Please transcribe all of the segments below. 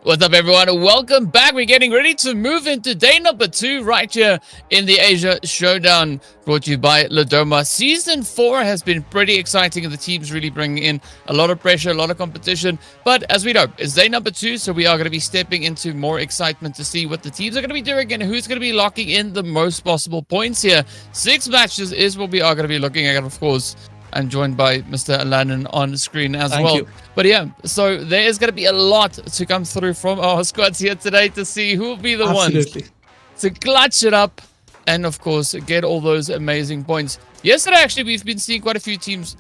What's up, everyone? Welcome back. We're getting ready to move into day number 2 right here in the Asia Showdown, brought to you by Ladoma. Season 4 has been pretty exciting, and the team's really bringing in a lot of pressure, a lot of competition. But as we know, it's day number 2, so we are going to be stepping into more excitement to see what the teams are going to be doing and who's going to be locking in the most possible points here. 6 matches is what we are going to be looking at, of course. I'm joined by Mr. Alanin on the screen as Thank well. you. But yeah, so there is going to be a lot to come through from our squads here today to see who will be the ones to clutch it up and, of course, get all those amazing points. Yesterday, actually, we've been seeing quite a few teams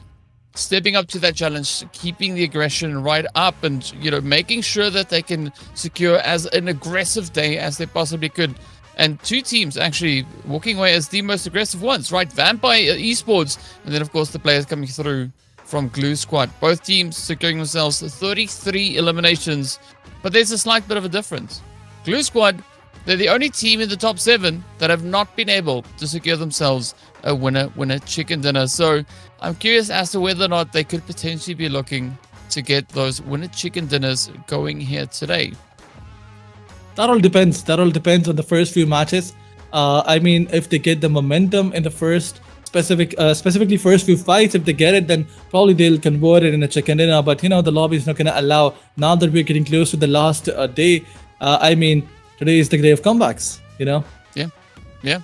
stepping up to that challenge, keeping the aggression right up and, you know, making sure that they can secure as an aggressive day as they possibly could. And 2 teams actually walking away as the most aggressive ones, right? Vampire Esports, and then, of course, the players coming through from Glue Squad. Both teams securing themselves 33 eliminations, but there's a slight bit of a difference. Glue Squad, they're the only team in the top 7 that have not been able to secure themselves a winner chicken dinner. So I'm curious as to whether or not they could potentially be looking to get those winner chicken dinners going here today. That all depends. That all depends on the first few matches. I mean, if they get the momentum in the first specifically first few fights, if they get it, then probably they'll convert it in a chicken dinner. But you know, the lobby is not going to allow. Now that we're getting close to the last day, I mean, today is the day of comebacks. You know. Yeah.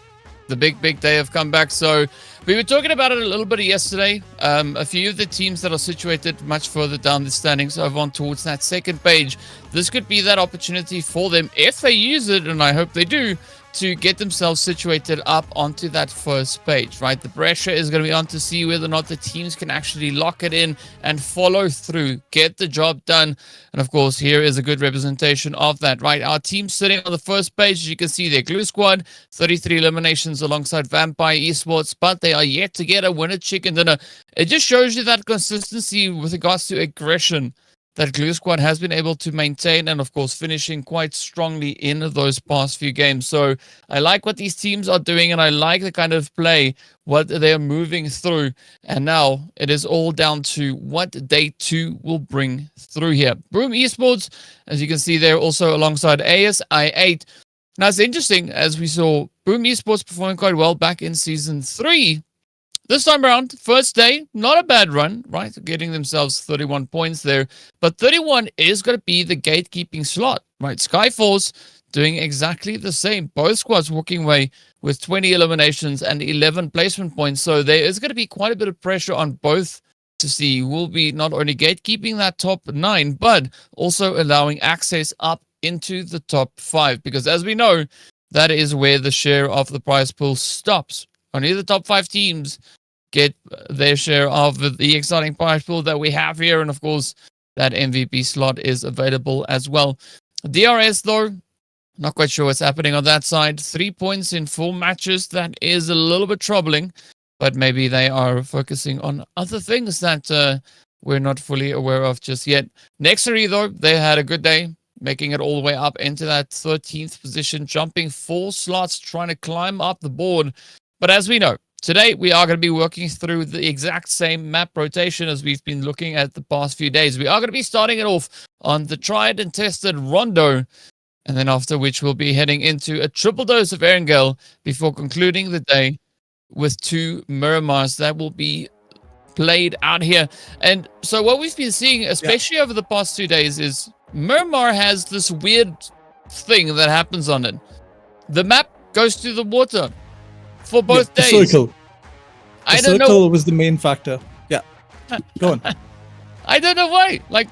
The big day of comeback. So we were talking about it a little bit yesterday. A few of the teams that are situated much further down the standings over on towards that second page. This could be that opportunity for them if they use it, and I hope they do, to get themselves situated up onto that first page, right? The pressure is going to be on to see whether or not the teams can actually lock it in and follow through, get the job done. And of course, here is a good representation of that, right? Our team sitting on the first page, as you can see there, Glue Squad, 33 eliminations alongside Vampire Esports, but they are yet to get a winner chicken dinner. It just shows you that consistency with regards to aggression that Glue Squad has been able to maintain, and of course finishing quite strongly in those past few games. So I like what these teams are doing, and I like the kind of play what they are moving through. And now it is all down to what day 2 will bring through here. Boom Esports, as you can see there, also alongside ASI8. Now it's interesting, as we saw Boom Esports performing quite well back in season 3. This time around, first day, not a bad run, right? Getting themselves 31 points there. But 31 is going to be the gatekeeping slot, right? Skyforce doing exactly the same. Both squads walking away with 20 eliminations and 11 placement points. So there is going to be quite a bit of pressure on both to see who will be not only gatekeeping that top 9, but also allowing access up into the top 5. Because as we know, that is where the share of the prize pool stops. Only the top 5 teams get their share of the exciting prize pool that we have here. And of course, that MVP slot is available as well. DRS, though, not quite sure what's happening on that side. 3 points in 4 matches. That is a little bit troubling. But maybe they are focusing on other things that we're not fully aware of just yet. NEXORY, though, they had a good day, making it all the way up into that 13th position, jumping 4 slots, trying to climb up the board. But as we know, today we are going to be working through the exact same map rotation as we've been looking at the past few days. We are going to be starting it off on the tried and tested Rondo, and then after which we'll be heading into a triple dose of Erangel before concluding the day with 2 Miramars that will be played out here. And so what we've been seeing, especially over the past 2 days, is Miramar has this weird thing that happens on it. The map goes to the water for both days. The circle. I The don't know. circle was the main factor. Yeah. Go on. I don't know why. Like,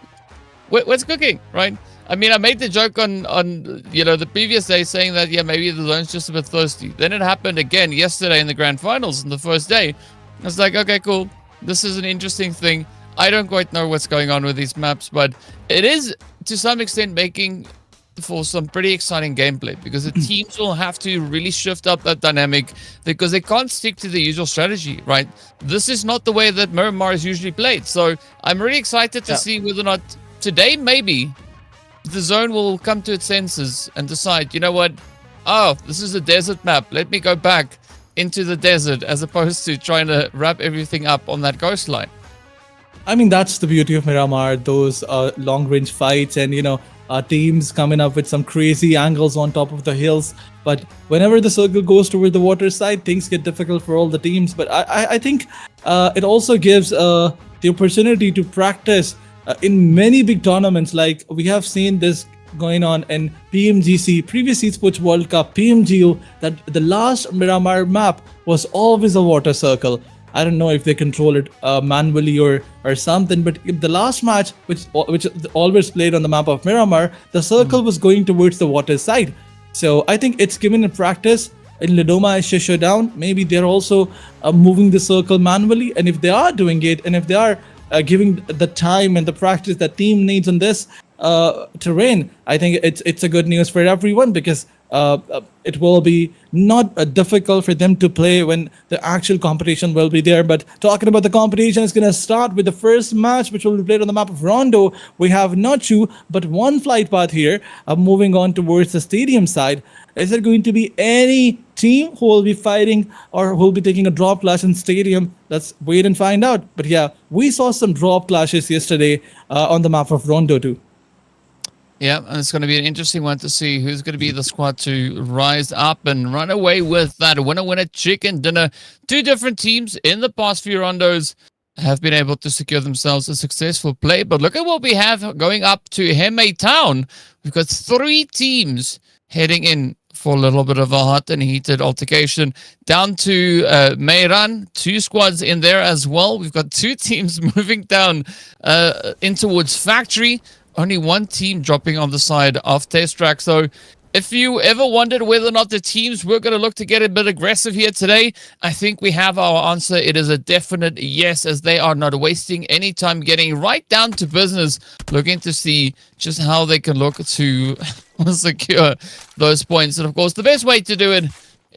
what's cooking, right? I mean, I made the joke on you know, the previous day saying that, yeah, maybe the zone's just a bit thirsty. Then it happened again yesterday in the grand finals on the first day. I was like, okay, cool. This is an interesting thing. I don't quite know what's going on with these maps, but it is to some extent making for some pretty exciting gameplay, because the teams will have to really shift up that dynamic, because they can't stick to the usual strategy, right? This is not the way that Miramar is usually played. So I'm really excited to see whether or not today maybe the zone will come to its senses and decide, you know what? Oh, this is a desert map. Let me go back into the desert, as opposed to trying to wrap everything up on that coastline. I mean, that's the beauty of Miramar, those long-range fights, and you know, teams coming up with some crazy angles on top of the hills. But whenever the circle goes toward the water side, things get difficult for all the teams. But I think it also gives the opportunity to practice in many big tournaments. Like we have seen this going on in PMGC, previous Esports World Cup, PMGO, that the last Miramar map was always a water circle. I don't know if they control it manually or something, but the last match, which always played on the map of Miramar, the circle was going towards the water side. So I think it's given a practice. In Lidoma Showdown, maybe they're also moving the circle manually, and if they are doing it, and if they are giving the time and the practice that team needs on this terrain, I think it's a good news for everyone, because it will be not difficult for them to play when the actual competition will be there. But talking about the competition, it's going to start with the first match, which will be played on the map of Rondo. We have not two, but one flight path here. Moving on towards the stadium side. Is there going to be any team who will be fighting or who will be taking a drop clash in stadium? Let's wait and find out. But yeah, we saw some drop clashes yesterday on the map of Rondo too. Yeah, and it's going to be an interesting one to see who's going to be the squad to rise up and run away with that winner chicken dinner. Two different teams in the past few rondos have been able to secure themselves a successful play. But look at what we have going up to Heme Town. We've got 3 teams heading in for a little bit of a hot and heated altercation. Down to Meiran, 2 squads in there as well. We've got 2 teams moving down in towards Factory. Only 1 team dropping on the side of Test Track. So if you ever wondered whether or not the teams were going to look to get a bit aggressive here today, I think we have our answer. It is a definite yes, as they are not wasting any time getting right down to business, looking to see just how they can look to secure those points. And of course, the best way to do it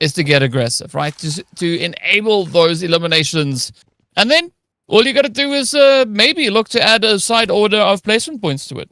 is to get aggressive, right? To enable those eliminations. And then all you got to do is maybe look to add a side order of placement points to it.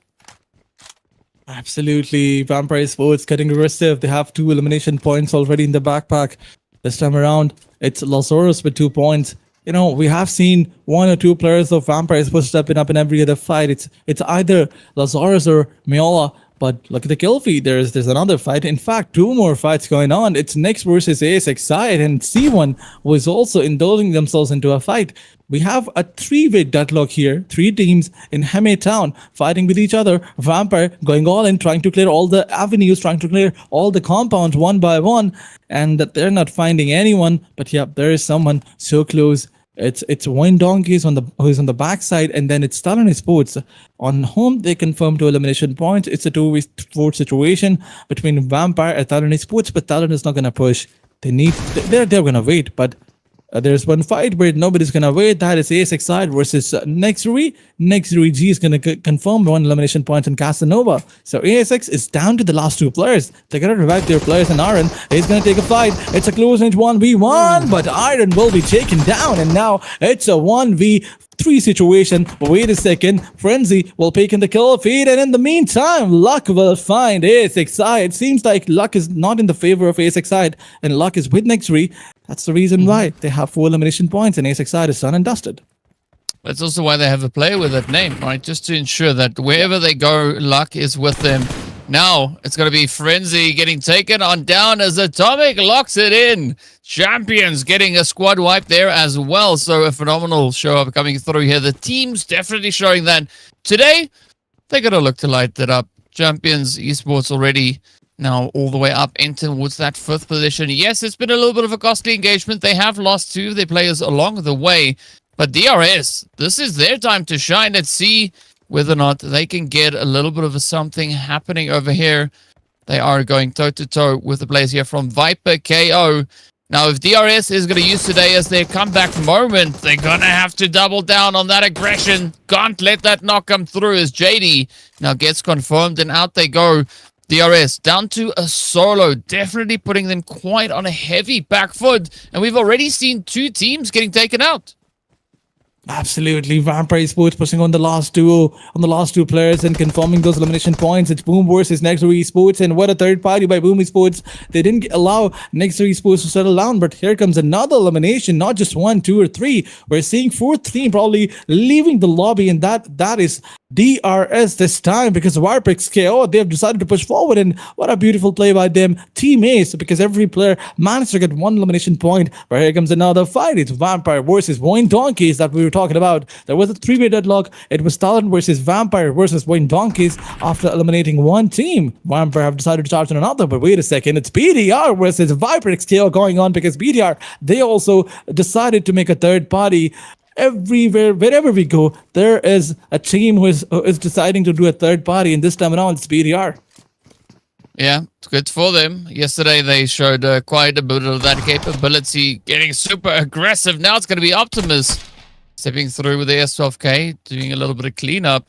Absolutely. Vampire Sports getting aggressive. They have 2 elimination points already in the backpack. This time around, it's Lazarus with 2 points. You know, we have seen 1 or 2 players of Vampire Sports stepping up in every other fight. It's either Lazarus or Miola. But look at the kill feed. There's another fight. In fact, 2 more fights going on. It's Nex versus ASXI, and C1 was also indulging themselves into a fight. We have a 3-way deadlock here. 3 teams in Heme Town fighting with each other. Vampire going all in, trying to clear all the avenues, trying to clear all the compounds one by one, and that they're not finding anyone. But yeah, there is someone so close. It's VOIN Donkeys who's on the backside, and then it's TALON Sports on home. They confirm 2 elimination points. It's a 2-way sport situation between Vampire and TALON Sports, but TALON is not gonna push. They're gonna wait, but there's one fight where nobody's gonna wait. That is ASXI versus NEXORY. NEXORY G is gonna confirm 1 elimination point in Casanova. So ASX is down to the last 2 players. They're gonna revive their players, and Iron is gonna take a fight. It's a close range 1v1, but Iron will be taken down, and now it's a 1v3 situation. But wait a second, Frenzy will pick in the kill feed, and in the meantime, Luck will find ASXI. It seems like Luck is not in the favor of ASXI, and Luck is with NEXORY. That's the reason why they have 4 elimination points, and ASXI is done and dusted. That's also why they have a player with that name, right? Just to ensure that wherever they go, Luck is with them. Now, it's going to be Frenzy getting taken on down as Atomic locks it in. Champions getting a squad wipe there as well. So a phenomenal show up coming through here. The team's definitely showing that today they're going to look to light that up. Champions Esports already now all the way up in towards that 5th position. Yes, it's been a little bit of a costly engagement. They have lost 2 of their players along the way. But DRS, this is their time to shine. Let's see whether or not they can get a little bit of something happening over here. They are going toe-to-toe with the players here from VIPERxKO. Now, if DRS is going to use today as their comeback moment, they're going to have to double down on that aggression. Can't let that knock come through as JD now gets confirmed, and out they go. DRS down to a solo, definitely putting them quite on a heavy back foot. And we've already seen 2 teams getting taken out. Absolutely, Vampire Sports pushing on the last 2 players and confirming those elimination points. It's Boom versus NEXORY Sports, and what a third party by Boom Sports. They didn't allow NEXORY Sports to settle down, but here comes another elimination. Not just 1, 2, or 3. We're seeing 4th team probably leaving the lobby, and that is DRS this time because VIPERxKO, they have decided to push forward, and what a beautiful play by them teammates, because every player managed to get one elimination point. But here comes another fight. It's Vampire versus VOIN Donkeys that we were talking about. There was a 3-way deadlock. It was TALON versus Vampire versus VOIN Donkeys. After eliminating one team, Vampire have decided to charge on another. But wait a second, it's BDR versus VIPERxKO going on, because BDR, they also decided to make a third party. Everywhere, wherever we go, there is a team who is deciding to do a third party, and this time around it's BDR. Yeah, it's good for them. Yesterday they showed quite a bit of that capability, getting super aggressive. Now it's going to be Optimus stepping through with the S12K, doing a little bit of cleanup.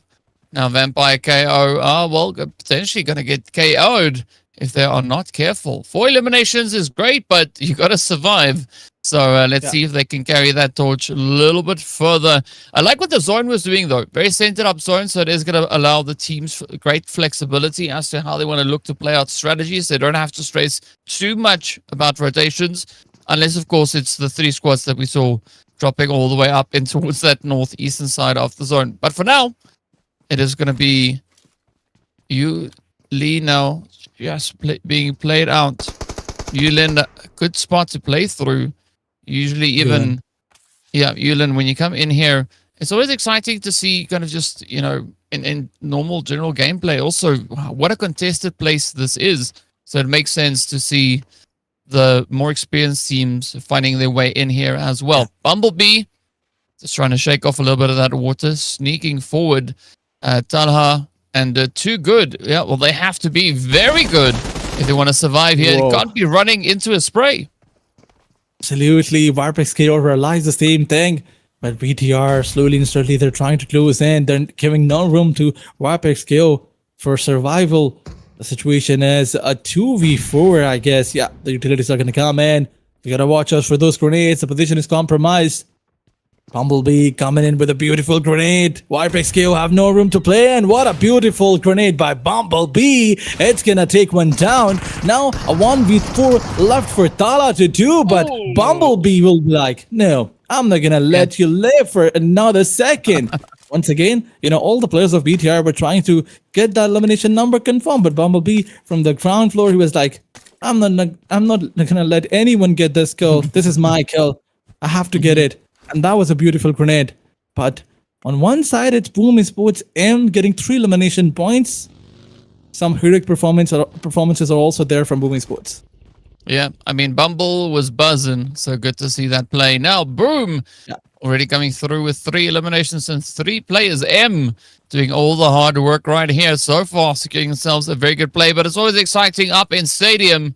Now Vampire KO are, well, potentially going to get KO'd if they are not careful. 4 eliminations is great, but you got to survive. So let's see if they can carry that torch a little bit further. I like what the zone was doing, though. Very centered up zone, so it is going to allow the teams great flexibility as to how they want to look to play out strategies. They don't have to stress too much about rotations, unless, of course, it's the 3 squads that we saw dropping all the way up in towards that northeastern side of the zone. But for now, it is going to be you, Lee, now just being played out. Yulin, a good spot to play through. Usually even, Yulin, when you come in here, it's always exciting to see kind of just, you know, in normal general gameplay also what a contested place this is. So it makes sense to see the more experienced teams finding their way in here as well. Bumblebee, just trying to shake off a little bit of that water, sneaking forward. Talha and Too Good. Yeah, well, they have to be very good if they want to survive here. Whoa. You can't be running into a spray. Absolutely, VIPERxKO realized the same thing, but BTR slowly and steadily they're trying to close in. They're giving no room to VIPERxKO for survival. The situation is a 2v4, I guess. Yeah, the utilities are going to come in. You gotta watch out for those grenades. The position is compromised. Bumblebee coming in with a beautiful grenade. VIPERxKO have no room to play, and what a beautiful grenade by Bumblebee. It's gonna take one down. Now a 1v4 left for Tala to do, but Bumblebee will be like, no, I'm not gonna let you live for another second. Once again, you know, all the players of BTR were trying to get that elimination number confirmed, but Bumblebee from the ground floor, he was like, I'm not gonna let anyone get this kill. This is my kill. I have to get it. And that was a beautiful grenade. But on one side, it's Boom Esports M getting 3 elimination points. Some heroic performances are also there from Boom Esports. Yeah, I mean, Bumble was buzzing, so good to see that play. Now, Boom already coming through with 3 eliminations and 3 players. M doing all the hard work right here so far, securing themselves a very good play, but it's always exciting up in Stadium.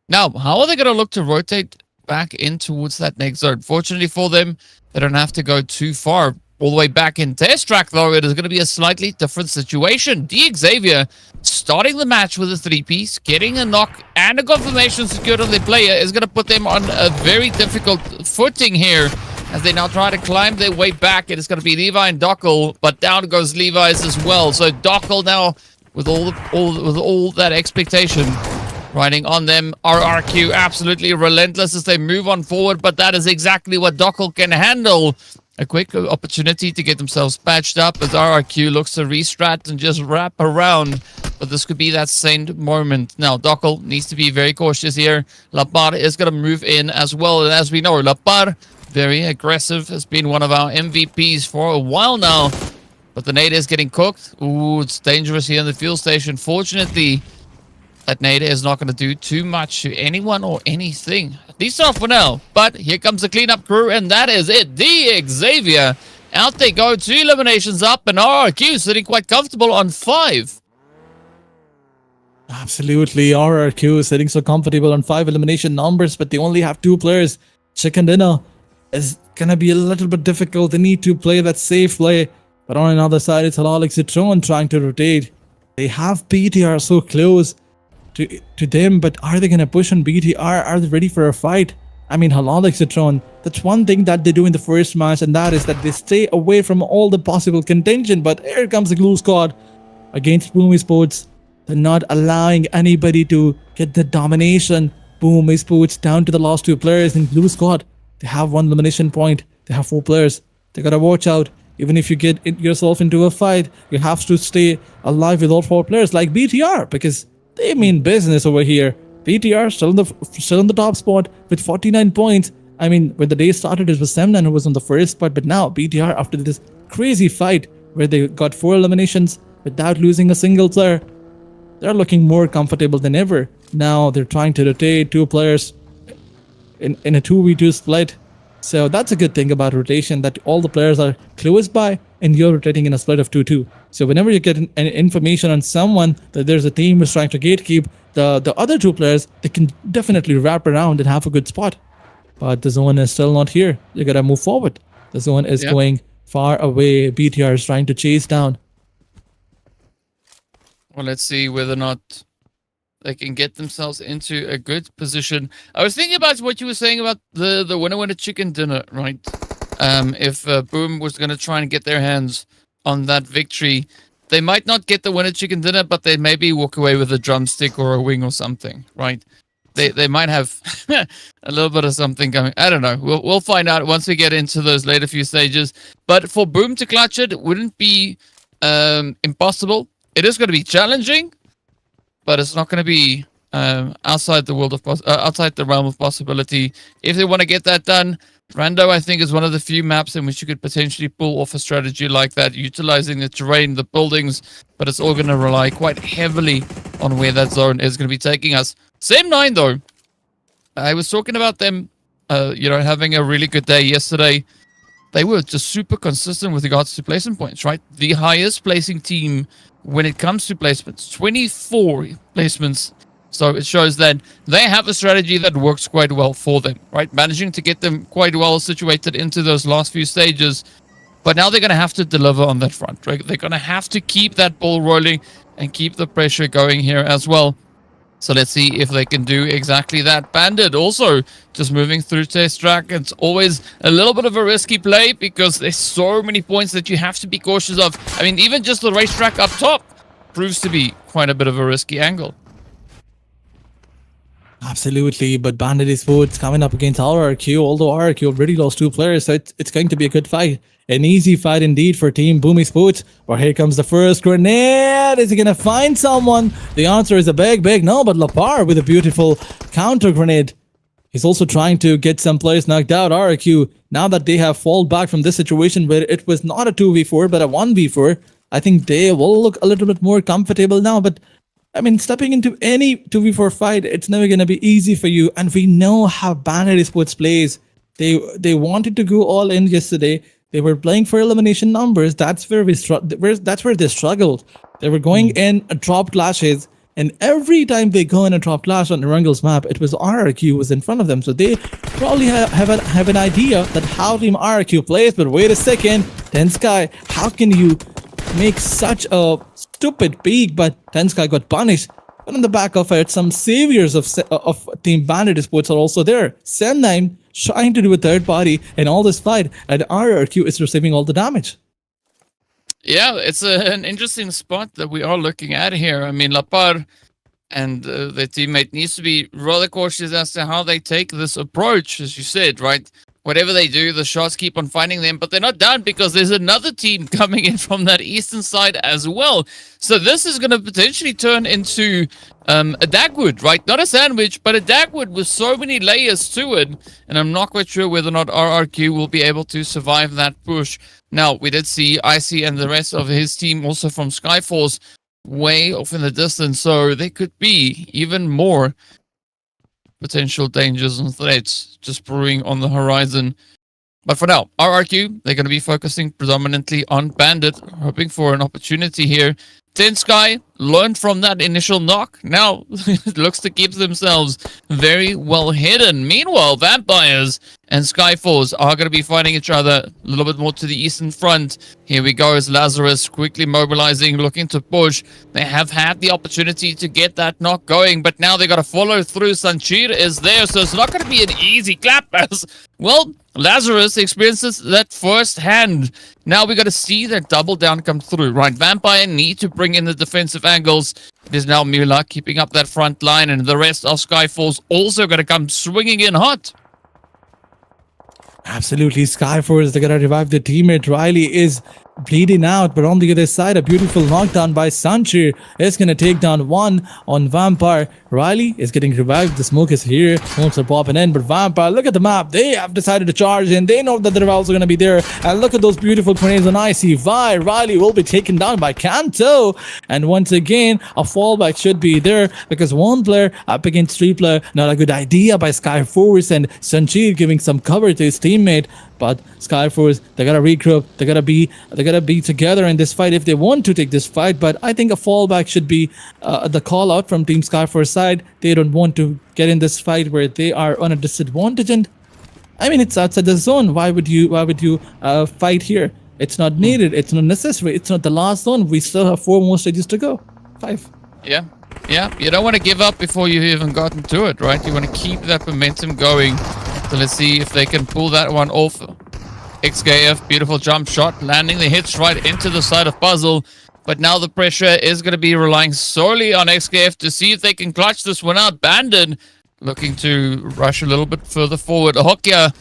Now, how are they going to look to rotate back in towards that next zone? Fortunately for them, they don't have to go too far. All the way back in Test Track, though, it is going to be a slightly different situation. XAVIER starting the match with a 3-piece, getting a knock and a confirmation secured on their player is going to put them on a very difficult footing here as they now try to climb their way back. It is going to be Levi and Dockel, but down goes Levi's as well. So Dockel now with all that expectation riding on them. RRQ absolutely relentless as they move on forward, but that is exactly what Dockel can handle. A quick opportunity to get themselves patched up as RRQ looks to restrat and just wrap around, but this could be that same moment. Now, Dockel needs to be very cautious here. Lapar is going to move in as well, and as we know, Lapar, very aggressive, has been one of our MVPs for a while now, but the nade is getting cooked. Ooh, it's dangerous here in the fuel station. Fortunately, that nade is not going to do too much to anyone or anything. At least not for now. But here comes the cleanup crew, and that is it. XAVIER. Out they go. 2 eliminations up, and RRQ sitting quite comfortable on 5. Absolutely. RRQ is sitting so comfortable on 5 elimination numbers, but they only have 2 players. Chicken dinner is going to be a little bit difficult. They need to play that safe play. But on another side, it's HALAL AXETRON trying to rotate. They have BTR so close to them, but are they going to push on BTR? Are they ready for a fight? I mean, HALAL AXETRON, that's one thing that they do in the first match, and that is that they stay away from all the possible contention. But here comes the glue squad against Boom Esports. They're not allowing anybody to get the domination. Boom Esports down to the last 2 players in glue squad. They have 1 elimination point. They have 4 players. They gotta watch out. Even if you get yourself into a fight, you have to stay alive with all 4 players like BTR, because they mean business over here. BTR still in the top spot with 49 points. I mean, when the day started, it was Semnan who was on the first spot, but now BTR, after this crazy fight where they got 4 eliminations without losing a single player, they're looking more comfortable than ever. Now they're trying to rotate 2 players in a 2v2 split. So that's a good thing about rotation, that all the players are close by and you're rotating in a split of 2-2. So whenever you get an information on someone that there's a team who's trying to gatekeep the other 2 players, they can definitely wrap around and have a good spot. But the zone is still not here. You gotta move forward. The zone is going far away. BTR is trying to chase down. Well, let's see whether or not they can get themselves into a good position. I was thinking about what you were saying about the winner chicken dinner, right? If Boom was going to try and get their hands on that victory, they might not get the winner chicken dinner, but they maybe walk away with a drumstick or a wing or something, right? They might have a little bit of something coming. I don't know. We'll find out once we get into those later few stages. But for Boom to clutch it wouldn't be impossible. It is going to be challenging, but it's not going to be outside the world of outside the realm of possibility. If they want to get that done, Rondo, I think, is one of the few maps in which you could potentially pull off a strategy like that, utilizing the terrain, the buildings, but it's all going to rely quite heavily on where that zone is going to be taking us. Same 9, though. I was talking about them, having a really good day yesterday. They were just super consistent with regards to placement points, right? The highest placing team when it comes to placements, 24 placements. So it shows that they have a strategy that works quite well for them, right? Managing to get them quite well situated into those last few stages. But now they're going to have to deliver on that front, right? They're going to have to keep that ball rolling and keep the pressure going here as well. So let's see if they can do exactly that. Bandit also just moving through test track. It's always a little bit of a risky play because there's so many points that you have to be cautious of. I mean, even just the racetrack up top proves to be quite a bit of a risky angle. Absolutely, but Bandit Esports coming up against RRQ, although RRQ already lost 2 players, so it's going to be a good fight. An easy fight indeed for Team Boom Esports. But here comes the first grenade. Is he gonna find someone? The answer is a big no, but Lapar with a beautiful counter grenade. He's also trying to get some players knocked out. RRQ, now that they have fallen back from this situation where it was not a 2v4 but a 1v4, I think they will look a little bit more comfortable now. But I mean, stepping into any 2v4 fight, it's never going to be easy for you. And we know how Bandit Esports plays. They wanted to go all in yesterday. They were playing for elimination numbers. That's where that's where they struggled. They were going in drop clashes, and every time they go in a drop clash on Erangel's map, it was RRQ was in front of them. So they probably have an idea that how Team RRQ plays. But wait a second, TenSky, how can you make such a stupid peek? But TenSky got punished. But on the back of it, some saviors of Team Bandit Esports are also there. Sen9 trying to do a third party in all this fight, and RRQ is receiving all the damage. Yeah, it's an interesting spot that we are looking at here. I mean, Lapar and their teammate needs to be rather cautious as to how they take this approach, as you said, right? Whatever they do, the shots keep on finding them, but they're not done because there's another team coming in from that eastern side as well. So this is going to potentially turn into a Dagwood, right? Not a sandwich, but a Dagwood with so many layers to it. And I'm not quite sure whether or not RRQ will be able to survive that push. Now, we did see Icy and the rest of his team also from Skyforce way off in the distance. So there could be even more potential dangers and threats just brewing on the horizon. But for now, RRQ, they're going to be focusing predominantly on Bandit, hoping for an opportunity here. TenSky learned from that initial knock. Now it looks to keep themselves very well hidden. Meanwhile, Vampires and Skyforce are going to be fighting each other a little bit more to the eastern front. Here we go as Lazarus quickly mobilizing, looking to push. They have had the opportunity to get that knock going, but now they got to follow through. Sanchir is there, so it's not going to be an easy clap as, well, Lazarus experiences that firsthand. Now we got to see that double down come through, right? Vampire need to bring in the defensive angles. It is now Mula keeping up that front line, and the rest of Skyforce also going to come swinging in hot. Absolutely, Skyforce, they're gonna revive their teammate. Riley is bleeding out, but on the other side, a beautiful knockdown by Sanchir is gonna take down one on Vampire. Riley is getting revived. The smoke is here. Smokes are popping in, but Vampire, look at the map. They have decided to charge in. They know that the revivals are gonna be there. And look at those beautiful grenades on Icy. Riley will be taken down by Kanto. And once again, a fallback should be there because one player up against three player. Not a good idea by Skyforce, and Sanchir giving some cover to his teammate. But Skyforce, they gotta regroup. They gotta be together in this fight if they want to take this fight. But I think a fallback should be the call out from Team Skyforce side. They don't want to get in this fight where they are on a disadvantage. And I mean, it's outside the zone. Why would you fight here? It's not needed. It's not necessary. It's not the last zone. We still have 4 more stages to go. 5. Yeah. You don't want to give up before you've even gotten to it, right? You want to keep that momentum going. So let's see if they can pull that one off. XKF, beautiful jump shot, landing the hits right into the side of Puzzle. But now the pressure is going to be relying solely on XKF to see if they can clutch this one out. Bandit looking to rush a little bit further forward. Hokia,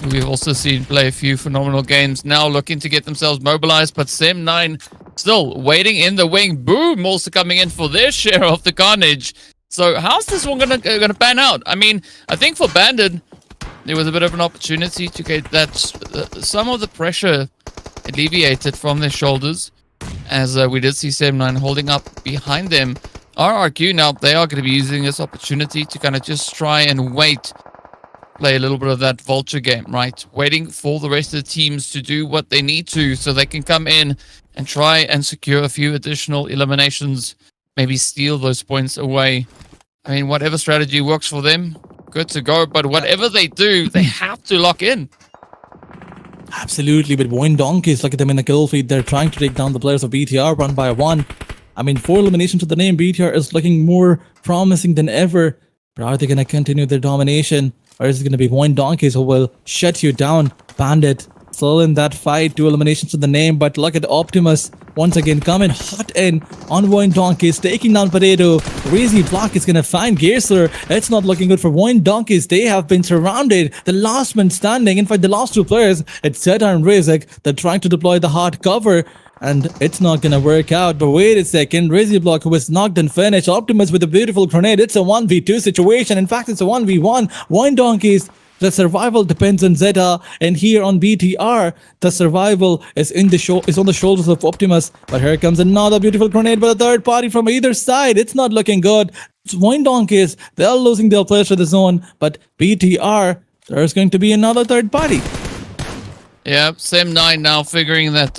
who we've also seen play a few phenomenal games, now looking to get themselves mobilized. But Sem9 still waiting in the wing. Boom, also coming in for their share of the carnage. So how's this one gonna pan out? I mean, I think for Bandit, there was a bit of an opportunity to get that some of the pressure alleviated from their shoulders, as we did see Sem9 holding up behind them. RRQ now, they are going to be using this opportunity to kind of just try and play a little bit of that vulture game, right? Waiting for the rest of the teams to do what they need to so they can come in and try and secure a few additional eliminations, maybe steal those points away. I mean, whatever strategy works for them, good to go. But whatever they do, they have to lock in. Absolutely, but VOIN Donkeys, look at them in the kill feed. They're trying to take down the players of BTR 1 by 1. I mean, 4 eliminations to the name. BTR is looking more promising than ever. But are they going to continue their domination? Or is it going to be VOIN Donkeys who will shut you down? Bandit still in that fight. 2 eliminations to the name. But look at Optimus once again coming hot in on VOIN Donkeys, taking down Potato. Crazy Block is going to find Gearsler. It's not looking good for VOIN Donkeys. They have been surrounded. The last man standing. In fact, the last 2 players, it's Zeta and Razek. They're trying to deploy the hard cover. And it's not gonna work out. But wait a second, Crazy Block, who was knocked and finished. Optimus with a beautiful grenade. It's a 1v2 situation. In fact, it's a 1v1. VOIN Donkeys, the survival depends on Zeta, and here on BTR, the survival is on the shoulders of Optimus. But here comes another beautiful grenade by the third party from either side. It's not looking good. It's VOIN Donkeys, they're losing their players to the zone, but BTR, there's going to be another third party. Yeah, Sem9 now figuring that,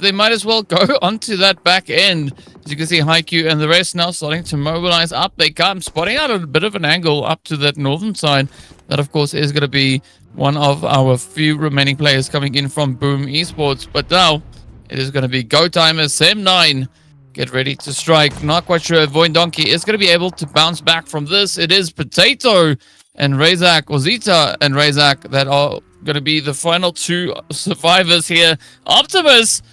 they might as well go onto that back end. As you can see, Haikyuu and the rest now starting to mobilize. Up they come, spotting out a bit of an angle up to that northern side. That, of course, is going to be one of our few remaining players coming in from Boom Esports. But now, it is going to be go time as Sem9 get ready to strike. Not quite sure if VOIN Donkey is going to be able to bounce back from this. It is Potato and Razak, or Zeta and Razak, that are going to be the final 2 survivors here. Optimus,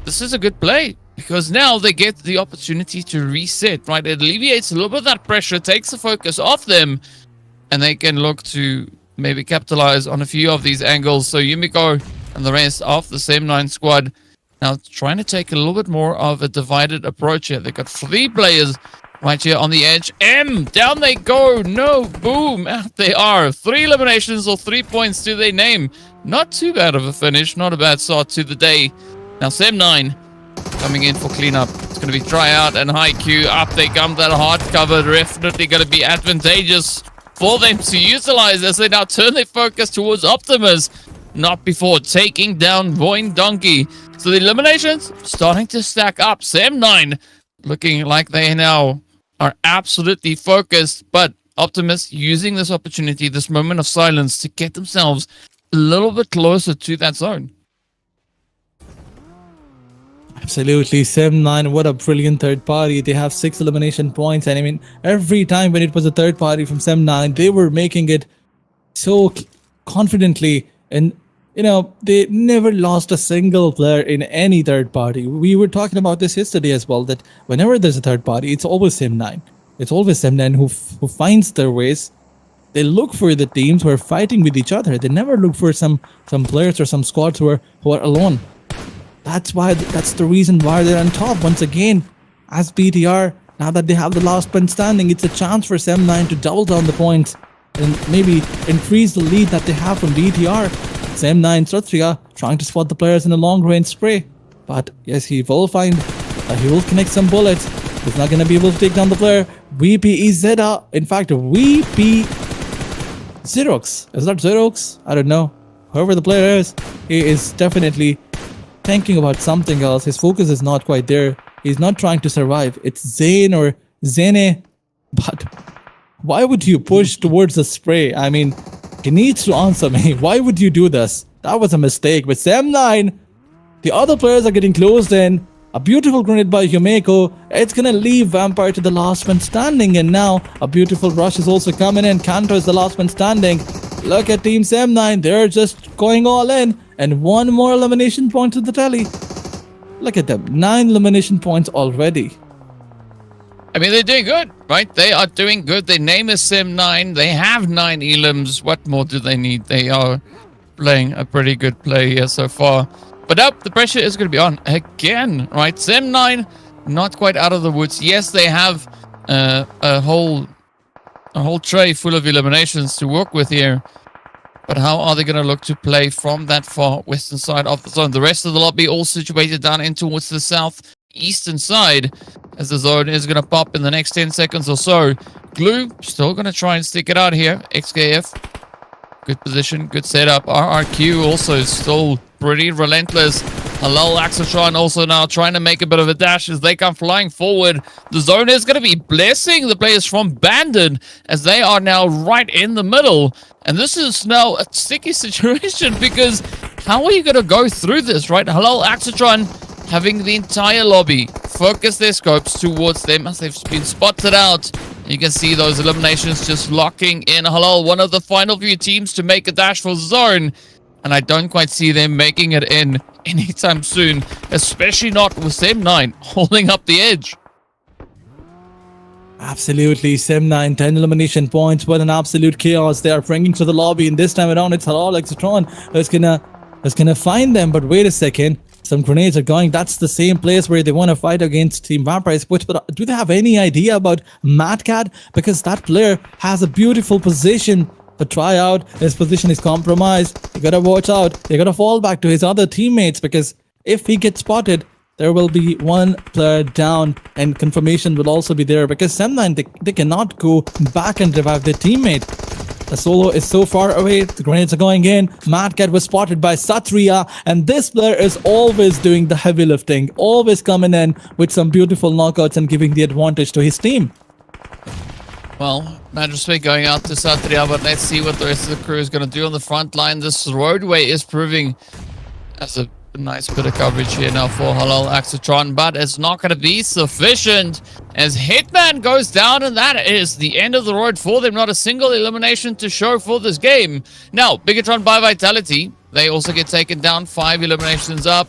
this is a good play because now they get the opportunity to reset, right? It alleviates a little bit of that pressure, takes the focus off them, and they can look to maybe capitalize on a few of these angles. So Yumiko and the rest of the Sem9 squad now trying to take a little bit more of a divided approach here. They've got 3 players right here on the edge. Down they go. No, boom, out they are. 3 eliminations or 3 points to their name. Not too bad of a finish. Not a bad start to the day. Now Sem9 coming in for cleanup. It's going to be Tryout and Haikyuu. Up they come. That hard cover definitely going to be advantageous for them to utilize as they now turn their focus towards Optimus. Not before taking down VOIN Donkey. So the eliminations starting to stack up. Sem9 looking like they now are absolutely focused, but Optimus using this opportunity, this moment of silence, to get themselves a little bit closer to that zone. Absolutely, Sem9, what a brilliant third party. They have 6 elimination points, and I mean, every time when it was a third party from Sem9, they were making it so confidently, and you know, they never lost a single player in any third party. We were talking about this yesterday as well, that whenever there's a third party, it's always Sem9. It's always Sem9 who finds their ways they look for the teams who are fighting with each other. They never look for some players or some squads who are alone. That's the reason why they're on top once again. As BTR, now that they have the last man standing, it's a chance for Sem9 to double down the points and maybe increase the lead that they have from BTR. Sem9 Satria trying to spot the players in a long range spray, but yes, he will connect some bullets. He's not gonna be able to take down the player. VP Zeta, in fact, VP Xerox. Is that Xerox? I don't know. Whoever the player is, he is definitely thinking about something else. His focus is not quite there. He's not trying to survive. It's Zane or Zene. But why would you push towards the spray? I mean, he needs to answer me. Why would you do this? That was a mistake. With Sem9, the other players are getting closed in. A beautiful grenade by Yumeko. It's gonna leave Vampire to the last man standing. And now a beautiful rush is also coming in. Kanto is the last man standing. Look at Team Sem9. They're just going all in. And one more elimination point to the tally. Look at them. 9 elimination points already. I mean, they're doing good, right? They are doing good. Their name is Sem9. They have 9 elims. What more do they need? They are playing a pretty good play here so far. But up, the pressure is going to be on again, right? Sem9, not quite out of the woods. Yes, they have a whole tray full of eliminations to work with here. But how are they going to look to play from that far western side of the zone? The rest of the lobby all situated down in towards the southeastern side, as the zone is going to pop in the next 10 seconds or so. Glue still going to try and stick it out here. XKF, good position, good setup. RRQ also still pretty relentless. Halal AXETRON also now trying to make a bit of a dash as they come flying forward. The zone is going to be blessing the players from Bandon as they are now right in the middle. And this is now a sticky situation because how are you going to go through this, right? Halal AXETRON having the entire lobby focus their scopes towards them as they've been spotted out. You can see those eliminations just locking in. Halal, one of the final few teams to make a dash for zone. And I don't quite see them making it in anytime soon, especially not with Sem9 holding up the edge. Absolutely, Sem9, 10 elimination points, what an absolute chaos they are bringing to the lobby. And this time around, it's Halal AXETRON who's gonna find them. But wait a second, some grenades are going. That's the same place where they want to fight against Team Vampires. But do they have any idea about Madcat? Because that player has a beautiful position. But try out, his position is compromised. You gotta watch out. You gotta fall back to his other teammates because if he gets spotted, there will be one player down and confirmation will also be there because Sem9, they cannot go back and revive their teammate. The solo is so far away. The grenades are going in. Madcat was spotted by Satria, and this player is always doing the heavy lifting, always coming in with some beautiful knockouts and giving the advantage to his team. Well, Majesty going out to Satria, but let's see what the rest of the crew is going to do on the front line. This roadway is proving as a nice bit of coverage here now for Halal AXETRON, but it's not going to be sufficient as Hitman goes down, and that is the end of the road for them. Not a single elimination to show for this game. Now, BIGETRON by Vitality, they also get taken down, 5 eliminations up.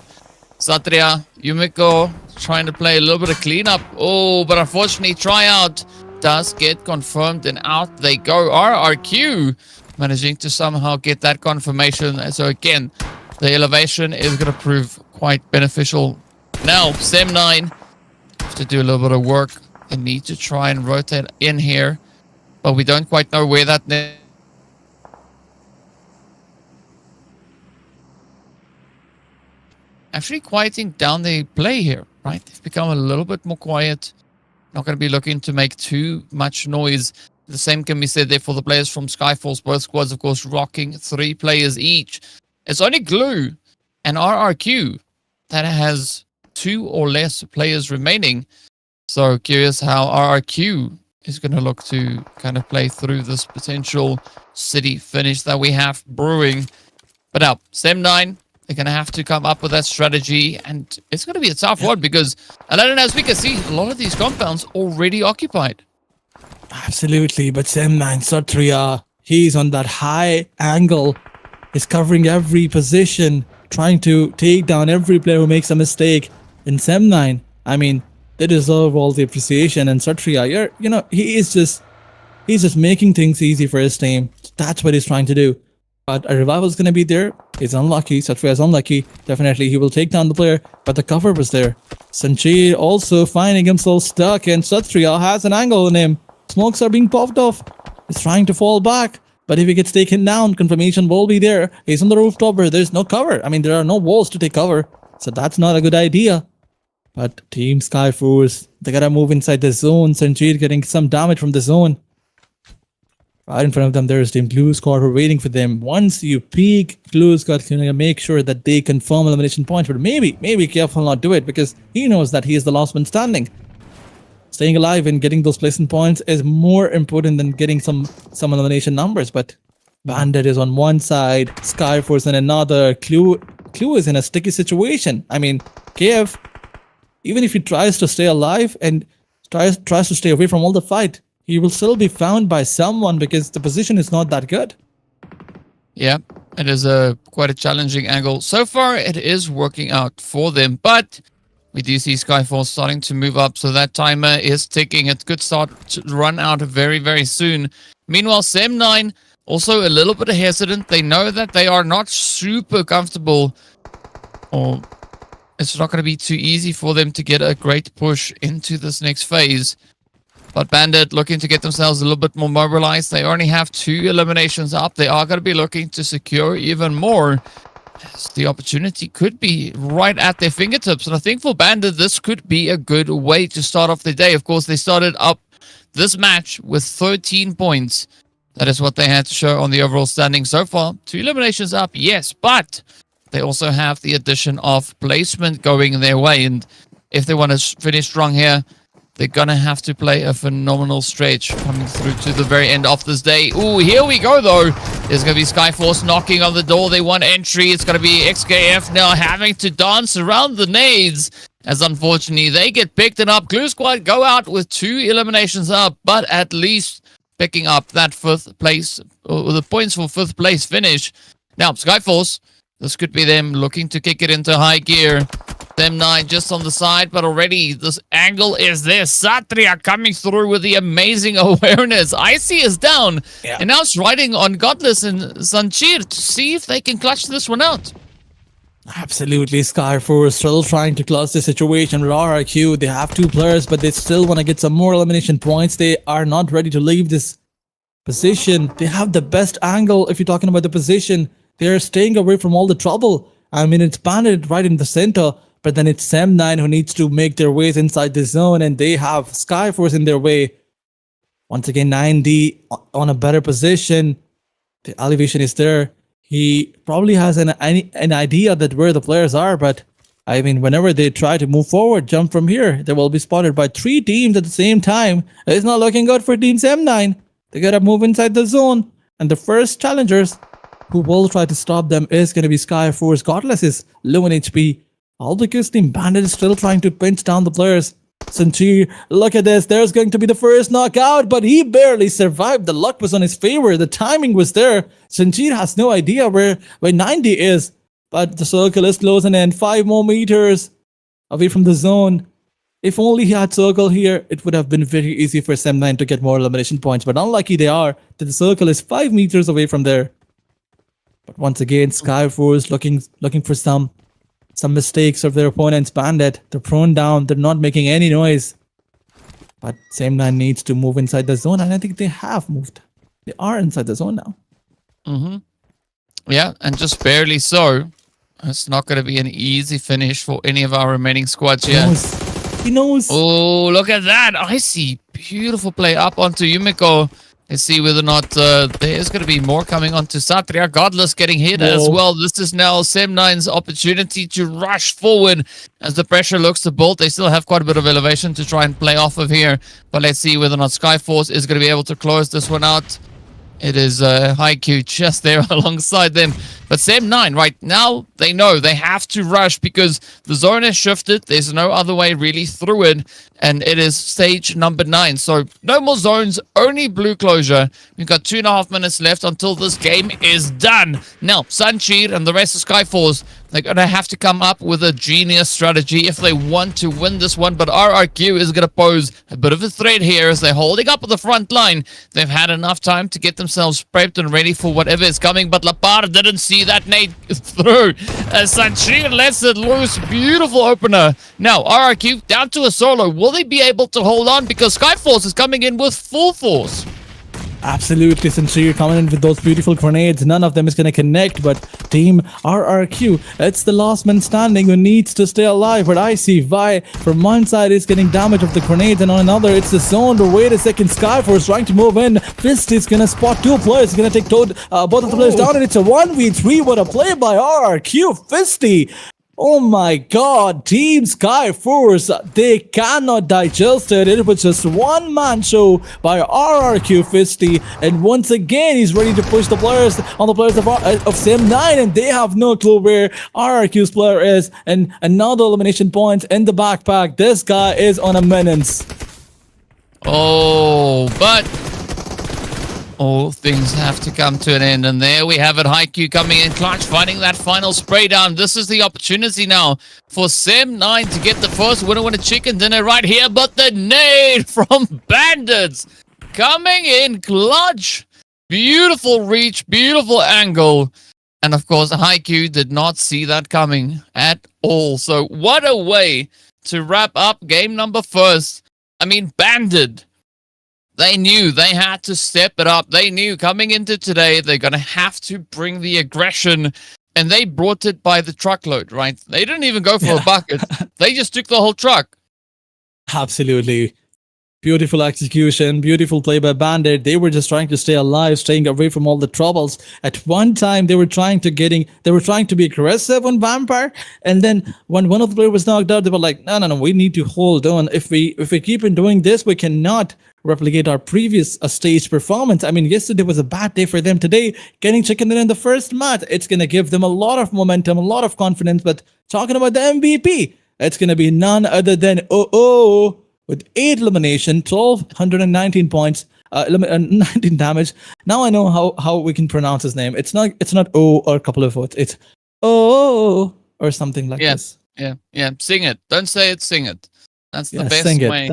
Satria, Yumiko trying to play a little bit of cleanup. Oh, but unfortunately, tryout does get confirmed, and out they go. RRQ managing to somehow get that confirmation. So again, the elevation is going to prove quite beneficial. Now, Sem9 have to do a little bit of work. They need to try and rotate in here, but we don't quite know where that actually quieting down the play here, right? They've become a little bit more quiet. Not going to be looking to make too much noise. The same can be said there for the players from Skyfalls. Both squads, of course, rocking 3 players each. It's only Glue and RRQ that has 2 or less players remaining. So curious how RRQ is going to look to kind of play through this potential city finish that we have brewing. But now, Sem9, they're going to have to come up with that strategy, and it's going to be a tough one because, Aladdin, as we can see, a lot of these compounds already occupied. Absolutely, but Sem9 Satria, he's on that high angle. He's covering every position, trying to take down every player who makes a mistake. And Sem9, I mean, they deserve all the appreciation. And Satria, he's He's just making things easy for his team. That's what he's trying to do. But a revival is going to be there. He's unlucky. Satria is unlucky. Definitely, he will take down the player. But the cover was there. Sanjeev also finding himself stuck. And Satria has an angle on him. Smokes are being popped off. He's trying to fall back. But if he gets taken down, confirmation will be there. He's on the rooftop where there's no cover. I mean, there are no walls to take cover. So that's not a good idea. But Team Skyforce, they gotta move inside the zone. Sanjeev getting some damage from the zone. Right in front of them, there's Team Glue Squad. We're waiting for them. Once you peek, Glue Squad can make sure that they confirm elimination points. But maybe Careful not do it because he knows that he is the last one standing. Staying alive and getting those placement points is more important than getting some elimination numbers. But Bandit is on one side, Skyforce on another. Clue is in a sticky situation. I mean, KF, even if he tries to stay alive and tries to stay away from all the fight, he will still be found by someone because the position is not that good. Yeah, it is quite a challenging angle. So far, it is working out for them, but we do see Skyfall starting to move up, so that timer is ticking. It could start to run out very, very soon. Meanwhile, Sem9 also a little bit hesitant. They know that they are not super comfortable, or it's not going to be too easy for them to get a great push into this next phase. But Bandit looking to get themselves a little bit more mobilized. They only have 2 eliminations up. They are going to be looking to secure even more. The opportunity could be right at their fingertips. And I think for Bandit, this could be a good way to start off the day. Of course, they started up this match with 13 points. That is what they had to show on the overall standing so far. 2 eliminations up, yes, but they also have the addition of placement going their way. And if they want to finish strong here, they're going to have to play a phenomenal stretch coming through to the very end of this day. Ooh, here we go, though. There's going to be Skyforce knocking on the door. They want entry. It's going to be XKF now having to dance around the nades. As unfortunately, they get picked up. Glue Squad go out with 2 eliminations up, but at least picking up that 5th place, or the points for 5th place finish. Now, Skyforce, this could be them looking to kick it into high gear. Them 9 just on the side, but already this angle is there. Satria coming through with the amazing awareness. Icy is down, and now it's riding on Godless and Sanjeev to see if they can clutch this one out. Absolutely, Skyforce still trying to clutch the situation with RRQ. They have 2 players, but they still want to get some more elimination points. They are not ready to leave this position. They have the best angle if you're talking about the position. They're staying away from all the trouble. I mean, it's Bandit right in the center. But then it's Sem9 who needs to make their ways inside the zone, and they have Skyforce in their way. Once again, 9D on a better position. The elevation is there. He probably has an idea that where the players are, but I mean, whenever they try to move forward, jump from here, they will be spotted by 3 teams at the same time. It's not looking good for Team Sem9. They gotta move inside the zone, and the first challengers who will try to stop them is gonna be Skyforce. Godless is low in HP. All because Team Bandit is still trying to pinch down the players. Sanjeev, look at this. There's going to be the first knockout, but he barely survived. The luck was on his favor. The timing was there. Sanjeev has no idea where 90 is. But the circle is closing in. 5 more meters away from the zone. If only he had circle here, it would have been very easy for Sem9 to get more elimination points. But unlucky they are that the circle is 5 meters away from there. But once again, Skyforce looking for some mistakes of their opponents. Bandit, they're prone down, they're not making any noise. But Sem9 needs to move inside the zone, and I think they have moved. They are inside the zone now. Yeah, and just barely so. It's not going to be an easy finish for any of our remaining squads here. He knows. Oh, look at that. Icy. Beautiful play up onto Yumiko. Let's see whether or not there's going to be more coming onto Satria. Godless getting hit as well. This is now Sem9's opportunity to rush forward as the pressure looks to build. They still have quite a bit of elevation to try and play off of here. But let's see whether or not Skyforce is going to be able to close this one out. It is Haikyuu just there alongside them. But Sem9, right now, they know they have to rush because the zone has shifted. There's no other way really through it. and it is stage number 9. So no more zones, only blue closure. We've got 2.5 minutes left until this game is done. Now, Suncheer and the rest of Skyforce, they're going to have to come up with a genius strategy if they want to win this one. But RRQ is going to pose a bit of a threat here as they're holding up the front line. They've had enough time to get themselves prepped and ready for whatever is coming. But Lapar didn't see that nade through. Suncheer lets it loose. Beautiful opener. Now, RRQ down to a solo. Will they be able to hold on? Because Skyforce is coming in with full force. Absolutely, Sincere coming in with those beautiful grenades. None of them is going to connect, but Team RRQ, it's the last man standing who needs to stay alive. But I see Vi from one side is getting damage of the grenades, and on another it's the zone. But wait a second, Skyforce trying to move in. Fist is going to spot 2 players. He's going to take both of the players down, and it's a 1v3. What a play by RRQ. Fisty. Oh my god, Team Skyforce, they cannot digest it. It was just one-man show by RRQ Fisty, and once again, he's ready to push the players on the players of Sim9, and they have no clue where RRQ's player is, and another elimination point in the backpack. This guy is on a menace. Oh, but all things have to come to an end, and there we have it. Haiku coming in clutch, finding that final spray down. This is the opportunity now for Sim9 to get the first winner chicken dinner right here, but the nade from Bandits coming in clutch. Beautiful reach, beautiful angle, and of course Haiku did not see that coming at all. So what a way to wrap up game number first. I mean, Bandit, they knew they had to step it up. They knew coming into today, they're going to have to bring the aggression, and they brought it by the truckload, right? They didn't even go for a bucket. They just took the whole truck. Absolutely. Beautiful execution, beautiful play by Bandit. They were just trying to stay alive, staying away from all the troubles. At one time, they were trying to be aggressive on Vampire, and then when one of the players was knocked out, they were like, no, we need to hold on. If we keep on doing this, we cannot replicate our previous stage performance. I mean, yesterday was a bad day for them. Today, getting chicken dinner in the first match, it's going to give them a lot of momentum, a lot of confidence. But talking about the MVP, it's going to be none other than with 8 elimination, 1,219 points, 19 damage. Now I know how we can pronounce his name. It's not O or a couple of words. It's O or something like this. Yeah. Sing it. Don't say it, sing it. That's the best way.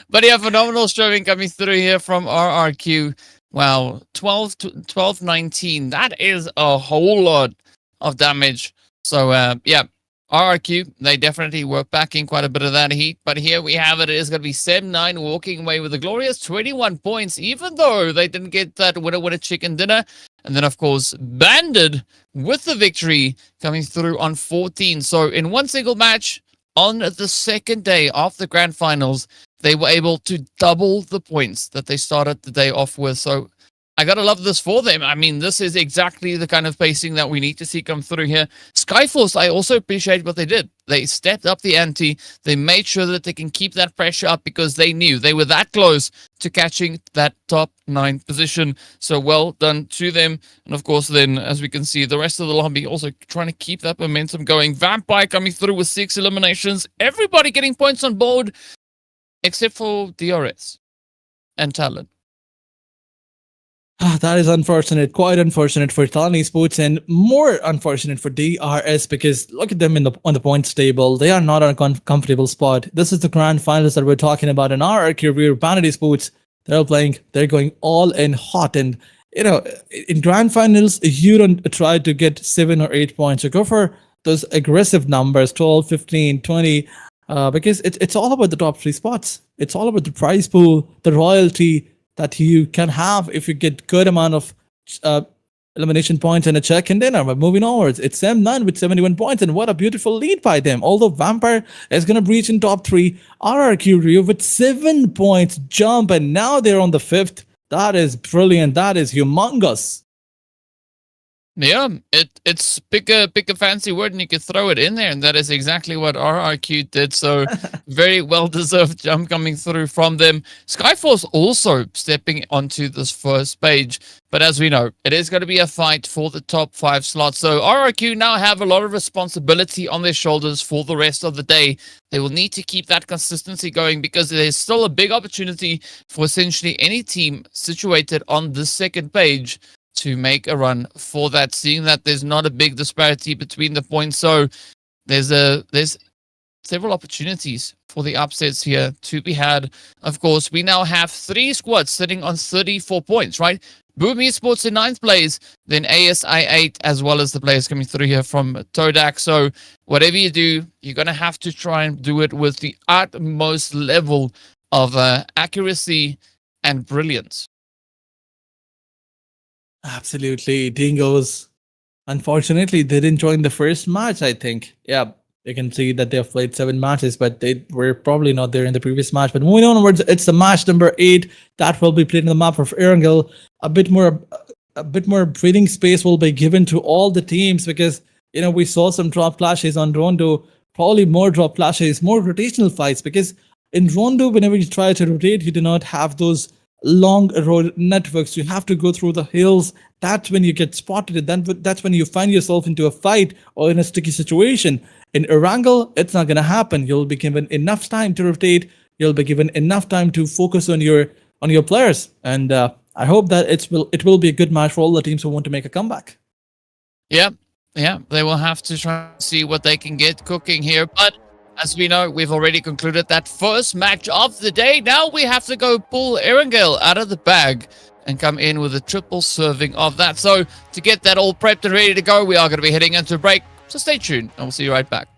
But yeah, phenomenal showing coming through here from RRQ. Wow, 1219. That is a whole lot of damage. So yeah, RRQ, they definitely were packing quite a bit of that heat. But here we have it. It is going to be Sim9 walking away with a glorious 21 points, even though they didn't get that winner chicken dinner. And then, of course, Bandit with the victory coming through on 14. So in one single match, on the second day of the grand finals, they were able to double the points that they started the day off with. So I gotta love this for them. I mean, this is exactly the kind of pacing that we need to see come through here. Skyforce, I also appreciate what they did. They stepped up the ante. They made sure that they can keep that pressure up because they knew they were that close to catching that top 9 position. So well done to them. And of course, then, as we can see, the rest of the lobby also trying to keep that momentum going. Vampire coming through with 6 eliminations. Everybody getting points on board, except for DRS and TALON. That is unfortunate, quite unfortunate for TALON Esports, and more unfortunate for DRS because look at them on the points table. They are not on a comfortable spot. This is the grand finals that we're talking about in our career. BNDT Esports, they're going all in hot, and you know, in grand finals, you don't try to get 7 or 8 points. You go for those aggressive numbers, 12, 15, 20, because it's all about the top 3 spots. It's all about the prize pool, the royalty that you can have if you get good amount of elimination points and a check and dinner. But moving onwards, it's Sim9 with 71 points, and what a beautiful lead by them. Although Vampire is going to breach in top 3, RRQ Rio with 7 points jump, and now they're on the 5th. That is brilliant. That is humongous. Yeah, it's pick a fancy word and you can throw it in there, and that is exactly what RRQ did. So very well deserved jump coming through from them. Skyforce also stepping onto this first page, but as we know, it is going to be a fight for the top 5 slots. So RRQ now have a lot of responsibility on their shoulders for the rest of the day. They will need to keep that consistency going because there's still a big opportunity for essentially any team situated on the second page to make a run for that, seeing that there's not a big disparity between the points. So there's several opportunities for the upsets here to be had. Of course, we now have 3 squads sitting on 34 points, right? Boom Esports in 9th place, then ASI 8, as well as the players coming through here from TODAK. So whatever you do, you're going to have to try and do it with the utmost level of accuracy and brilliance. Absolutely. Dingoes, unfortunately, they didn't join the first match, I think. Yeah, you can see that they've played 7 matches, but they were probably not there in the previous match. But moving onwards, it's the match number 8 that will be played on the map of Erangel. A bit more breathing space will be given to all the teams because, you know, we saw some drop clashes on Rondo, probably more drop clashes, more rotational fights, because in Rondo, whenever you try to rotate, you do not have those long road networks. You have to go through the hills. That's when you get spotted, and that's when you find yourself into a fight or in a sticky situation. In Erangel, it's not going to happen. You'll be given enough time to rotate. You'll be given enough time to focus on your players, and I hope that it will be a good match for all the teams who want to make a comeback. Yeah, they will have to try and see what they can get cooking here, but as we know, we've already concluded that first match of the day. Now we have to go pull Erangel out of the bag and come in with a triple serving of that. So to get that all prepped and ready to go, we are going to be heading into a break. So stay tuned and we'll see you right back.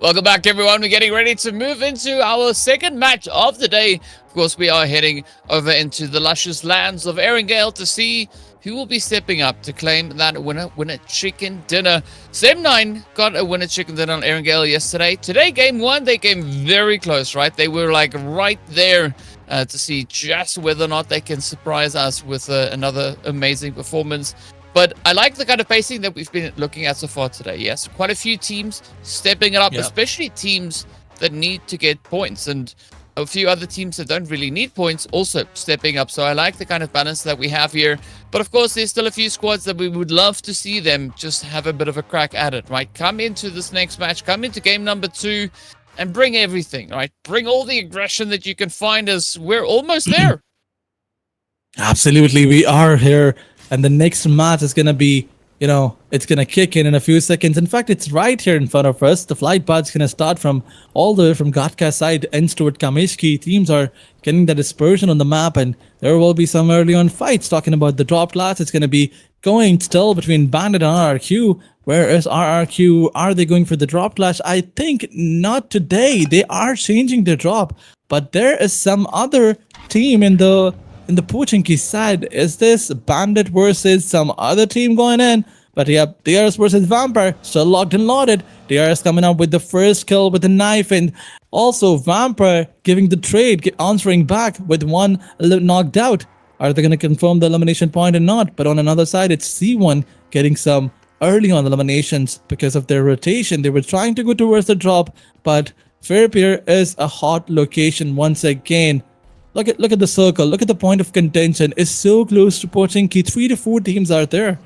Welcome back, everyone. We're getting ready to move into our second match of the day. Of course, we are heading over into the luscious lands of Erangel to see who will be stepping up to claim that winner chicken dinner. Sem9 got a winner chicken dinner on Erangel yesterday. Today, game one, they came very close, right? They were like right there to see just whether or not they can surprise us with another amazing performance. But I like the kind of pacing that we've been looking at so far today. Yes, quite a few teams stepping it up, especially teams that need to get points, and a few other teams that don't really need points also stepping up. So I like the kind of balance that we have here. But of course, there's still a few squads that we would love to see them just have a bit of a crack at it, right? Come into this next match, come into game number 2 and bring everything, right? Bring all the aggression that you can find, as we're almost there. Absolutely, we are here. And the next match is going to be, it's going to kick in a few seconds. In fact, it's right here in front of us. The flight path's going to start from all the way from Gatka's side, ends toward Kamishki. Teams are getting the dispersion on the map, and there will be some early on fights. Talking about the drop class, it's going to be going still between Bandit and RRQ. Where is RRQ? Are they going for the drop clash? I think not today. They are changing their drop. But there is some other team in the Pochinki side. Is this Bandit versus some other team going in? But yeah, DRS versus Vampire, still locked and loaded. DRS coming up with the first kill with the knife, and also Vampire giving the trade, answering back with one knocked out. Are they going to confirm the elimination point or not? But on another side, it's C1 getting some early on eliminations because of their rotation. They were trying to go towards the drop, but Fairpier is a hot location once again. Look at the circle. Look at the point of contention. It's so close to Pochinki. 3 to 4 teams are there.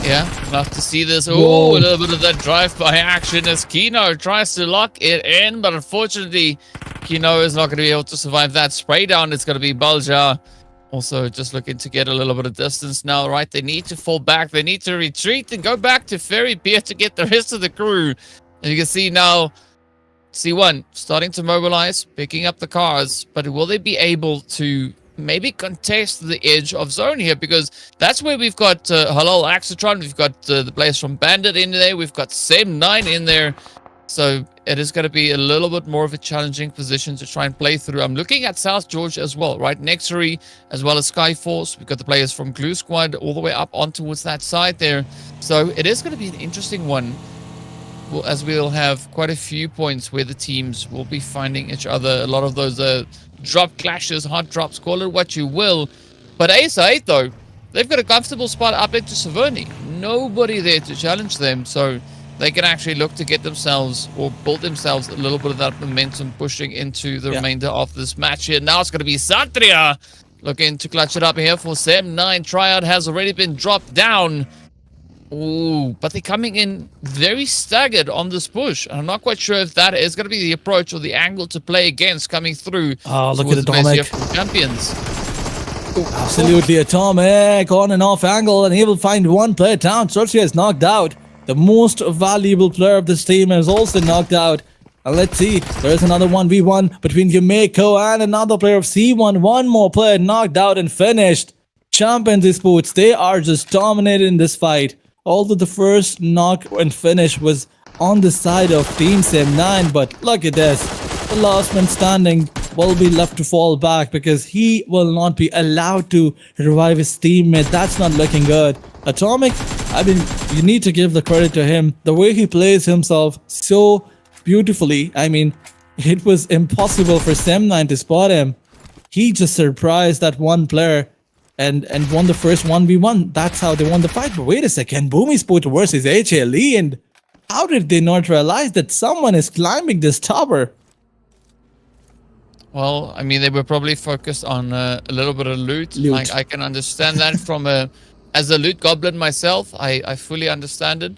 Yeah, love to see this. Oh, a little bit of that drive-by action as Kino tries to lock it in, but unfortunately, Kino is not going to be able to survive that spray down. It's going to be Balja. Also, just looking to get a little bit of distance now, right? They need to fall back. They need to retreat and go back to Ferry Pier to get the rest of the crew. And you can see now, C1 starting to mobilize, picking up the cars, but will they be able to maybe contest the edge of zone here? Because that's where we've got HALAL, AXETRON, we've got the players from Bandit in there, we've got Sem9 in there. So it is going to be a little bit more of a challenging position to try and play through. I'm looking at South George as well, right? NEXORY as well as Skyforce. We've got the players from Glue Squad all the way up on towards that side there. So it is going to be an interesting one. Well, as we'll have quite a few points where the teams will be finding each other. A lot of those drop clashes, hot drops, call it what you will. But ASA8 though, they've got a comfortable spot up into Saverni. Nobody there to challenge them, so they can actually look to get themselves or build themselves a little bit of that momentum pushing into the remainder of this match here. Now it's going to be Satria looking to clutch it up here for Sem9. Tryout has already been dropped down. Ooh, but they're coming in very staggered on this push. I'm not quite sure if that is going to be the approach or the angle to play against coming through. Oh, look at Atomic. Champions. Ooh, absolutely, Atomic on and off angle, and he will find one player down. Sorcia is knocked out. The most valuable player of this team is also knocked out. And let's see, there's another 1v1 between Yumeko and another player of C1. One more player knocked out and finished. Champions Esports, they are just dominated in this fight. Although the first knock and finish was on the side of Team Sem9, but look at this. The last man standing will be left to fall back because he will not be allowed to revive his teammate. That's not looking good. Atomic, I mean, you need to give the credit to him. The way he plays himself so beautifully. I mean, it was impossible for Sem9 to spot him. He just surprised that one player and won the first 1v1. That's how they won the fight. But wait a second, Boomy Sport versus HALE, and how did they not realize that someone is climbing this tower? Well, I mean, they were probably focused on a little bit of loot. Like, I can understand that from as a loot goblin myself, I fully understand it.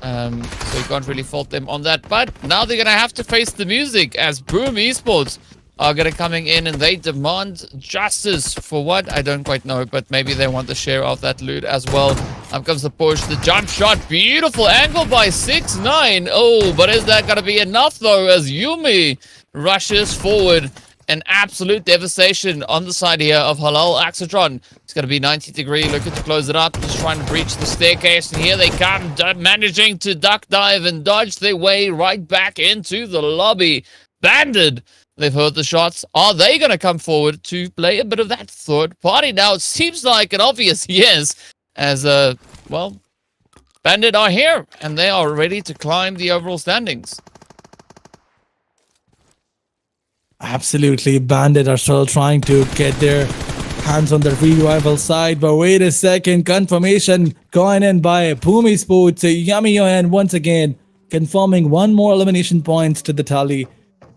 So you can't really fault them on that. But now they're going to have to face the music as Boom Esports are going to coming in and they demand justice for what? I don't quite know, but maybe they want the share of that loot as well. Up comes the push, the jump shot, beautiful angle by 6ix9ine. Oh, but is that going to be enough though as Yumi rushes forward an absolute devastation on the side here of HALAL AXETRON. It's going to be 90 degree, looking to close it up, just trying to breach the staircase, and here they come, managing to duck dive and dodge their way right back into the lobby. Banded, they've heard the shots. Are they going to come forward to play a bit of that third party? Now, it seems like an obvious yes, as, well, Bandit are here, and they are ready to climb the overall standings. Absolutely, Bandit are still trying to get their hands on the revival side, but wait a second, confirmation going in by PUBG Sports, Yummy and once again confirming one more elimination points to the tally.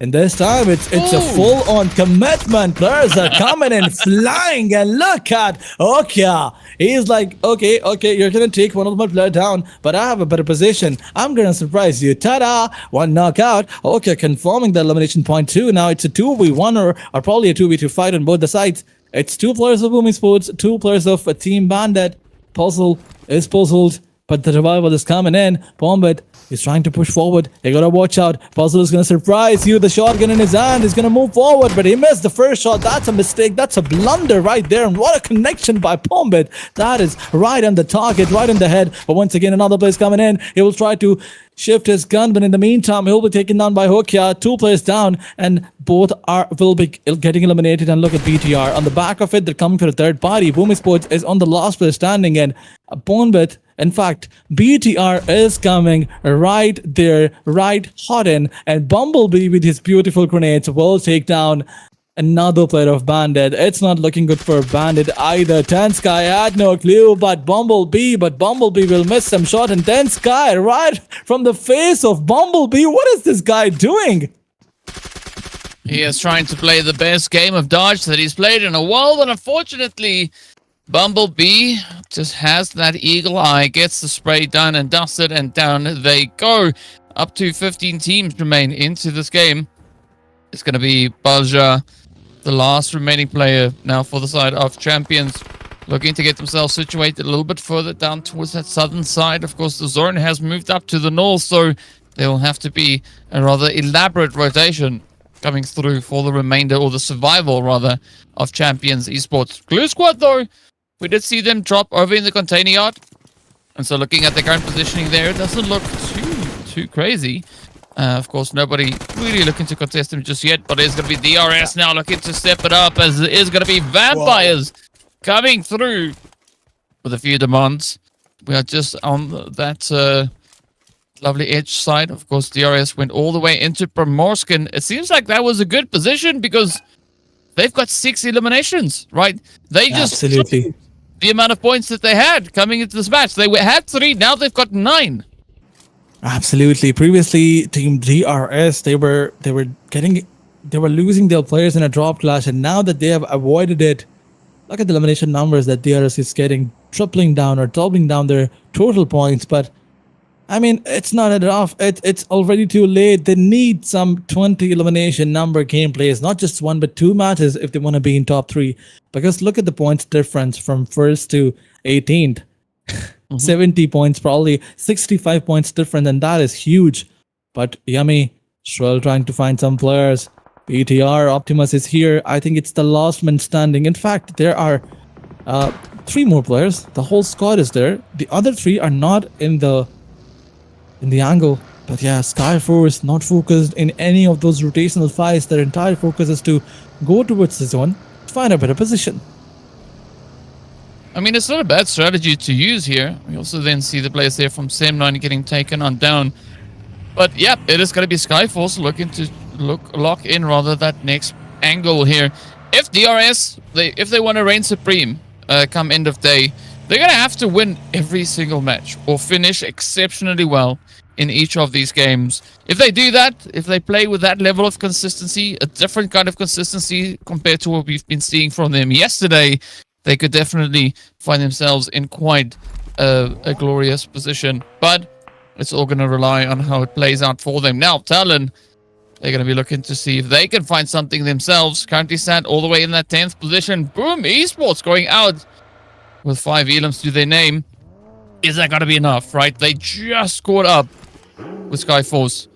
And this time it's a full-on commitment. Players are coming in flying, and look at Okya. He's like, okay, you're gonna take one of my player down, but I have a better position. I'm gonna surprise you. Ta-da! One knockout. Okay, confirming the elimination point too. Now it's a 2v1 or probably a 2v2 fight on both the sides. It's 2 players of PUBG Sports, 2 players of a Team Bandit. Puzzle is puzzled, but the revival is coming in. Bombit is trying to push forward. You gotta watch out. Puzzle is gonna surprise you. The shotgun in his hand is gonna move forward, but he missed the first shot. That's a mistake. That's a blunder right there. And what a connection by Bombit. That is right on the target, right in the head. But once again, another player coming in. He will try to shift his gun, but in the meantime, he'll be taken down by Hokya. 2 players down, and both will be getting eliminated. And look at BTR. On the back of it, they're coming for a third party. PUBG Sports is on the last player standing, and Bombit, in fact, BTR is coming right there, right hot in, and Bumblebee with his beautiful grenades will take down another player of Bandit. It's not looking good for Bandit either. Tensky had no clue, but Bumblebee will miss some shot, and Tensky right from the face of Bumblebee. What is this guy doing? He is trying to play the best game of dodge that he's played in a while, and unfortunately, Bumblebee just has that eagle eye, gets the spray done and dusted, and down they go. Up to 15 teams remain into this game. It's going to be Balja, the last remaining player now for the side of Champions, looking to get themselves situated a little bit further down towards that southern side. Of course, the zone has moved up to the north, so there will have to be a rather elaborate rotation coming through for the remainder, or the survival rather, of Champions Esports. Glue Squad, though, we did see them drop over in the container yard, and so looking at the current positioning there, it doesn't look too crazy. Of course, nobody really looking to contest him just yet, but it's going to be DRS now looking to step it up, as it is going to be Vampires coming through with a few demands. We are just on that lovely edge side. Of course, DRS went all the way into Primorsk, and it seems like that was a good position because they've got 6 eliminations, right? They just absolutely the amount of points that they had coming into this match. They had 3, now they've got 9. Absolutely. Previously, Team DRS, they were losing their players in a drop clash, and now that they have avoided it, look at the elimination numbers that DRS is getting, tripling down or doubling down their total points. But I mean, it's not enough. It's already too late. They need some 20 elimination number gameplays, not just 1 but 2 matches if they want to be in top 3. Because look at the points difference from 1st to 18th. 70 points, probably 65 points different, and that is huge. But Yummy still trying to find some players. BTR Optimus is here. I think it's the last man standing. In fact, there are 3 more players. The whole squad is there. The other 3 are not in the angle. But yeah, Skyforce not focused in any of those rotational fights. Their entire focus is to go towards the zone, find a better position. I mean, it's not a bad strategy to use here. We also then see the players there from Sem9 getting taken on down. But yeah, it is going to be Skyforce looking to lock in rather that next angle here. If DRS, if they want to reign supreme come end of day, they're going to have to win every single match or finish exceptionally well in each of these games. If they do that, if they play with that level of consistency, a different kind of consistency compared to what we've been seeing from them yesterday, they could definitely find themselves in quite a glorious position. But it's all going to rely on how it plays out for them. Now, Talon, they're going to be looking to see if they can find something themselves. Currently sat all the way in that 10th position. Boom, Esports going out with 5 elims to their name. Is that going to be enough, right? They just caught up with Skyforce.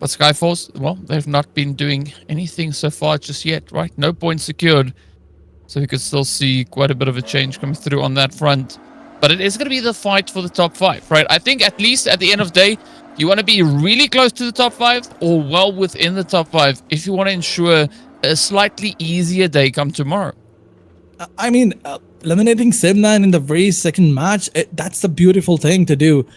But Skyforce, well, they've not been doing anything so far just yet, right? No points secured. So we could still see quite a bit of a change coming through on that front. But it is going to be the fight for the top 5, right? I think at least at the end of the day, you want to be really close to the top 5 or well within the top 5 if you want to ensure a slightly easier day come tomorrow. I mean, eliminating Sim9 in the very second match, that's the beautiful thing to do.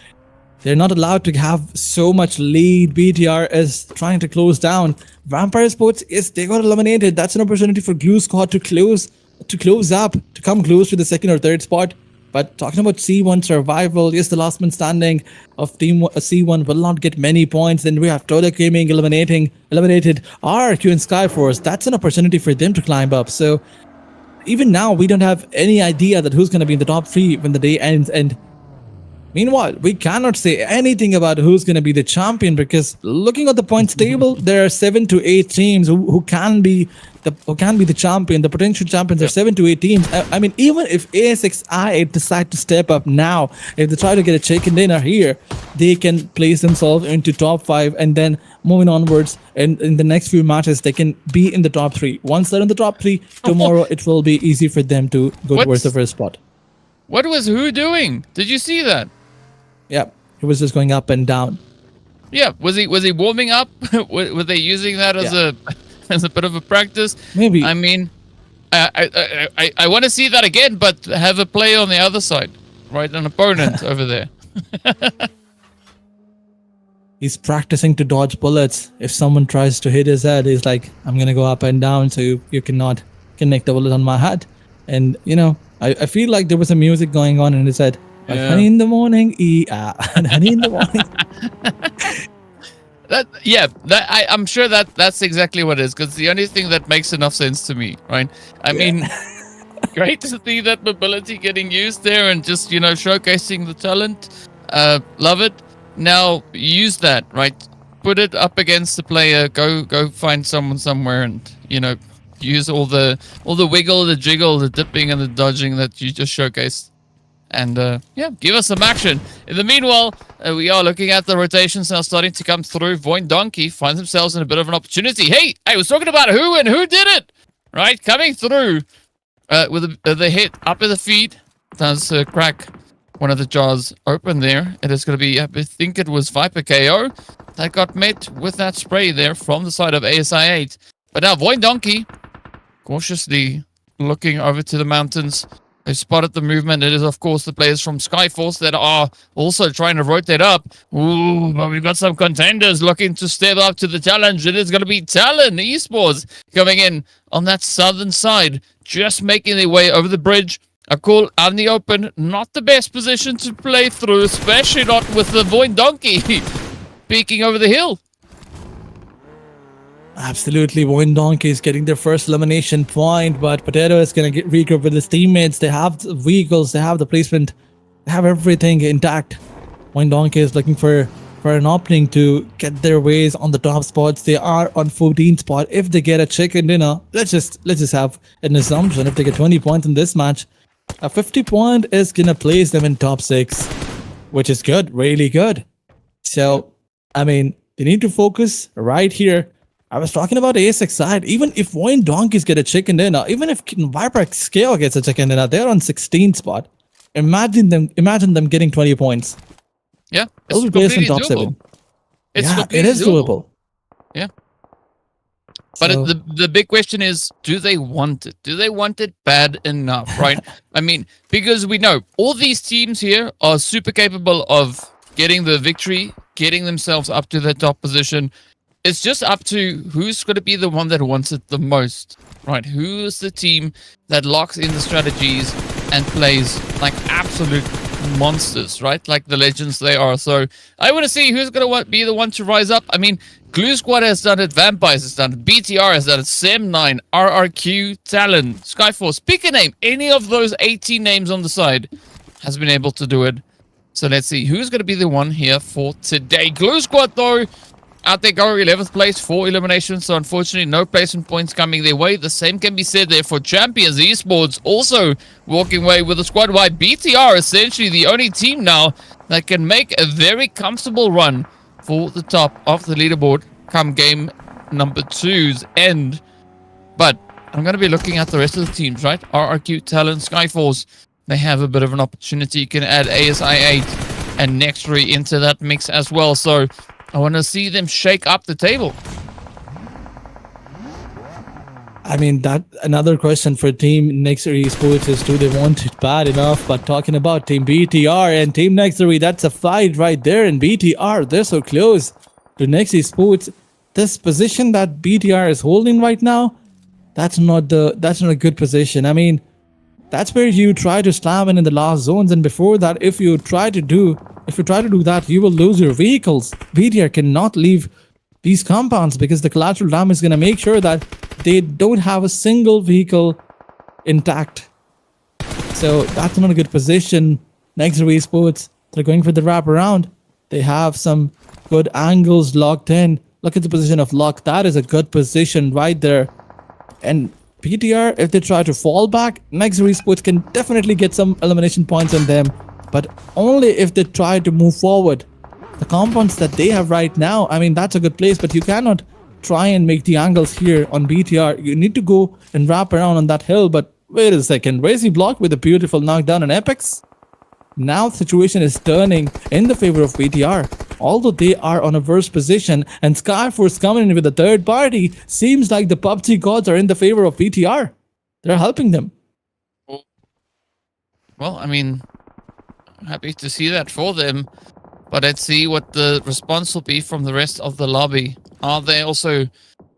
They're not allowed to have so much lead. BTR is trying to close down. VIPERxKO, yes, they got eliminated. That's an opportunity for Glue Squad to close up, to come close to the second or third spot. But talking about C1 survival, yes, the last man standing of Team C1 will not get many points. Then we have TODAK Gaming eliminated RRQ and Skyforce. That's an opportunity for them to climb up. So even now, we don't have any idea that who's going to be in the top 3 when the day ends. And meanwhile, we cannot say anything about who's going to be the champion, because looking at the points table, there are 7 to 8 teams who can be the champion. The potential champions are 7 to 8 teams. I mean, even if ASXI decide to step up now, if they try to get a chicken dinner here, they can place themselves into top 5, and then moving onwards, and in the next few matches, they can be in the top 3. Once they're in the top 3, tomorrow it will be easy for them to go towards the first spot. What was who doing? Did you see that? Yeah, he was just going up and down. Yeah, was he warming up? Were they using that as a bit of a practice? Maybe. I mean, I want to see that again, but have a play on the other side, right? An opponent over there. He's practicing to dodge bullets. If someone tries to hit his head, he's like, I'm gonna go up and down so you cannot connect the bullet on my head. And you know, I feel like there was some music going on in his head. Like, honey in the morning, honey in the morning. I'm sure that's exactly what it is, because the only thing that makes enough sense to me, right? I mean, great to see that mobility getting used there and just, you know, showcasing the talent. Love it. Now use that, right? Put it up against the player. Go find someone somewhere, and you know, use all the wiggle, the jiggle, the dipping, and the dodging that you just showcased. And give us some action. In the meanwhile, we are looking at the rotations now starting to come through. VOIN Donkey finds themselves in a bit of an opportunity. Hey, I was talking about who and who did it, right? Coming through with the hit up at the feet. Does crack one of the jaws open there. It is going to be, I think it was VIPERxKO that got met with that spray there from the side of ASI8. But now VOIN Donkey cautiously looking over to the mountains. They've spotted the movement. It is, of course, the players from Skyforce that are also trying to rotate up. Ooh, but we've got some contenders looking to step up to the challenge. It is going to be TALON Esports coming in on that southern side, just making their way over the bridge. A call out in the open. Not the best position to play through, especially not with the VOIN Donkey peeking over the hill. Absolutely, VOIN Donkey is getting their first elimination point, but Potato is going to regroup with his teammates. They have the vehicles, they have the placement, they have everything intact. VOIN Donkey is looking for an opening to get their ways on the top spots. They are on 14th spot. If they get a chicken dinner, let's just have an assumption. If they get 20 points in this match, a 50 point is going to place them in top 6, which is good, really good. So, I mean, they need to focus right here. I was talking about ASX side. Even if VOIN Donkeys get a chicken dinner, even if VIPERxKO gets a chicken dinner, they're on 16th spot. Imagine them getting 20 points. Yeah, it's completely top doable. 7. It is doable. Yeah. But so, the big question is, do they want it? Do they want it bad enough, right? I mean, because we know all these teams here are super capable of getting the victory, getting themselves up to the top position. It's just up to who's going to be the one that wants it the most, right? Who's the team that locks in the strategies and plays like absolute monsters, right? Like the legends they are. So I want to see who's going to be the one to rise up. I mean, Glue Squad has done it, Vampires has done it, BTR has done it, Sem9, RRQ, TALON, Skyforce. Pick a name. Any of those 18 names on the side has been able to do it. So let's see who's going to be the one here for today. Glue Squad, though, out there go 11th place, 4 eliminations, so unfortunately no placement points coming their way. The same can be said there for Champions Esports, also walking away with a squad wide. BTR essentially the only team now that can make a very comfortable run for the top of the leaderboard. come game number 2's end. But I'm going to be looking at the rest of the teams, right? RRQ, Talon, Skyforce. They have a bit of an opportunity. You can add ASI8 and NEXORY into that mix as well. So I want to see them shake up the table. I mean, that another question for Team NEXORY Esports is, do they want it bad enough? But talking about Team BTR and Team NEXORY, that's a fight right there. And BTR, they're so close to NEXORY Esports. This position that BTR is holding right now, that's not a good position. I mean, that's where you try to slam in the last zones, and before that, if you try to do that, you will lose your vehicles. BTR cannot leave these compounds because the collateral damage is going to make sure that they don't have a single vehicle intact. So that's not a good position. NEXORY Esports, they're going for the wraparound. They have some good angles locked in. Look at the position of lock. That is a good position right there. And BTR, if they try to fall back, NEXORY Esports can definitely get some elimination points on them. But only if they try to move forward. The compounds that they have right now, I mean, that's a good place, but you cannot try and make the angles here on BTR. You need to go and wrap around on that hill. But wait a second, Razy blocked with a beautiful knockdown on Apex. Now the situation is turning in the favor of BTR. Although they are on a worse position, and Skyforce coming in with a third party, seems like the PUBG gods are in the favor of BTR. They're helping them. Well, I mean, happy to see that for them. But let's see what the response will be from the rest of the lobby. Are they also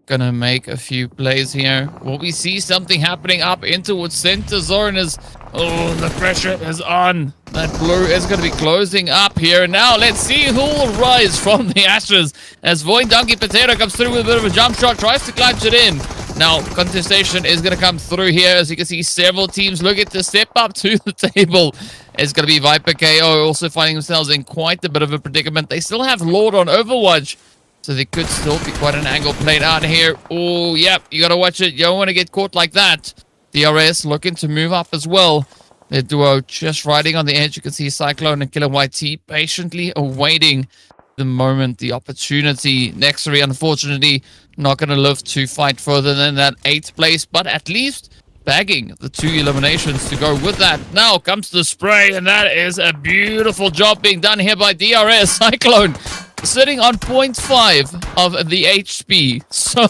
gonna make a few plays here? Will we see something happening up in towards center zone as the pressure is on? That blue is gonna be closing up here. Now let's see who will rise from the ashes as VOIN Donkey Potato comes through with a bit of a jump shot, tries to clutch it in. Now contestation is gonna come through here. As you can see, several teams looking to step up to the table. It's gonna be VIPERxKO also finding themselves in quite a bit of a predicament. They still have Lord on Overwatch, so there could still be quite an angle played out here. Oh, yep, you gotta watch it. You don't want to get caught like that. DRS looking to move up as well. Their duo just riding on the edge. You can see Cyclone and Killer YT patiently awaiting the moment, the opportunity. NEXORY, unfortunately, not going to live to fight further than that 8th place, but at least bagging the 2 eliminations to go with that. Now comes the spray, and that is a beautiful job being done here by DRS. Cyclone sitting on 0.5 of the HP. So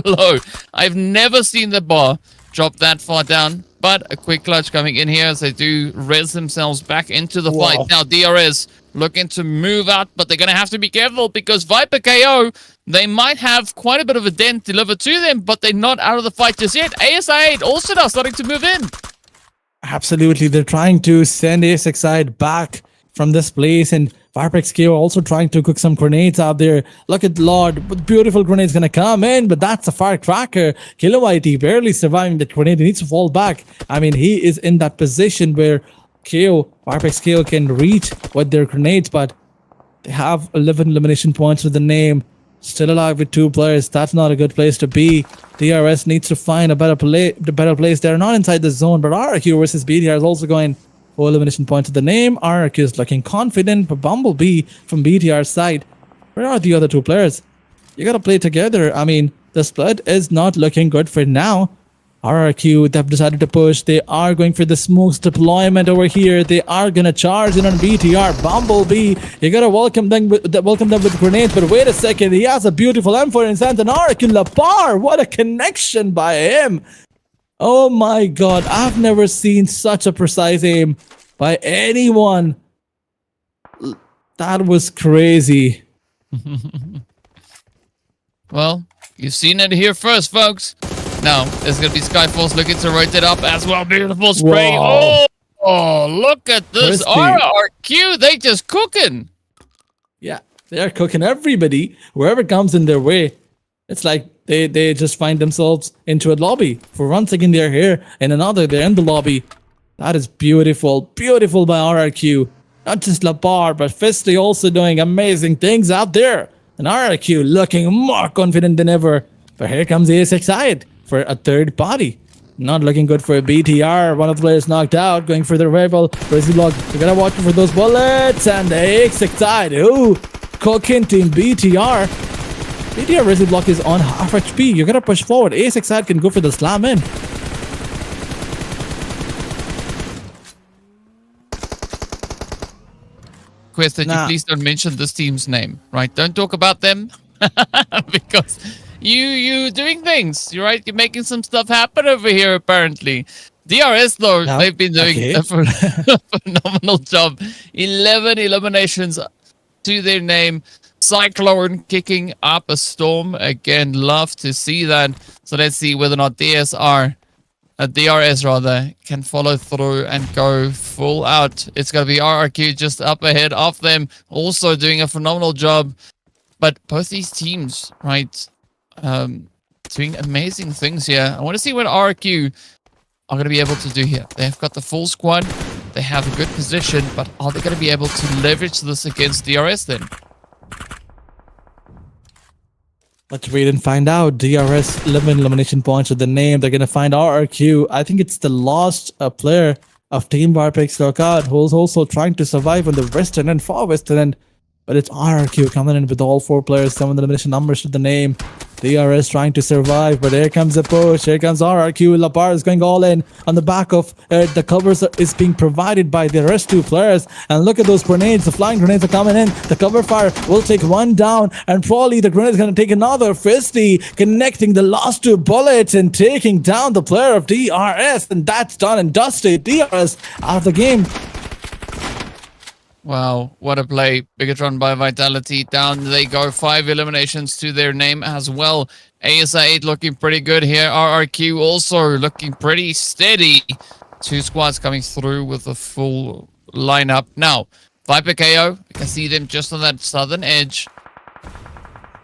low. I've never seen the bar drop that far down. But a quick clutch coming in here as they do res themselves back into the fight. Now DRS looking to move out, but they're going to have to be careful because VIPERxKO, they might have quite a bit of a dent delivered to them, but they're not out of the fight just yet. ASI8 also now starting to move in. Absolutely. They're trying to send ASI8 back from this place, and VIPERxKO also trying to cook some grenades out there. Look at Lord, beautiful grenades gonna come in, but that's a firecracker. Killer YT barely surviving that grenade. He needs to fall back. I mean, he is in that position where VIPERxKO can reach with their grenades, but they have 11 elimination points with the name. Still alive with 2 players. That's not a good place to be. DRS needs to find a better place. They're not inside the zone, but RRQ versus BTR is also going 4 elimination points to the name. RRQ is looking confident, but Bumblebee from BTR's side, where are the other 2 players? You gotta play together. I mean, the split is not looking good for now. RRQ, they've decided to push. They are going for the smokes deployment over here. They are gonna charge in on BTR. Bumblebee, you gotta welcome them with grenades, but wait a second, he has a beautiful M4 in Santa RRQ Lapar. What a connection by him. Oh my god, I've never seen such a precise aim by anyone. That was crazy. Well, you've seen it here first, folks. Now, there's going to be Skyforce looking to rotate up as well. Beautiful spray. Wow. Oh, look at this. RRQ, they just cooking. Yeah, they're cooking everybody. Whoever comes in their way, it's like they just find themselves into a lobby. For 1 second, they're here, and another, they're in the lobby. That is beautiful. Beautiful by RRQ. Not just Lapar, but Fisty also doing amazing things out there. And RRQ looking more confident than ever. But here comes ASI8 for a third party. Not looking good for a BTR. One of the players knocked out, going for the rival. Crazy block. You gotta watch for those bullets. And the AXETRON. Ooh, cooking team BTR. ADR Resi block is on half HP. You're gonna push forward. AXETRON can go for the slam in. Request that you please don't mention this team's name, right? Don't talk about them because you doing things, right? You're making some stuff happen over here apparently. DRS though, they've been doing a phenomenal job. 11 eliminations to their name. Cyclone kicking up a storm again. Love to see that. So let's see whether or not DRS rather can follow through and go full out. It's going to be RRQ just up ahead of them, also doing a phenomenal job. But both these teams, right, doing amazing things here. I want to see what RRQ are going to be able to do here. They've got the full squad. They have a good position, but are they going to be able to leverage this against DRS then? Let's wait and find out. DRS 11 elimination points with the name. They're going to find RRQ. I think it's the last player of Team VIPERxKO who's also trying to survive on the western and far western end. But it's RRQ coming in with all 4 players, 7 elimination numbers to the name. DRS trying to survive, but here comes the push. Here comes RRQ. Lapar is going all in on the back of the covers is being provided by the rest 2 players. And look at those grenades. The flying grenades are coming in. The cover fire will take 1 down, and probably the grenade is going to take another 50, connecting the last 2 bullets and taking down the player of DRS. And that's done and dusted. DRS out of the game. Wow, what a play. BIGETRON by Vitality. Down they go. 5 eliminations to their name as well. ASA8 looking pretty good here. RRQ also looking pretty steady. 2 squads coming through with a full lineup. Now, VIPERxKO, you can see them just on that southern edge.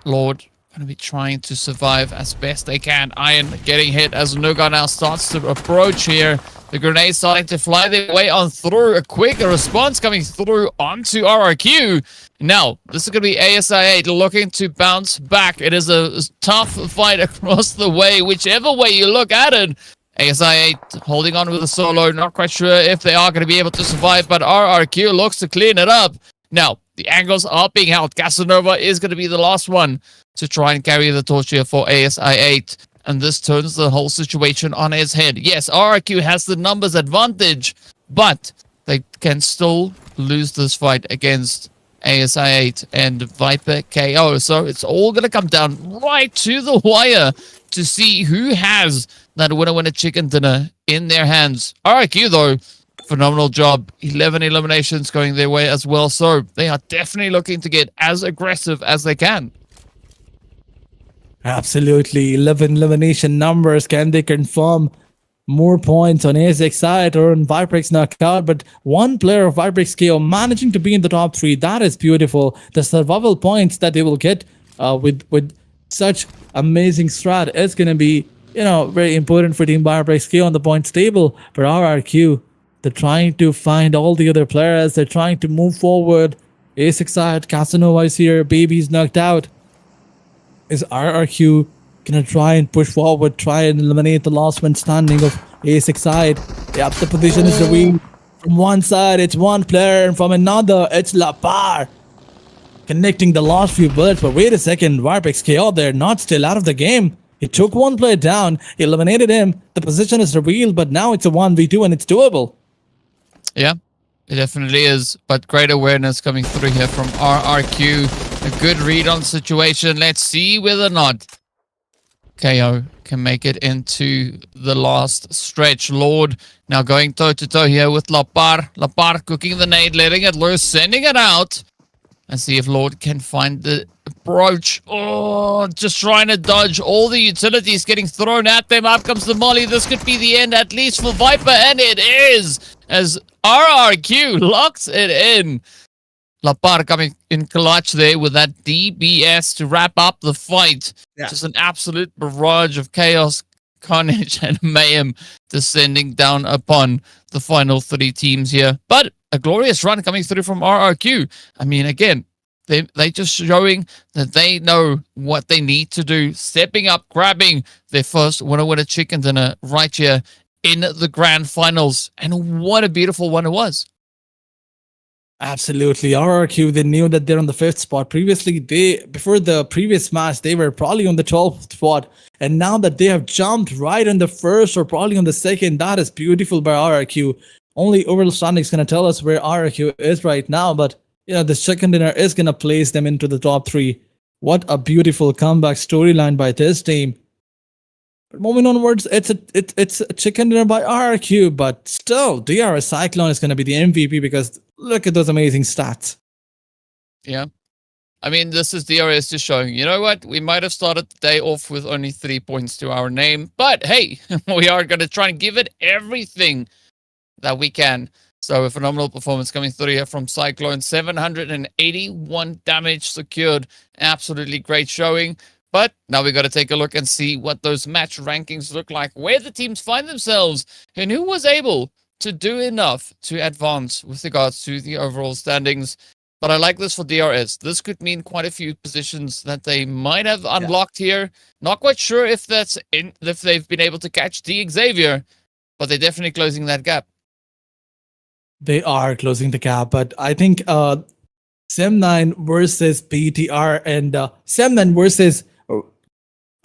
Lord, going to be trying to survive as best they can. Iron getting hit as Nuga now starts to approach here. The grenades starting to fly their way on through. A quick response coming through onto RRQ. Now, this is going to be ASA8 looking to bounce back. It is a tough fight across the way, whichever way you look at it. ASA8 holding on with a solo. Not quite sure if they are going to be able to survive, but RRQ looks to clean it up. Now, the angles are being held. Casanova is going to be the last one to try and carry the torch here for ASA8. And this turns the whole situation on its head. Yes, RRQ has the numbers advantage, but they can still lose this fight against ASA8 and VIPERxKO. So it's all going to come down right to the wire to see who has that winner chicken dinner in their hands. RRQ, though, phenomenal job. 11 eliminations going their way as well. So they are definitely looking to get as aggressive as they can. Absolutely. 11 elimination numbers. Can they confirm more points on AXETRON or on VIPERxKO? But one player of VIPERxKO managing to be in the top 3. That is beautiful. The survival points that they will get with such amazing strat is going to be, very important for Team VIPERxKO on the points table. But RRQ, they're trying to find all the other players. They're trying to move forward. AXETRON, Casanova is here. Baby's knocked out. Is RRQ gonna try and push forward, try and eliminate the last man standing of AXETRON? Yep, the position is revealed. From one side, it's one player, and from another, it's Lapar. Connecting the last few bullets, but wait a second, VIPERxKO, they're not still out of the game. He took one player down, eliminated him, the position is revealed, but now it's a 1v2 and it's doable. Yeah, it definitely is, but great awareness coming through here from RRQ. A good read on the situation. Let's see whether or not KO can make it into the last stretch. Lord now going toe-to-toe here with Lapar. Lapar cooking the nade, letting it loose, sending it out. And see if Lord can find the approach. Oh, just trying to dodge all the utilities getting thrown at them. Up comes the molly. This could be the end, at least for Viper, and it is, as RRQ locks it in. Lapar coming in clutch there with that DBS to wrap up the fight. Yeah. Just an absolute barrage of chaos, carnage, and mayhem descending down upon the final 3 teams here. But a glorious run coming through from RRQ. I mean, again, they just showing that they know what they need to do. Stepping up, grabbing their first winner chicken dinner right here in the grand finals. And what a beautiful one it was. Absolutely. RRQ, they knew that they're on the fifth spot. Previously, before the previous match, they were probably on the 12th spot. And now that they have jumped right on the first or probably on the second, that is beautiful by RRQ. Only overall standing is going to tell us where RRQ is right now. But, the second dinner is going to place them into the top three. What a beautiful comeback storyline by this team. But moving onwards, it's a chicken dinner by RRQ, but still, DRS Cyclone is going to be the MVP because look at those amazing stats. Yeah. I mean, this is DRS just showing, you know what? We might have started the day off with only 3 points to our name, but hey, we are going to try and give it everything that we can. So a phenomenal performance coming through here from Cyclone. 781 damage secured. Absolutely great showing. But now we got to take a look and see what those match rankings look like, where the teams find themselves, and who was able to do enough to advance with regards to the overall standings. But I like this for DRS. This could mean quite a few positions that they might have unlocked here. Not quite sure if if they've been able to catch the XAVIER, but they're definitely closing that gap. They are closing the gap, but I think Sem9 versus BTR and Sem9 versus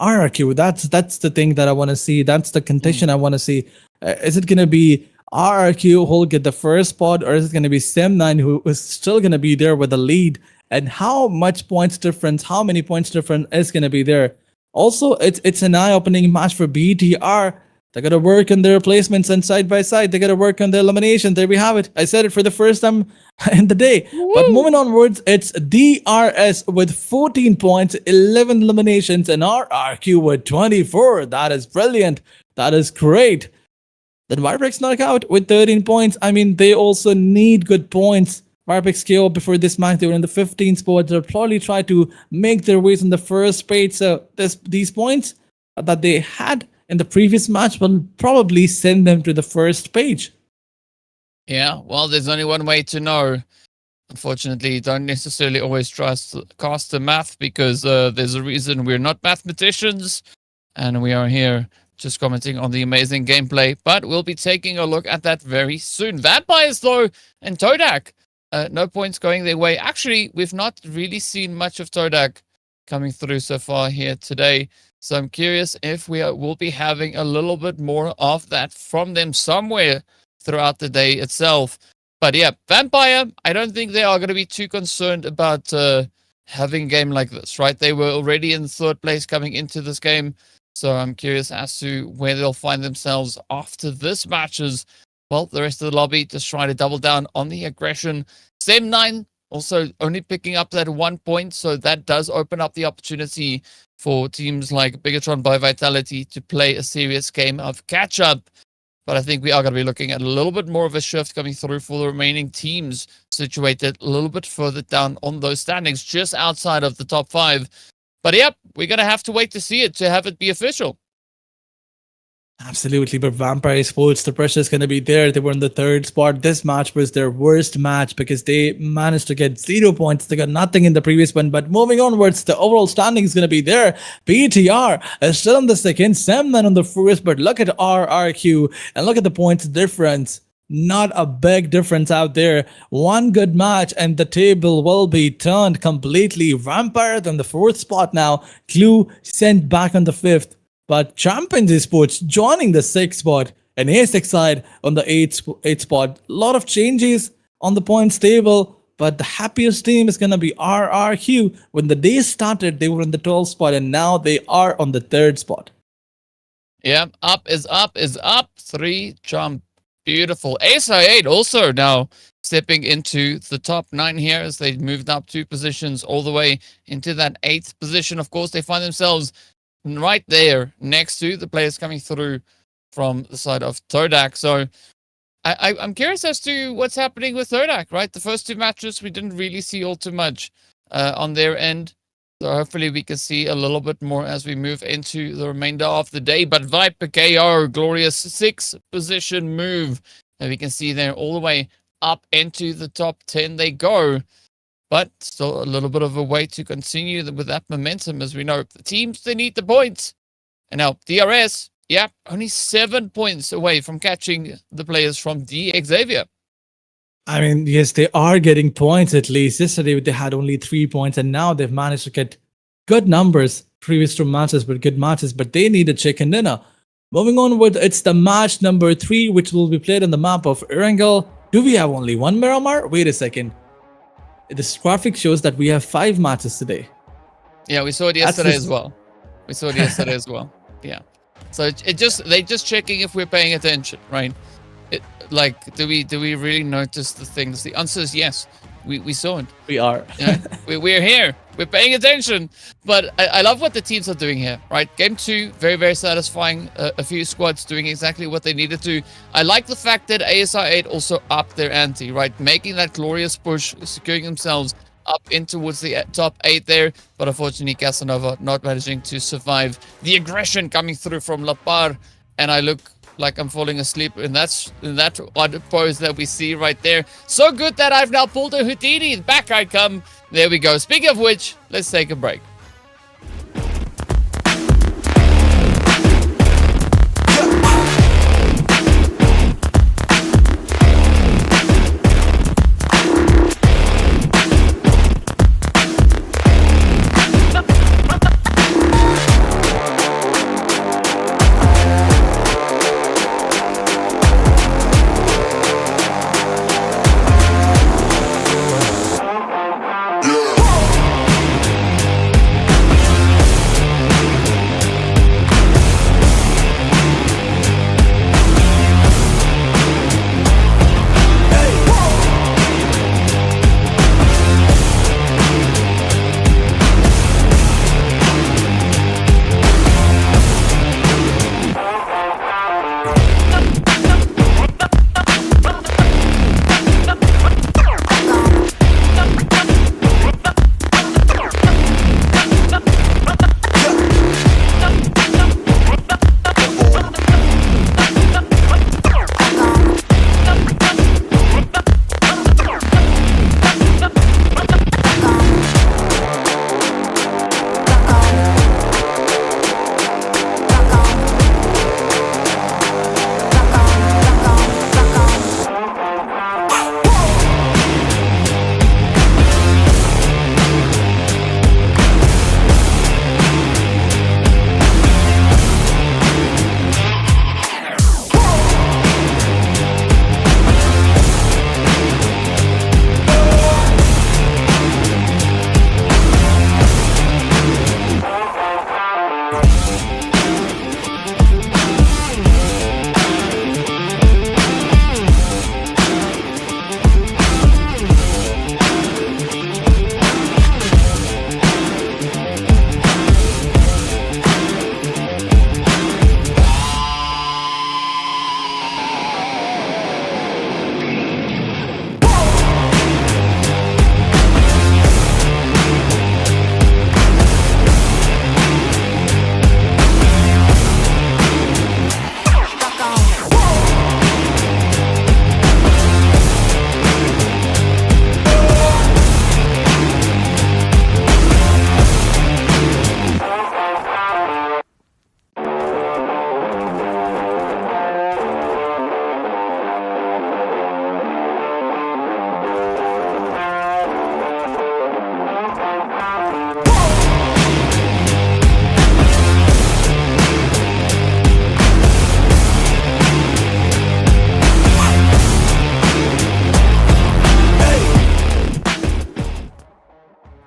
RRQ. That's the thing that I want to see. That's the contention I want to see. Is it going to be RRQ who'll get the first spot, or is it going to be Sem9 who is still going to be there with the lead? And how much points difference, how many points difference is going to be there? Also, it's an eye-opening match for BTR. They got to work on their placements and side by side. They got to work on the elimination. There we have it. I said it for the first time in the day. Woo! But moving onwards, it's DRS with 14 points, 11 eliminations, and RRQ with 24. That is brilliant. That is great. Then VIPERxKO knockout with 13 points. I mean, they also need good points. VIPERxKO before this match, they were in the 15th spot. They'll probably try to make their ways in the first page. So these points that they had in the previous match will probably send them to the first page. Yeah, well, there's only one way to know. Unfortunately, don't necessarily always trust cast the math because there's a reason we're not mathematicians and we are here just commenting on the amazing gameplay. But we'll be taking a look at that very soon. Vampires, though, and TODAK, no points going their way. Actually, we've not really seen much of TODAK coming through so far here today. So I'm curious if will be having a little bit more of that from them somewhere throughout the day itself. But yeah, Vampire, I don't think they are going to be too concerned about having a game like this, right? They were already in third place coming into this game. So I'm curious as to where they'll find themselves after this matches. Well, the rest of the lobby just trying to double down on the aggression. Sem9 also only picking up that 1 point. So that does open up the opportunity for teams like BIGETRON by Vitality to play a serious game of catch-up. But I think we are going to be looking at a little bit more of a shift coming through for the remaining teams situated a little bit further down on those standings, just outside of the top 5. But yep, we're going to have to wait to see it to have it be official. Absolutely, but Vampire Esports, the pressure is going to be there. They were in the third spot. This match was their worst match because they managed to get 0 points. They got nothing in the previous one. But moving onwards, the overall standing is going to be there. BTR is still on the second, Sem9 on the first. But look at RRQ and look at the points difference. Not a big difference out there. One good match and the table will be turned completely. Vampire on the fourth spot now. Clue sent back on the fifth. But Champions Esports joining the 6th spot and ASX side on the 8th spot. A lot of changes on the points table, but the happiest team is going to be RRQ. When the day started, they were in the 12th spot and now they are on the 3rd spot. Yeah, up is up is up. 3 jump. Beautiful. ASI8 also now stepping into the top 9 here as they moved up 2 positions all the way into that 8th position. Of course, they find themselves right there next to the players coming through from the side of TODAK. So I'm curious as to what's happening with TODAK, right? The first 2 matches, we didn't really see all too much on their end. So hopefully we can see a little bit more as we move into the remainder of the day. But VIPERxKO, glorious 6th position move. And we can see there all the way up into the top 10 they go. But still a little bit of a way to continue with that momentum. As we know, the teams, they need the points. And now DRS, yeah, only 7 points away from catching the players from the XAVIER. I mean, yes, they are getting points at least. Yesterday they had only 3 points, and now they've managed to get good numbers. Previous two matches were good matches, but they need a chicken dinner. Moving on with it's the match number 3, which will be played on the map of Erangel. Do we have only one Miramar? Wait a second. This graphic shows that we have 5 matches today. Yeah, we saw it yesterday as well. We saw it yesterday as well. Yeah. So they're just checking if we're paying attention, right? Like, do we really notice the things? The answer is yes. We saw it. We are. Yeah, we're here. We're paying attention. But I love what the teams are doing here, right? Game 2, very, very satisfying. A few squads doing exactly what they needed to. I like the fact that ASI8 also upped their ante, right? Making that glorious push, securing themselves up in towards the top 8 there. But unfortunately, Casanova not managing to survive the aggression coming through from Lapar. And I look like I'm falling asleep in that odd pose that we see right there. So good that I've now pulled a Houdini. Back I come. There we go. Speaking of which, let's take a break.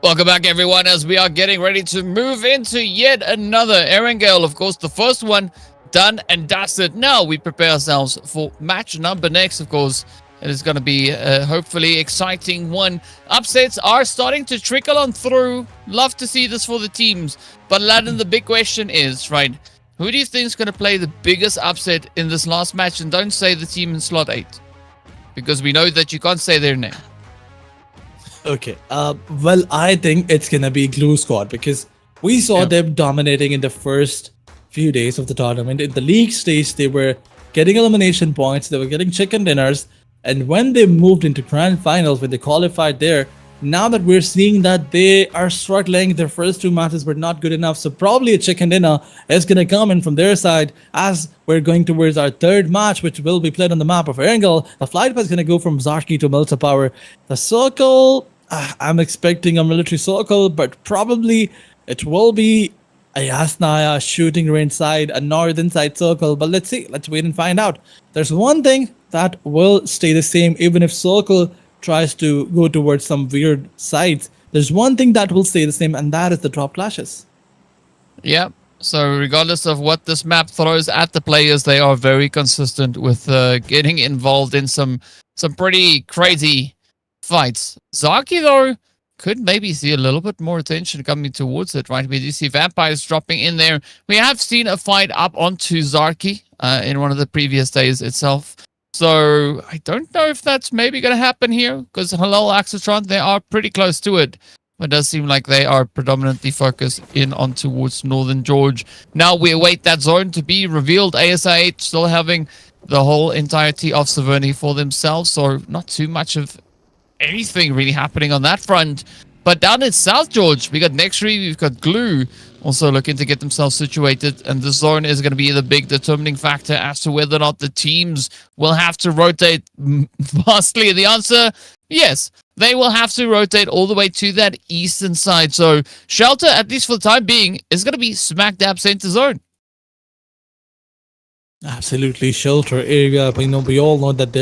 Welcome back, everyone, as we are getting ready to move into yet another Erangel. Of course, the first one done and dusted. Now we prepare ourselves for match number next. Of course, it is going to be a hopefully exciting one. Upsets are starting to trickle on through. Love to see this for the teams. But Aladdin, the big question is, right, who do you think is going to play the biggest upset in this last match? And don't say the team in slot 8, because we know that you can't say their name. Okay. Well, I think it's gonna be Glue Squad, because we saw them dominating in the first few days of the tournament. In the league stage, they were getting elimination points, they were getting chicken dinners, and when they moved into grand finals, when they qualified there, now that we're seeing that they are struggling, their first 2 matches were not good enough. So probably a chicken dinner is going to come in from their side as we're going towards our third match, which will be played on the map of Erangel. The flight path is going to go from Zarki to Melta Power. The circle, I'm expecting a military circle, but probably it will be a Yasnaya shooting range side, a northern side circle. But let's see, let's wait and find out. There's one thing that will stay the same, even if circle tries to go towards some weird sides. There's one thing that will stay the same, and that is the drop clashes. Yeah. So regardless of what this map throws at the players, they are very consistent with getting involved in some pretty crazy fights. Zaki, though, could maybe see a little bit more attention coming towards it, right? We do see vampires dropping in there. We have seen a fight up onto Zarki in one of the previous days itself. So I don't know if that's maybe going to happen here, because HALAL, AXETRON, they are pretty close to it. But it does seem like they are predominantly focused in on towards Northern George. Now we await that zone to be revealed. ASIH still having the whole entirety of Severny for themselves, so not too much of anything really happening on that front. But down in South George, we got NEXORY, we've got Glue also looking to get themselves situated, and the zone is going to be the big determining factor as to whether or not the teams will have to rotate vastly. The answer, yes, they will have to rotate all the way to that eastern side. So Shelter, at least for the time being, is going to be smack dab center zone. Absolutely, Shelter area. But we all know that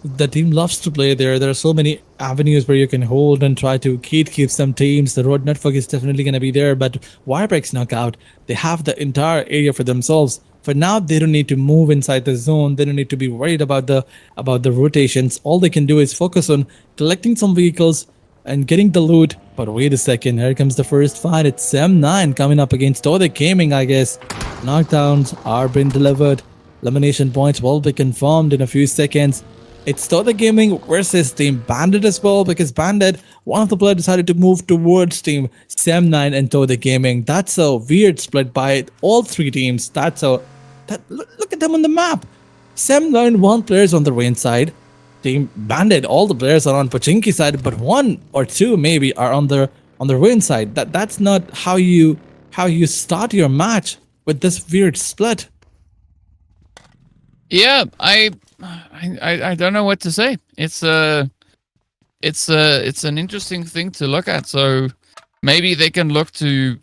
the team loves to play there. There are so many avenues where you can hold and try to keep some teams. The road network is definitely going to be there, but VIPERxKO knockout, they have the entire area for themselves. For now, they don't need to move inside the zone. They don't need to be worried about the rotations. All they can do is focus on collecting some vehicles and getting the loot. But wait a second, here comes the first fight. It's Sam9 coming up against TODAK Gaming, I guess. Knockdowns are being delivered. Elimination points will be confirmed in a few seconds. It's TODAK Gaming versus Team Bandit as well, because Bandit, one of the players decided to move towards Team Sam9 and TODAK Gaming. That's a weird split by all three teams. Look at them on the map. Sam9, one player is on the range side. Team Bandit, all the players are on Pochinki side, but one or two maybe are on the range side. That's not how you start your match with this weird split. Yeah, I don't know what to say. It's an interesting thing to look at. So maybe they can look to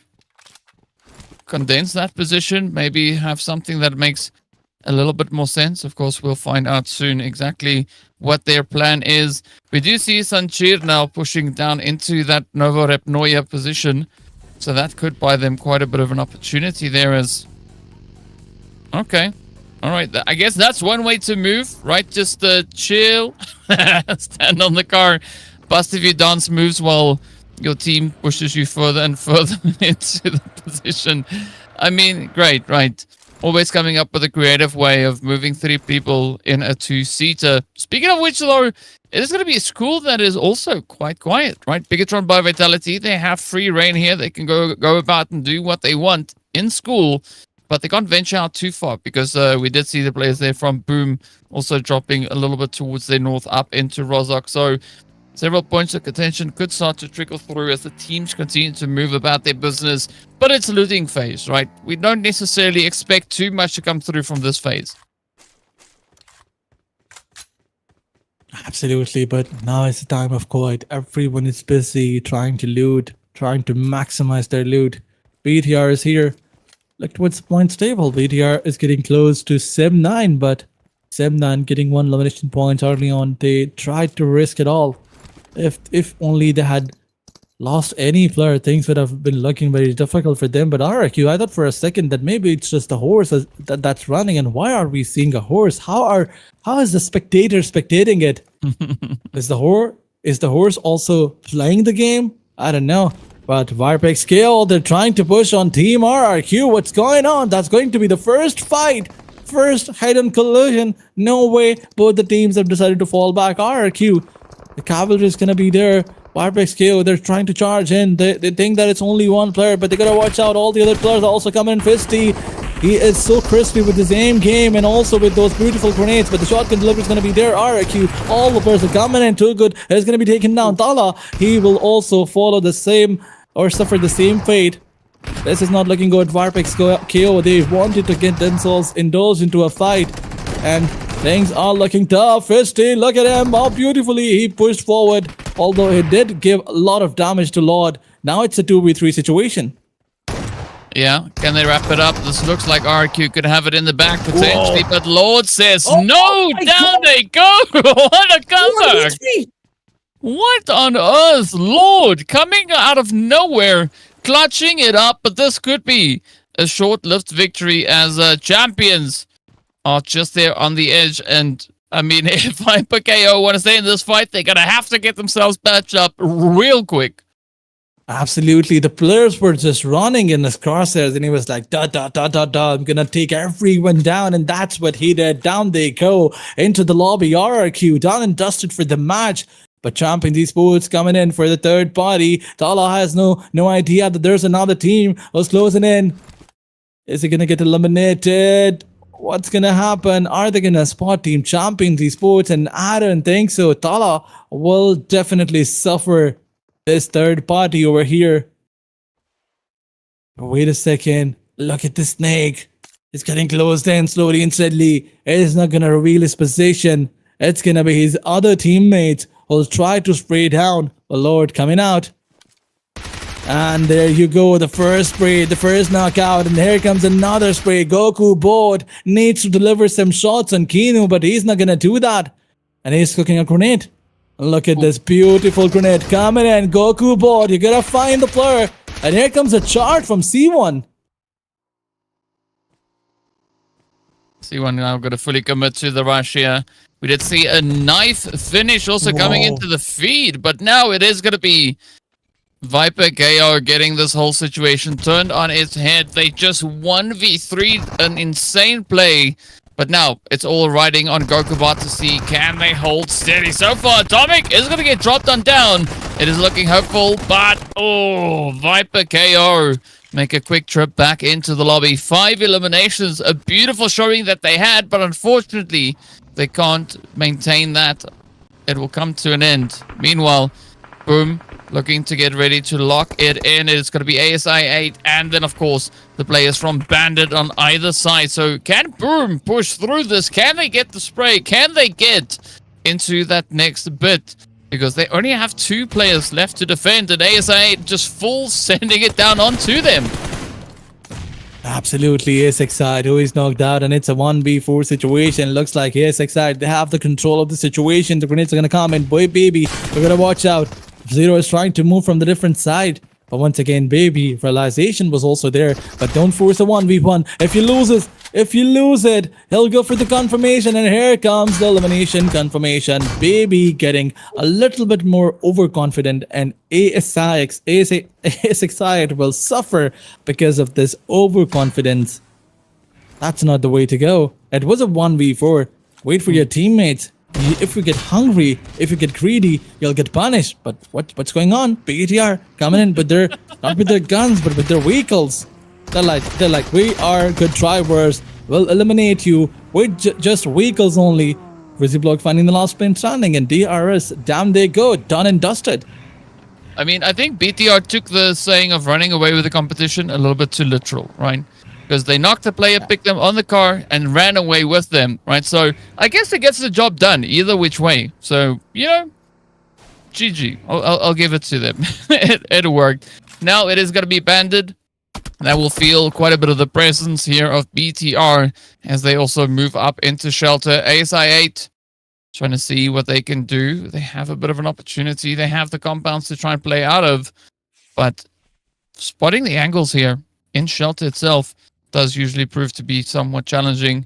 condense that position, maybe have something that makes a little bit more sense. Of course, we'll find out soon exactly what their plan is. We do see Sanchir now pushing down into that Novorepnoye position, so that could buy them quite a bit of an opportunity there. As okay. All right, I guess that's one way to move, right? Just chill, stand on the car, bust a few dance moves while your team pushes you further and further into the position. I mean, great, right? Always coming up with a creative way of moving three people in a two-seater. Speaking of which, though, it is going to be a school that is also quite quiet, right? BIGETRON by Vitality, they have free reign here. They can go about and do what they want in school. But they can't venture out too far, because we did see the players there from Boom also dropping a little bit towards their north up into Rozhok. So several points of contention could start to trickle through as the teams continue to move about their business. But it's a looting phase, right? We don't necessarily expect too much to come through from this phase. Absolutely, but now it's a time of quiet. Everyone is busy trying to loot, trying to maximize their loot. BTR is here. Look towards the points table. BTR is getting close to Sam9, but Sam9 getting one elimination point early on. They tried to risk it all. If only they had lost any player, things would have been looking very difficult for them. But RRQ, I thought for a second that maybe it's just a horse that's running. And why are we seeing a horse? How is the spectator spectating it? Is the horse also playing the game? I don't know. But VIPERxKO, they're trying to push on Team RRQ. What's going on? That's going to be the first fight. First head-on collision. No way. Both the teams have decided to fall back. RRQ, the cavalry is going to be there. VIPERxKO, they're trying to charge in. They think that it's only one player, but they got to watch out. All the other players are also coming in fisty. He is so crispy with his aim game and also with those beautiful grenades. But the shotgun delivery is going to be there. RQ, all the players are coming in. Too good. Is going to be taken down. Tala, he will also follow the same or suffer the same fate. This is not looking good. VIPERxKO, they wanted to get themselves indulged into a fight. And things are looking tough. Fisty, look at him. How beautifully he pushed forward. Although he did give a lot of damage to Lord. Now it's a 2v3 situation. Yeah, can they wrap it up? This looks like RQ could have it in the back potentially, but Lord says no, down they go. What a comeback. What on earth? Lord coming out of nowhere, clutching it up, but this could be a short-lived victory as champions are just there on the edge. And I mean, if VIPERxKO want to stay in this fight, they're going to have to get themselves patched up real quick. Absolutely. The players were just running in his crosshairs and he was like, da, da, da, da, da, I'm gonna take everyone down. And that's what he did. Down they go into the lobby. RRQ done and dusted for the match. But Champions Esports coming in for the third party. Tala has no idea that there's another team who's closing in. Is he gonna get eliminated? What's gonna happen? Are they gonna spot Team Champions Esports? And I don't think so. Tala will definitely suffer this third party over here. Wait a second. Look at the snake. It's getting closed in slowly and steadily. It is not gonna reveal his position. It's gonna be his other teammates who'll try to spray down. The Lord coming out. And there you go, the first spray, the first knockout, and here comes another spray. Goku board needs to deliver some shots on Kinu, but he's not gonna do that. And he's cooking a grenade. Look at this beautiful grenade coming in. Goku board, you gotta find the player. And here comes a chart from C1. C1 now got to fully commit to the rush here. We did see a knife finish also coming into the feed, but now it is going to be VIPERxKO getting this whole situation turned on its head. They just 1v3'd an insane play. But now, it's all riding on GokuBot to see, can they hold steady? So far, Atomic is going to get dropped on down. It is looking hopeful, but, oh, VIPERxKO make a quick trip back into the lobby. 5 eliminations, a beautiful showing that they had, but unfortunately, they can't maintain that. It will come to an end. Meanwhile, Boom looking to get ready to lock it in. It's going to be ASI8 and then, of course, the players from Bandit on either side. So can Boom push through this? Can they get the spray? Can they get into that next bit? Because they only have 2 players left to defend, and ASI8 just full sending it down onto them. Absolutely, ASXide who is knocked out, and it's a 1v4 situation. Looks like ASXide, they have the control of the situation. The grenades are going to come in. Boy, baby, we're going to watch out. Zero is trying to move from the different side. But once again, baby, realization was also there. But don't force a 1v1. If you lose it, he'll go for the confirmation. And here comes the elimination confirmation. Baby getting a little bit more overconfident. And ASXide will suffer because of this overconfidence. That's not the way to go. It was a 1v4. Wait for your teammates. If you get hungry, if you get greedy, you'll get punished. But what's going on? BTR coming in, but they're not with their guns, but with their vehicles. They're like, we are good drivers. We'll eliminate you with just vehicles only. Rizzy finding the last plane standing, and DRS, damn they go, done and dusted. I mean, I think BTR took the saying of running away with the competition a little bit too literal, right? Because they knocked the player, picked them on the car, and ran away with them, right? So I guess it gets the job done either which way. So, you know, GG. I'll give it to them. it worked. Now it is going to be Banded. That will feel quite a bit of the presence here of BTR as they also move up into shelter. ASI8 trying to see what they can do. They have a bit of an opportunity. They have the compounds to try and play out of, but spotting the angles here in shelter itself does usually prove to be somewhat challenging.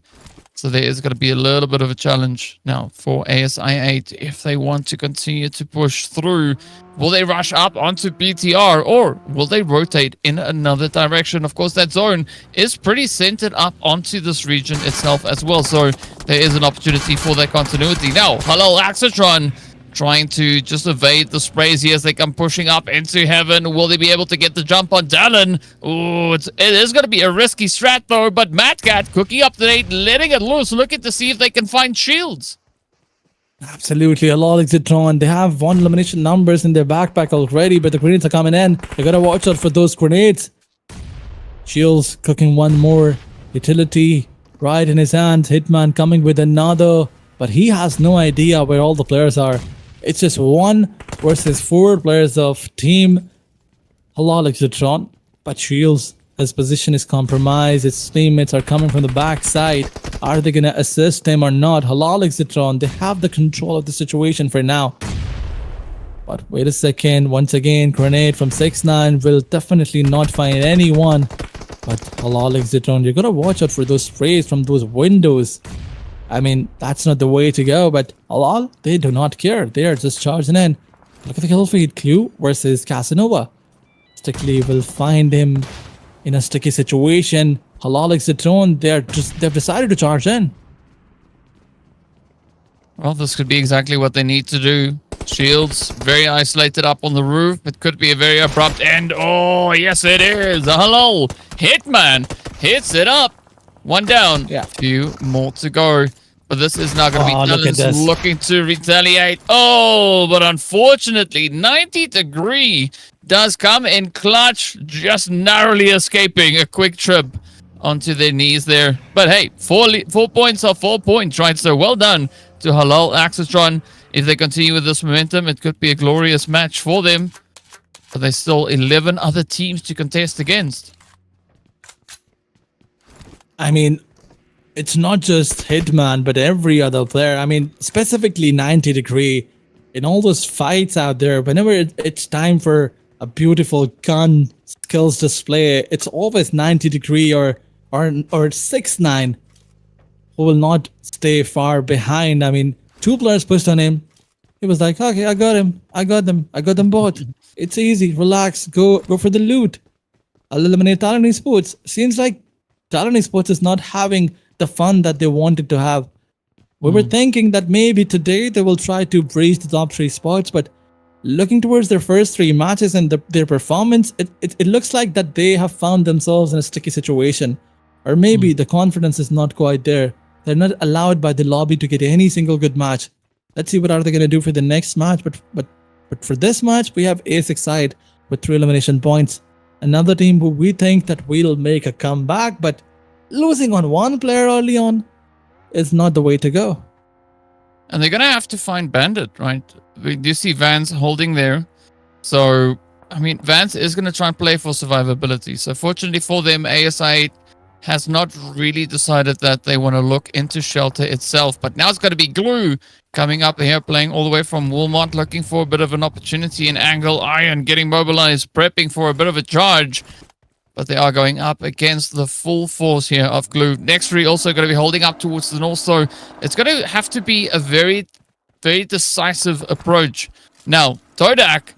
So there is going to be a little bit of a challenge now for ASI8 if they want to continue to push through. Will they rush up onto BTR or will they rotate in another direction? Of course, that zone is pretty centered up onto this region itself as well. So there is an opportunity for that continuity. Now, HALAL AXETRON trying to just evade the sprays here as they come pushing up into heaven. Will they be able to get the jump on TALON? Ooh, it is going to be a risky strat though, but MadCat cooking up the nade, letting it loose, looking to see if they can find shields. Absolutely, HALAL EXAVIER. They have one elimination numbers in their backpack already, but the grenades are coming in. They gotta watch out for those grenades. Shields cooking one more utility right in his hand. Hitman coming with another, but he has no idea where all the players are. It's just 1 versus 4 players of team HALAL EXAVIER, but Shields, his position is compromised. His teammates are coming from the backside. Are they gonna assist him or not? HALAL EXAVIER, they have the control of the situation for now. But wait a second, once again, grenade from 6ix9ine will definitely not find anyone. But HALAL EXAVIER, you gotta watch out for those sprays from those windows. I mean, that's not the way to go, but HALAL, they do not care. They are just charging in. Look at the kill feed. Clue versus Casanova. Strictly will find him in a sticky situation. HALAL EXAVIER, they've decided to charge in. Well, this could be exactly what they need to do. Shields very isolated up on the roof. It could be a very abrupt end. Oh, yes, it is. HALAL Hitman hits it up. 1 down. Yeah. Few more to go. But this is not going to be look at TALON's this. looking to retaliate. Oh, but unfortunately, 90° does come in clutch, just narrowly escaping a quick trip onto their knees there. But hey, 4 points are 4 points, right? So well done to HALAL AXETRON. If they continue with this momentum, it could be a glorious match for them. But there's still 11 other teams to contest against. I mean, it's not just Hitman, but every other player. I mean, specifically 90°. In all those fights out there, whenever it's time for a beautiful gun skills display, it's always 90° or 6ix9ine who will not stay far behind. I mean, 2 players pushed on him. He was like, okay, I got him. I got them both. It's easy. Relax. Go for the loot. I'll eliminate TALON Esports. Seems like TALON Esports is not having the fun that they wanted to have. We were thinking that maybe today they will try to breach the top 3 spots, but looking towards their first 3 matches and their performance, it looks like that they have found themselves in a sticky situation. Or maybe the confidence is not quite there. They're not allowed by the lobby to get any single good match. Let's see what are they going to do for the next match. But for this match, we have ASIC side with 3 elimination points. Another team who we think that will make a comeback, but losing on 1 player early on is not the way to go. And they're going to have to find Bandit, right? We do see Vance holding there. So, I mean, Vance is going to try and play for survivability. So, fortunately for them, ASI has not really decided that they want to look into shelter itself. But now it's going to be Glue coming up here, playing all the way from Walmart, looking for a bit of an opportunity in angle. Iron getting mobilized, prepping for a bit of a charge. But they are going up against the full force here of Glue. NEXORY also going to be holding up towards the north. So it's going to have to be a very, very decisive approach. Now, TODAK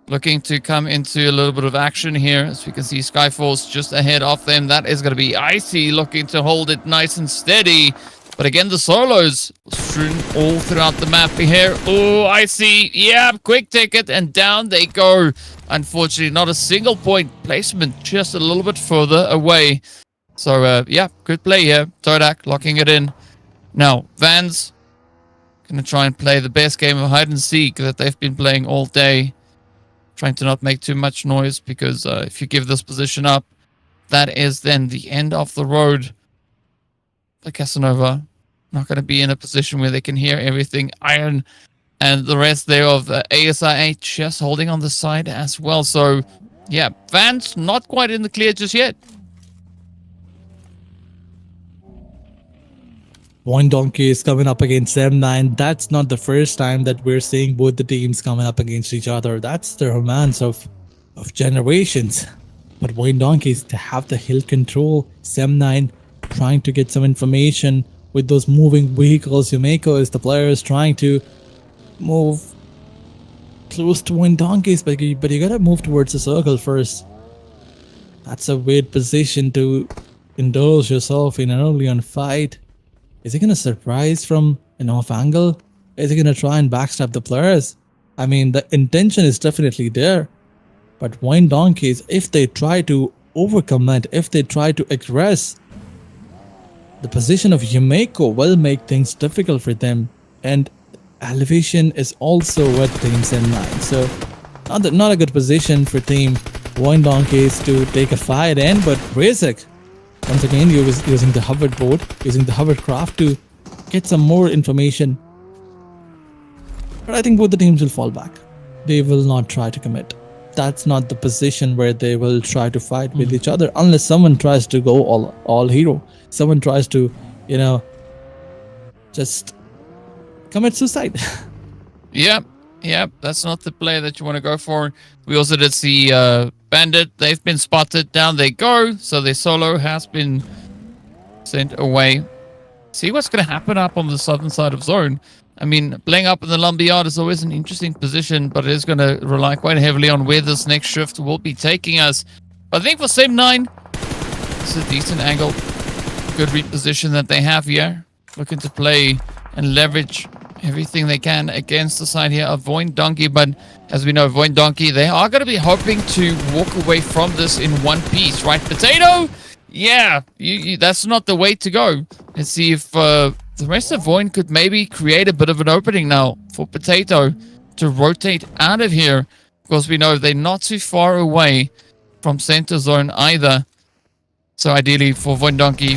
looking to come into a little bit of action here. As we can see, Skyforce just ahead of them. That is going to be Icy looking to hold it nice and steady. But again, the solos strewn all throughout the map here. Oh, Icy. Yeah, quick ticket. And down they go. Unfortunately, not a single point placement. Just a little bit further away. So, yeah, good play here. TODAK locking it in. Now, Vans going to try and play the best game of hide and seek that they've been playing all day. Trying to not make too much noise, because if you give this position up, that is then the end of the road. The Casanova not going to be in a position where they can hear everything. Iron and the rest there of ASI just holding on the side as well. So, yeah, Vance not quite in the clear just yet. One Donkey is coming up against M9. That's not the first time that we're seeing both the teams coming up against each other. That's the romance of generations. But One Donkeys to have the hill control. M9 trying to get some information with those moving vehicles. Yumeko is the player is trying to move close to One Donkeys, but you gotta move towards the circle first. That's a weird position to indulge yourself in an early on fight. Is he gonna surprise from an off angle? Is he gonna try and backstab the players? I mean, the intention is definitely there. But VOIN Donkeys, if they try to overcommit, if they try to aggress, the position of Yumeko will make things difficult for them. And elevation is also with Team Zen9. So not a good position for Team VOIN Donkeys to take a fight in, but Razek, once again, using the hoverboard, using the hovercraft to get some more information. But I think both the teams will fall back. They will not try to commit. That's not the position where they will try to fight with each other, unless someone tries to go all hero. Someone tries to, just commit suicide. Yep, that's not the play that you want to go for. We also did see Bandit. They've been spotted. Down they go. So their solo has been sent away. See what's going to happen up on the southern side of zone. I mean, playing up in the lumberyard is always an interesting position, but it is going to rely quite heavily on where this next shift will be taking us. But I think for Sem9, it's a decent angle. Good reposition that they have here. Looking to play and leverage everything they can against the side here of VOIN Donkey. But as we know, VOIN Donkey, they are going to be hoping to walk away from this in one piece, right? Potato? Yeah, that's not the way to go. Let's see if the rest of VOIN could maybe create a bit of an opening now for Potato to rotate out of here. Because we know they're not too far away from center zone either. So ideally for VOIN Donkey,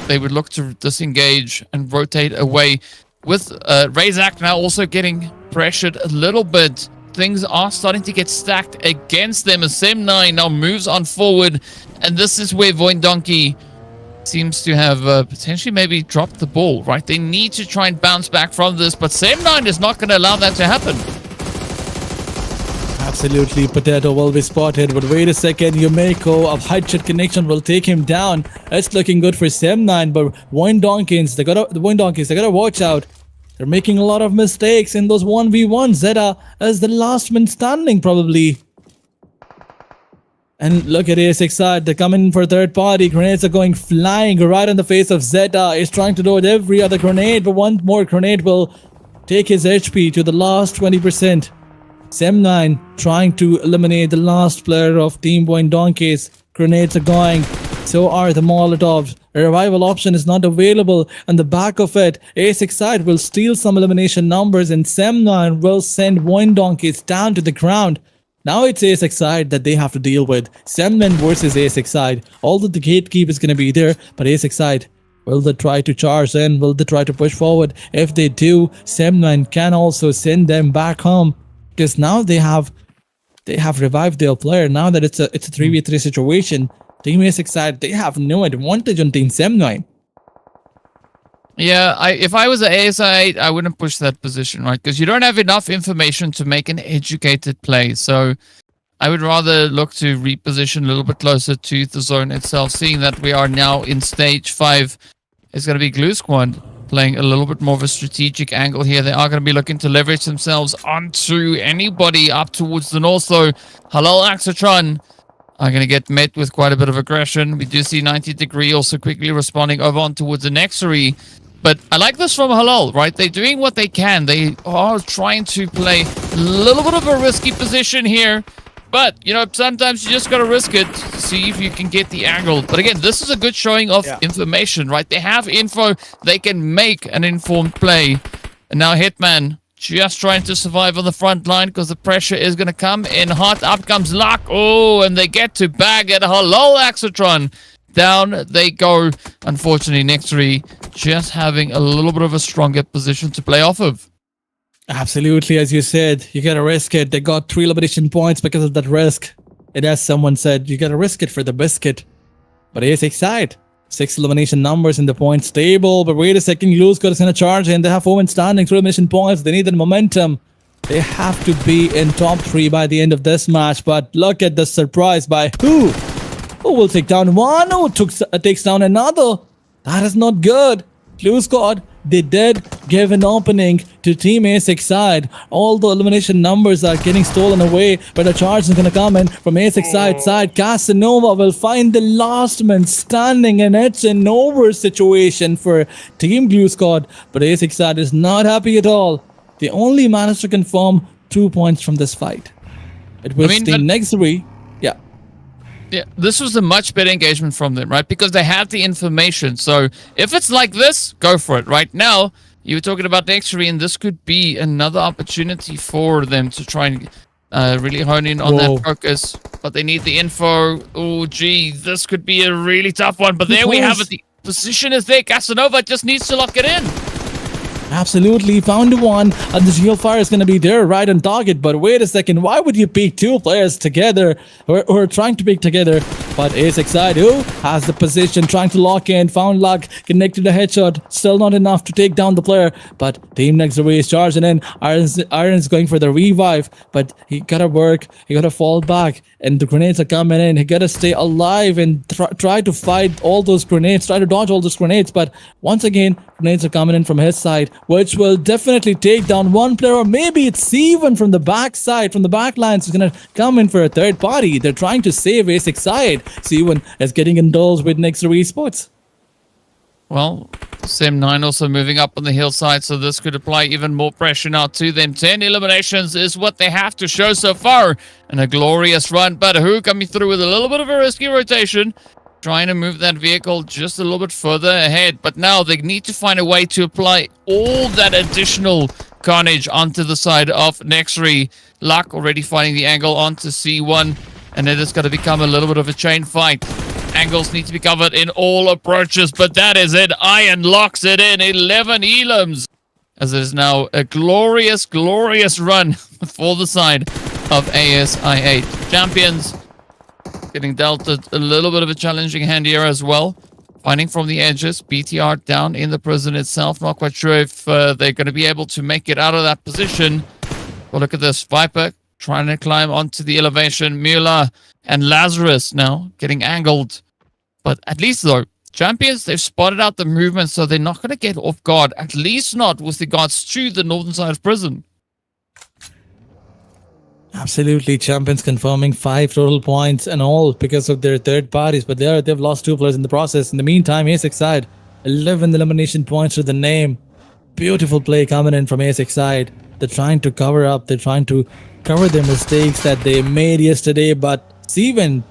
they would look to disengage and rotate away. With Razak now also getting pressured a little bit. Things are starting to get stacked against them as Sem9 now moves on forward. And this is where VOIN Donkey seems to have potentially maybe dropped the ball, right? They need to try and bounce back from this, but Sem9 is not going to allow that to happen. Absolutely, Potato will be spotted, but wait a second, Yumeko of height shot connection will take him down. It's looking good for Sem9, but VOIN Donkeys, they gotta watch out. They're making a lot of mistakes in those 1v1s. Zeta is the last man standing, probably. And look at ASXR, they're coming for third party. Grenades are going flying right in the face of Zeta. He's trying to dodge every other grenade, but one more grenade will take his HP to the last 20%. Sem9 trying to eliminate the last player of Team VOIN Donkeys. Grenades are going. So are the Molotovs. A revival option is not available. On the back of it, ASXR will steal some elimination numbers and Sem9 will send VOIN Donkeys down to the ground. Now it's ASXR that they have to deal with. Sem9 versus ASXR. Although the gatekeep is going to be there, but ASXR, will they try to charge in? Will they try to push forward? If they do, Sem9 can also send them back home. Because now they have revived their player. Now that it's a 3v3 situation, Team ASXR, they have no advantage on Team Sem9. Yeah, if I was an ASI, I wouldn't push that position, right? Because you don't have enough information to make an educated play. So I would rather look to reposition a little bit closer to the zone itself, seeing that we are now in stage 5. It's going to be Glue Squad playing a little bit more of a strategic angle here. They are going to be looking to leverage themselves onto anybody up towards the north. So HALAL AXETRON are going to get met with quite a bit of aggression. We do see 90 Degree also quickly responding over on towards the NEXORY. But I like this from HALAL, right? They're doing what they can. They are trying to play a little bit of a risky position here. But, sometimes you just got to risk it to see if you can get the angle. But again, this is a good showing of information, right? They have info. They can make an informed play. And now Hitman just trying to survive on the front line because the pressure is going to come in hot. Up comes Luck. Oh, and they get to bag at HALAL AXETRON. Down they go. Unfortunately, NEXORY just having a little bit of a stronger position to play off of. Absolutely, as you said, you gotta risk it. They got 3 elimination points because of that risk. And as someone said, you gotta risk it for the biscuit. But ASXR, 6 elimination numbers in the points table. But wait a second, Glue Squad is gonna charge in. They have 4 men standing, 3 elimination points. They need the momentum. They have to be in top 3 by the end of this match. But look at the surprise by who? Who will take down one? Who takes down another? That is not good. Glue Squad they did give an opening to Team A6 side. All the elimination numbers are getting stolen away, but a charge is going to come in from A6 side. Casanova will find the last man standing, and it's an over situation for Team Glue Squad. But A6 side is not happy at all. They only managed to confirm 2 points from this fight. It was Team NEXORY. Yeah, this was a much better engagement from them, right? Because they had the information. So if it's like this, go for it. Right now, you were talking about NEXORY, and this could be another opportunity for them to try and really hone in on that focus. But they need the info. Oh, gee, this could be a really tough one. But there we have it. The position is there. Casanova just needs to lock it in. Absolutely, found one, and the geofire is going to be there right on target. But wait a second, why would you pick two players together or trying to pick together? But A6 side, who has the position, trying to lock in, found luck, connected a headshot, still not enough to take down the player. But Team NEXORY is charging in. Iron's going for the revive, but he gotta work, he gotta fall back, and the grenades are coming in. He gotta stay alive and try to fight all those grenades, try to dodge all those grenades. But once again, grenades are coming in from his side, which will definitely take down one player, or maybe it's even from the back side, from the back lines. Is going to come in for a third party. They're trying to save A6 side. C1 is getting indulged with NEXORY Esports. Well, Sem9 also moving up on the hillside, so this could apply even more pressure now to them. 10 eliminations is what they have to show so far, and a glorious run. But who coming through with a little bit of a risky rotation, trying to move that vehicle just a little bit further ahead. But now they need to find a way to apply all that additional carnage onto the side of NEXORY. Luck already finding the angle onto C1, and it is going to become a little bit of a chain fight. Angles need to be covered in all approaches, but that is it. Iron locks it in. 11 elims, as it is now a glorious, glorious run for the side of ASI8. Champions getting dealt a little bit of a challenging hand here as well. Finding from the edges, BTR down in the prison itself. Not quite sure if they're going to be able to make it out of that position. Well, look at this. Viper trying to climb onto the elevation. Mueller and Lazarus now getting angled. But at least, though, Champions, they've spotted out the movement, so they're not going to get off guard. At least not with regards to the northern side of prison. Absolutely, Champions confirming 5 total points and all because of their third parties, but they've lost 2 players in the process. In the meantime, A6 side, 11 elimination points to the name. Beautiful play coming in from A6 side. They're trying to cover up, they're trying to cover their mistakes that they made yesterday, but C1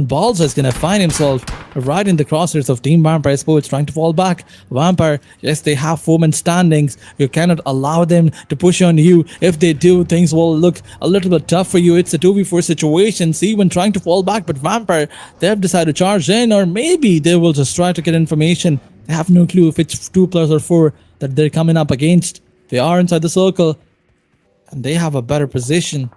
Balls is going to find himself right in the crosshairs of Team VIPERxKO. Trying to fall back. Vampire, yes, they have 4-man standings. You cannot allow them to push on you. If they do, things will look a little bit tough for you. It's a 2v4 situation. C1 trying to fall back, but Vampire, they have decided to charge in, or maybe they will just try to get information. They have no clue if it's 2 players or 4 that they're coming up against. They are inside the circle, and they have a better position.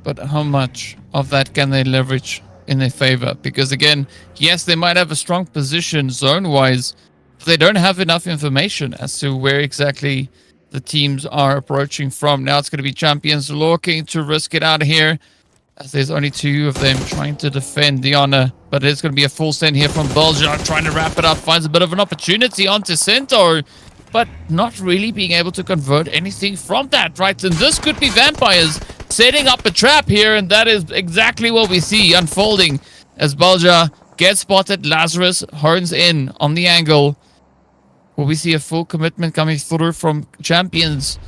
But how much of that can they leverage in their favor? Because again, yes, they might have a strong position zone-wise, but they don't have enough information as to where exactly the teams are approaching from. Now it's going to be Champions looking to risk it out here, as there's only 2 of them trying to defend the honor. But it's going to be a full send here from Belgium, trying to wrap it up, finds a bit of an opportunity onto Centaur, but not really being able to convert anything from that, right? And this could be Vampires setting up a trap here, and that is exactly what we see unfolding as Balja gets spotted. Lazarus hones in on the angle. Will we see a full commitment coming through from Champions,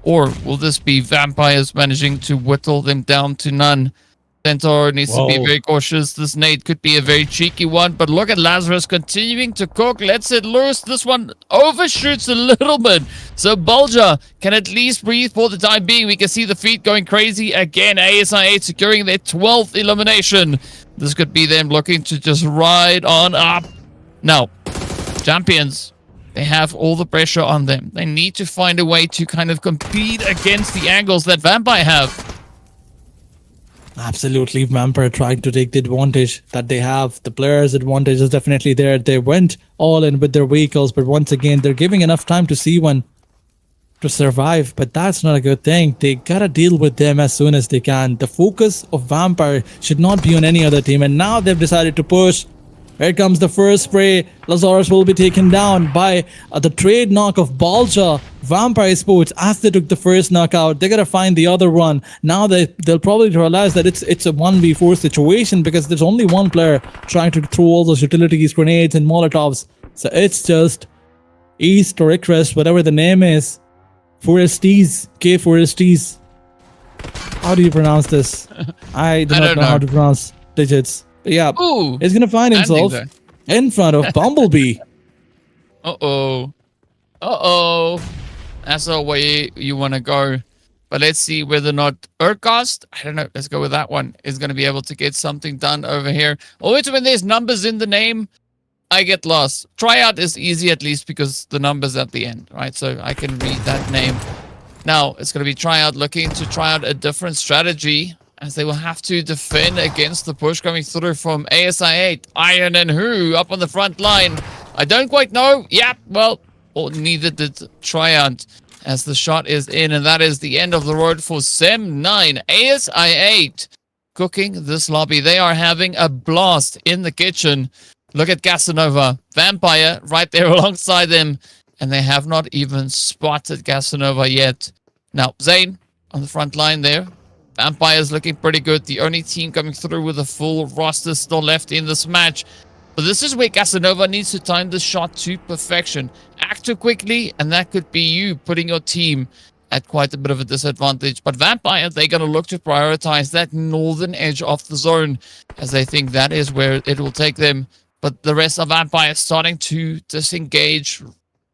or will this be Vampires managing to whittle them down to none? Centaur needs to be very cautious. This nade could be a very cheeky one, but look at Lazarus continuing to cook. Lets it loose. This one overshoots a little bit, so Bulger can at least breathe for the time being. We can see the feet going crazy again. ASI8 securing their 12th elimination. This could be them looking to just ride on up. Now, Champions, they have all the pressure on them. They need to find a way to kind of compete against the angles that Vampire have. Absolutely, Vampire trying to take the advantage that they have. The players' advantage is definitely there. They went all in with their vehicles, but once again, they're giving enough time to C1 to survive, but that's not a good thing. They gotta deal with them as soon as they can. The focus of Vampire should not be on any other team, and now they've decided to push. Here comes the first spray. Lazarus will be taken down by the trade knock of Balja. Vampire Sports, as they took the first knockout, they gotta find the other one. Now they'll probably realize that it's a 1v4 situation because there's only one player trying to throw all those utilities, grenades, and molotovs. So it's just East or Icarus, whatever the name is. Foresties, K Foresties. How do you pronounce this? I do not know how to pronounce digits. But yeah, Ooh, he's gonna find himself in front of Bumblebee. Uh-oh. Uh-oh. That's the way you want to go. But let's see whether or not Urcast, I don't know, let's go with that one, is going to be able to get something done over here. Always when there's numbers in the name, I get lost. Tryout is easy at least because the number's at the end, right? So I can read that name. Now, it's going to be Tryout looking to try out a different strategy as they will have to defend against the push coming through from ASI8. Iron and Who up on the front line. I don't quite know. Yeah, well, or neither did Tryout as the shot is in, and that is the end of the road for Sem9. ASI8 cooking this lobby. They are having a blast in the kitchen. Look at Casanova. Vampire right there alongside them. And they have not even spotted Casanova yet. Now, Zane on the front line there. Vampire's looking pretty good. The only team coming through with a full roster still left in this match. But this is where Casanova needs to time the shot to perfection. Act too quickly, and that could be you putting your team at quite a bit of a disadvantage. But Vampire, they're going to look to prioritize that northern edge of the zone as they think that is where it will take them. But the rest of Vampire starting to disengage,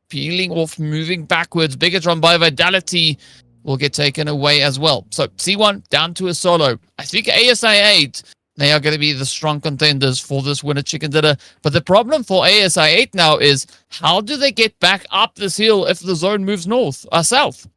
peeling off, moving backwards. BIGETRON by Vitality will get taken away as well. So C1 down to a solo. I think ASI8, they are going to be the strong contenders for this winner chicken dinner. But the problem for ASI8 now is how do they get back up this hill if the zone moves north or south?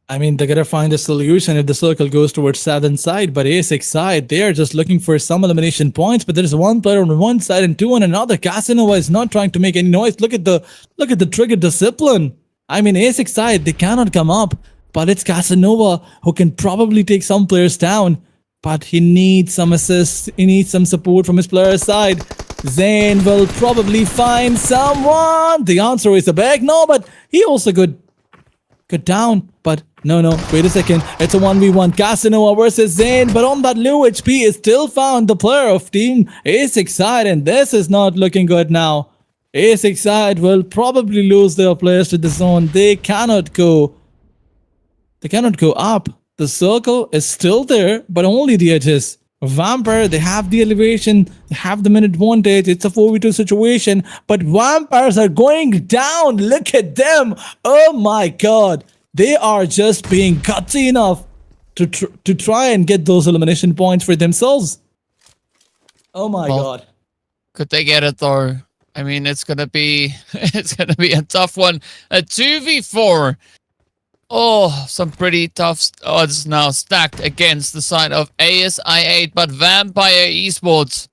I mean, they're gonna find a solution if the circle goes towards southern side, but A6 side, they are just looking for some elimination points, but there's one player on one side and two on another. Casanova is not trying to make any noise. Look at the trigger discipline. I mean, A6 side, they cannot come up, but it's Casanova who can probably take some players down, but he needs some assists, he needs some support from his player side. Zane will probably find someone. The answer is a bag. No, but he also could down, but no, wait a second. It's a 1v1 Casanova versus Zane, but on that low HP is still found the player of team A6 side, and this is not looking good now. A6 side will probably lose their players to the zone. They cannot go up. The circle is still there, but only the edges. Vampire, they have the elevation, they have the minute advantage. It's a 4v2 situation, but Vampires are going down. Look at them. Oh my god. They are just being gutsy enough to try and get those elimination points for themselves. Oh my god. Could they get it though? I mean, it's gonna be a tough one. A 2v4. Oh, some pretty tough odds now stacked against the side of ASI8, but Vampire Esports,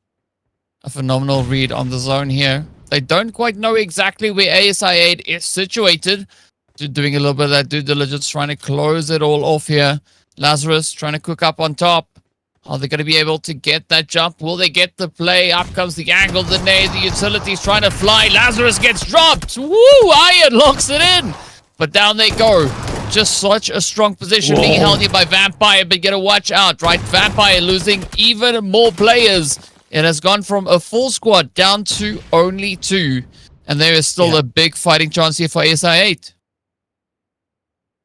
a phenomenal read on the zone here. They don't quite know exactly where ASI8 is situated. Doing a little bit of that due diligence, trying to close it all off here. Lazarus trying to cook up on top. Are they going to be able to get that jump? Will they get the play? Up comes the angle, the nade, the utilities trying to fly. Lazarus gets dropped. Woo! Iron locks it in. But down they go. Just such a strong position being held here by Vampire, but you gotta watch out, right? Vampire losing even more players. It has gone from a full squad down to only 2. And there is still a big fighting chance here for ASI8.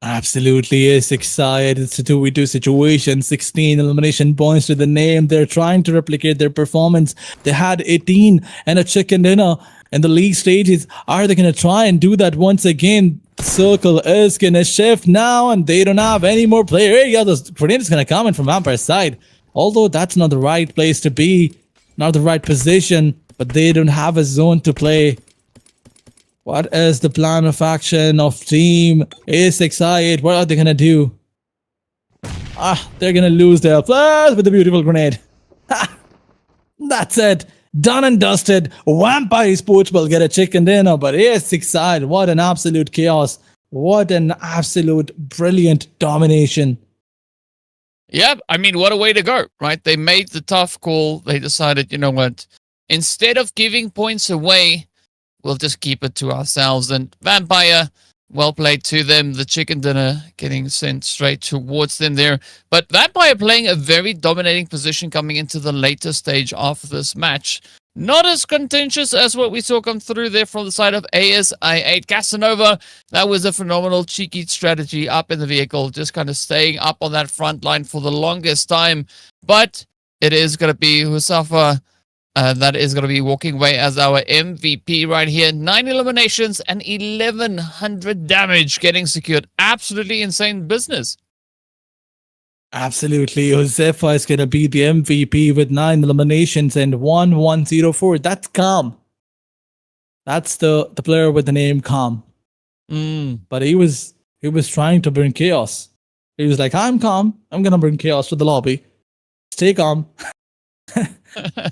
Absolutely is excited. It's a 2v2 situation. 16 elimination points to the name. They're trying to replicate their performance. They had 18 and a chicken dinner in the league stages. Are they going to try and do that once again? The circle is going to shift now, and they don't have any more player. Yeah, the grenade is going to come in from Vampire's side. Although that's not the right place to be, not the right position, but they don't have a zone to play. What is the plan of action of team A6i8? What are they going to do? They're going to lose their players with a beautiful grenade. That's it. Done and dusted. Vampire Sports will get a chicken dinner, but A6i8, what an absolute chaos. What an absolute brilliant domination. Yeah, I mean, what a way to go, right? They made the tough call. They decided, you know what? Instead of giving points away, we'll just keep it to ourselves. And Vampire, well played to them. The chicken dinner getting sent straight towards them there. But Vampire playing a very dominating position coming into the later stage of this match. Not as contentious as what we saw come through there from the side of ASI8. Casanova, that was a phenomenal cheeky strategy up in the vehicle, just kind of staying up on that front line for the longest time. But it is going to be Husafa that is going to be walking away as our MVP right here. 9 eliminations and 1100 damage getting secured. Absolutely insane business. Absolutely. Josefa is going to be the MVP with 9 eliminations and 1104. That's Calm. That's the player with the name Calm. But he was trying to bring chaos. He was like, I'm calm. I'm going to bring chaos to the lobby. Stay calm.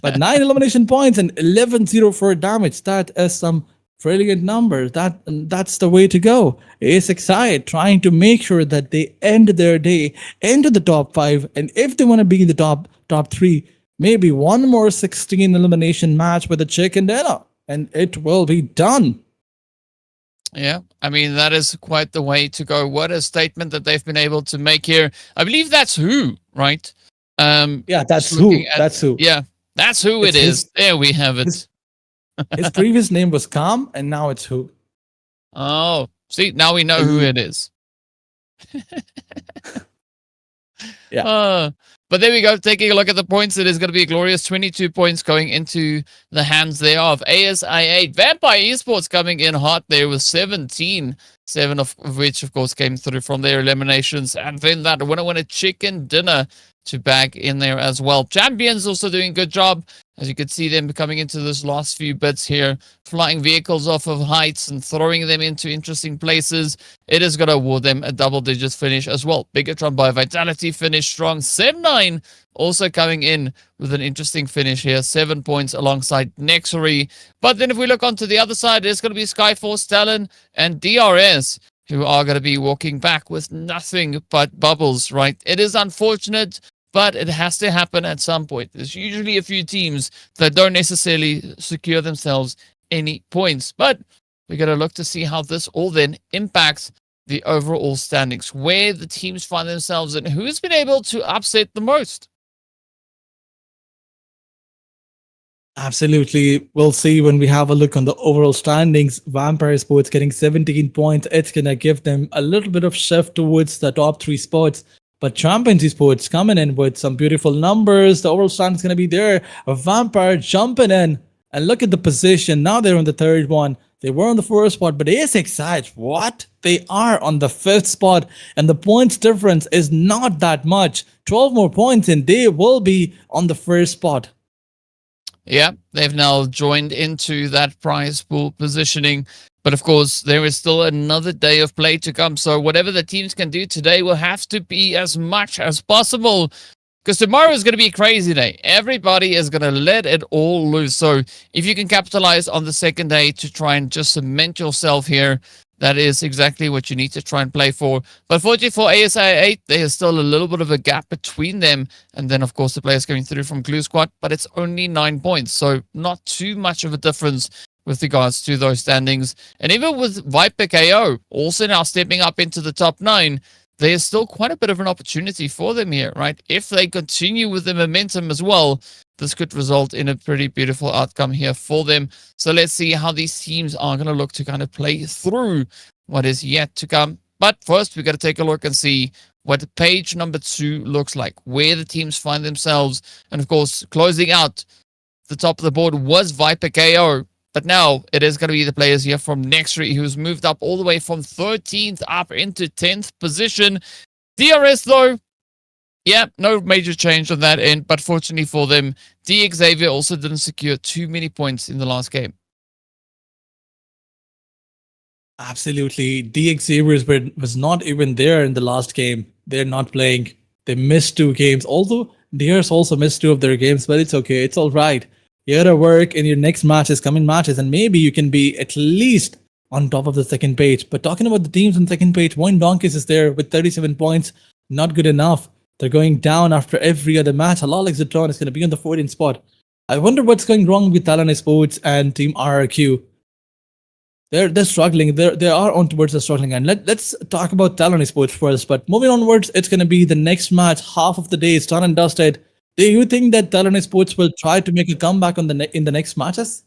But 9 elimination points and 1104 damage. That is some brilliant numbers. That's the way to go. AXETRON trying to make sure that they end their day into the top 5, and if they want to be in the top 3, maybe one more 16 elimination match with a chicken dinner, and it will be done. Yeah, I mean, that is quite the way to go. What a statement that they've been able to make here. I believe that's who, right? Yeah, that's who. That's who. Yeah, that's who it is. There we have it. His previous name was Calm, and now it's who. Oh, see, now we know who it is. Yeah. But there we go. Taking a look at the points, it is going to be a glorious 22 points going into the hands there of ASI8. Vampire Esports coming in hot there with 17. 7 of which, of course, came through from their eliminations. And then that winner chicken dinner to bag in there as well. Champions also doing a good job. As you can see them coming into this last few bits here, flying vehicles off of heights and throwing them into interesting places. It is going to award them a double-digit finish as well. BIGETRON by Vitality finished strong. 7-9 also coming in with an interesting finish here. 7 points alongside NEXORY. But then if we look onto the other side, it's going to be Skyforce, TALON, and DRS, who are going to be walking back with nothing but bubbles, right? It is unfortunate, but it has to happen at some point. There's usually a few teams that don't necessarily secure themselves any points, but we're going to look to see how this all then impacts the overall standings, where the teams find themselves and who's been able to upset the most. Absolutely. We'll see when we have a look on the overall standings. Vampire Sports getting 17 points. It's going to give them a little bit of shift towards the top 3 spots. But Champions Esports coming in with some beautiful numbers. The overall stand is going to be there. A Vampire jumping in. And look at the position. Now they're on the 3rd one. They were on the 4th spot. But AXETRON, what? They are on the 5th spot. And the points difference is not that much. 12 more points and they will be on the 1st spot. Yeah, they've now joined into that prize pool positioning. But of course, there is still another day of play to come. So whatever the teams can do today will have to be as much as possible. Because tomorrow is going to be a crazy day. Everybody is going to let it all loose. So if you can capitalize on the second day to try and just cement yourself here, that is exactly what you need to try and play for. But fortunately for ASI8, there is still a little bit of a gap between them. And then, of course, the players coming through from Glue Squad. But it's only 9 points. So not too much of a difference with regards to those standings. And even with VIPERxKO also now stepping up into the top 9, there's still quite a bit of an opportunity for them here, right? If they continue with the momentum as well, this could result in a pretty beautiful outcome here for them. So let's see how these teams are going to look to kind of play through what is yet to come. But first, we've got to take a look and see what page number 2 looks like, where the teams find themselves. And of course, closing out the top of the board was VIPERxKO. But now it is going to be the players here from NEXORY who's moved up all the way from 13th up into 10th position. DRS though, yeah, no major change on that end. But fortunately for them, XAVIER also didn't secure too many points in the last game. Absolutely. XAVIER was not even there in the last game. They're not playing. They missed 2 games. Although DRS also missed 2 of their games, but it's okay. It's all right. You gotta work in your next matches, coming matches, and maybe you can be at least on top of the second page. But talking about the teams on second page, VOIN Donkeys is there with 37 points. Not good enough. They're going down after every other match. HALAL XAVIER is going to be on the 14th spot. I wonder what's going wrong with TALON Esports and Team RRQ. They're struggling. They are on towards the struggling end. Let's talk about TALON Esports first. But moving onwards, it's going to be the next match. Half of the day is done and dusted. Do you think that TALON Esports will try to make a comeback on in the next matches?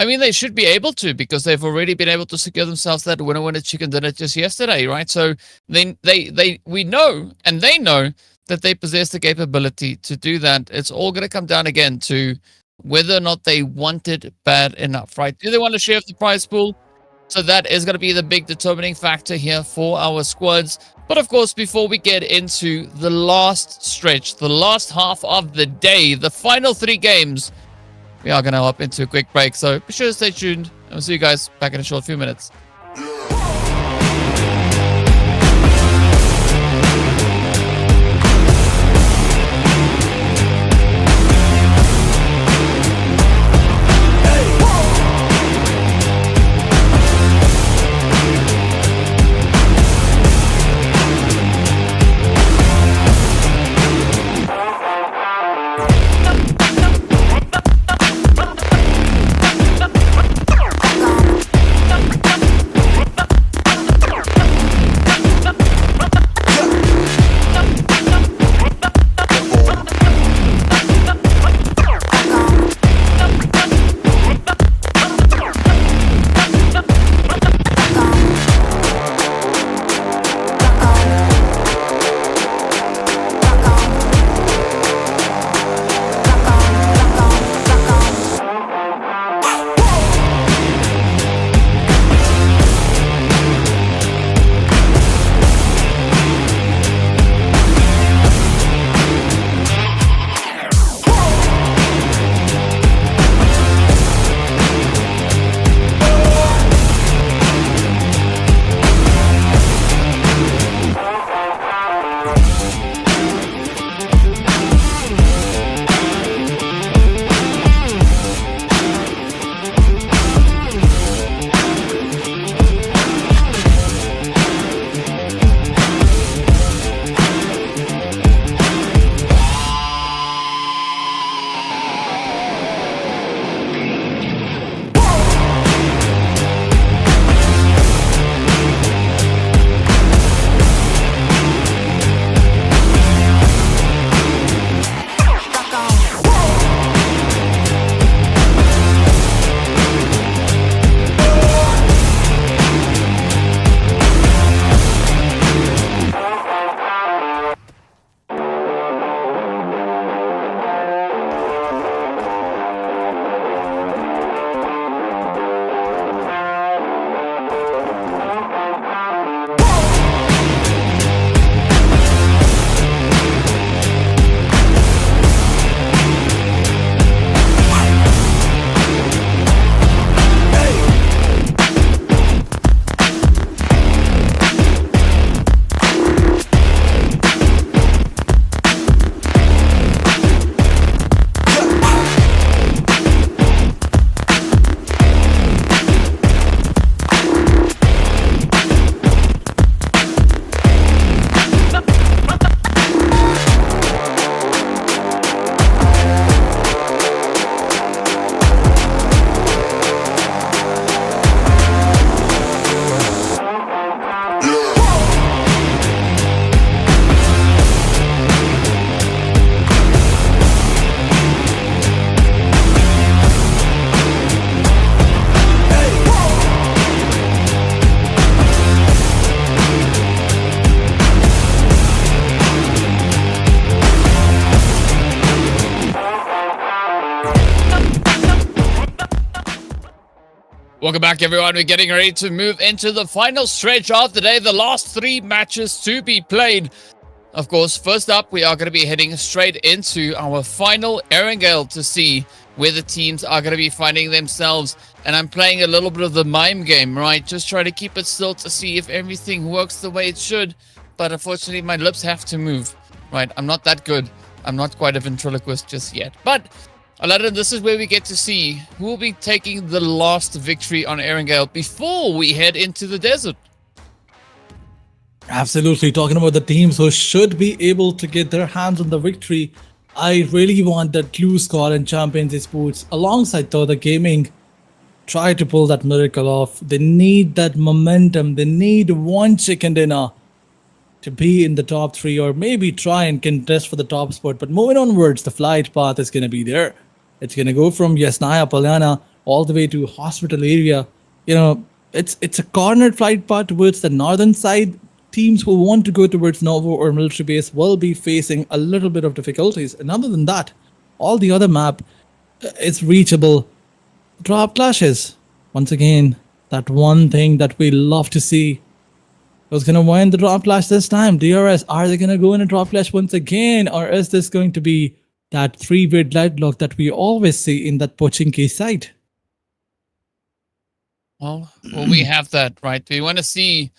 I mean, they should be able to, because they've already been able to secure themselves that winner chicken dinner just yesterday, right? So we know, and they know that they possess the capability to do that. It's all going to come down again to whether or not they want it bad enough, right? Do they want to share the prize pool? So that is going to be the big determining factor here for our squads. But of course, before we get into the last stretch, the last half of the day, the final 3 games, we are going to hop into a quick break. So be sure to stay tuned, and we'll see you guys back in a short few minutes. Welcome back, everyone. We're getting ready to move into the final stretch of the day, the last 3 matches to be played. Of course, first up, we are going to be heading straight into our final Erangel to see where the teams are going to be finding themselves. And I'm playing a little bit of the mime game, right? Just try to keep it still to see if everything works the way it should. But unfortunately, my lips have to move, right? I'm not that good. I'm not quite a ventriloquist just yet. But Aladdin, this is where we get to see who will be taking the last victory on Erangel before we head into the desert. Absolutely. Talking about the teams who should be able to get their hands on the victory, I really want that Clue Squad and Champions Esports alongside TODAK Gaming try to pull that miracle off. They need that momentum. They need one chicken dinner to be in the top three or maybe try and contest for the top spot. But moving onwards, the flight path is going to be there. It's going to go from Yasnaya Polyana all the way to hospital area. You know, it's a cornered flight path towards the northern side. Teams who want to go towards Novo or military base will be facing a little bit of difficulties. And other than that, all the other map is reachable. Drop clashes. Once again, that one thing that we love to see. Who's going to win the drop clash this time? DRS, are they going to go in a drop clash once again? Or is this going to be that three-way deadlock that we always see in that Pochinki side? Well, we have that, right? We want to see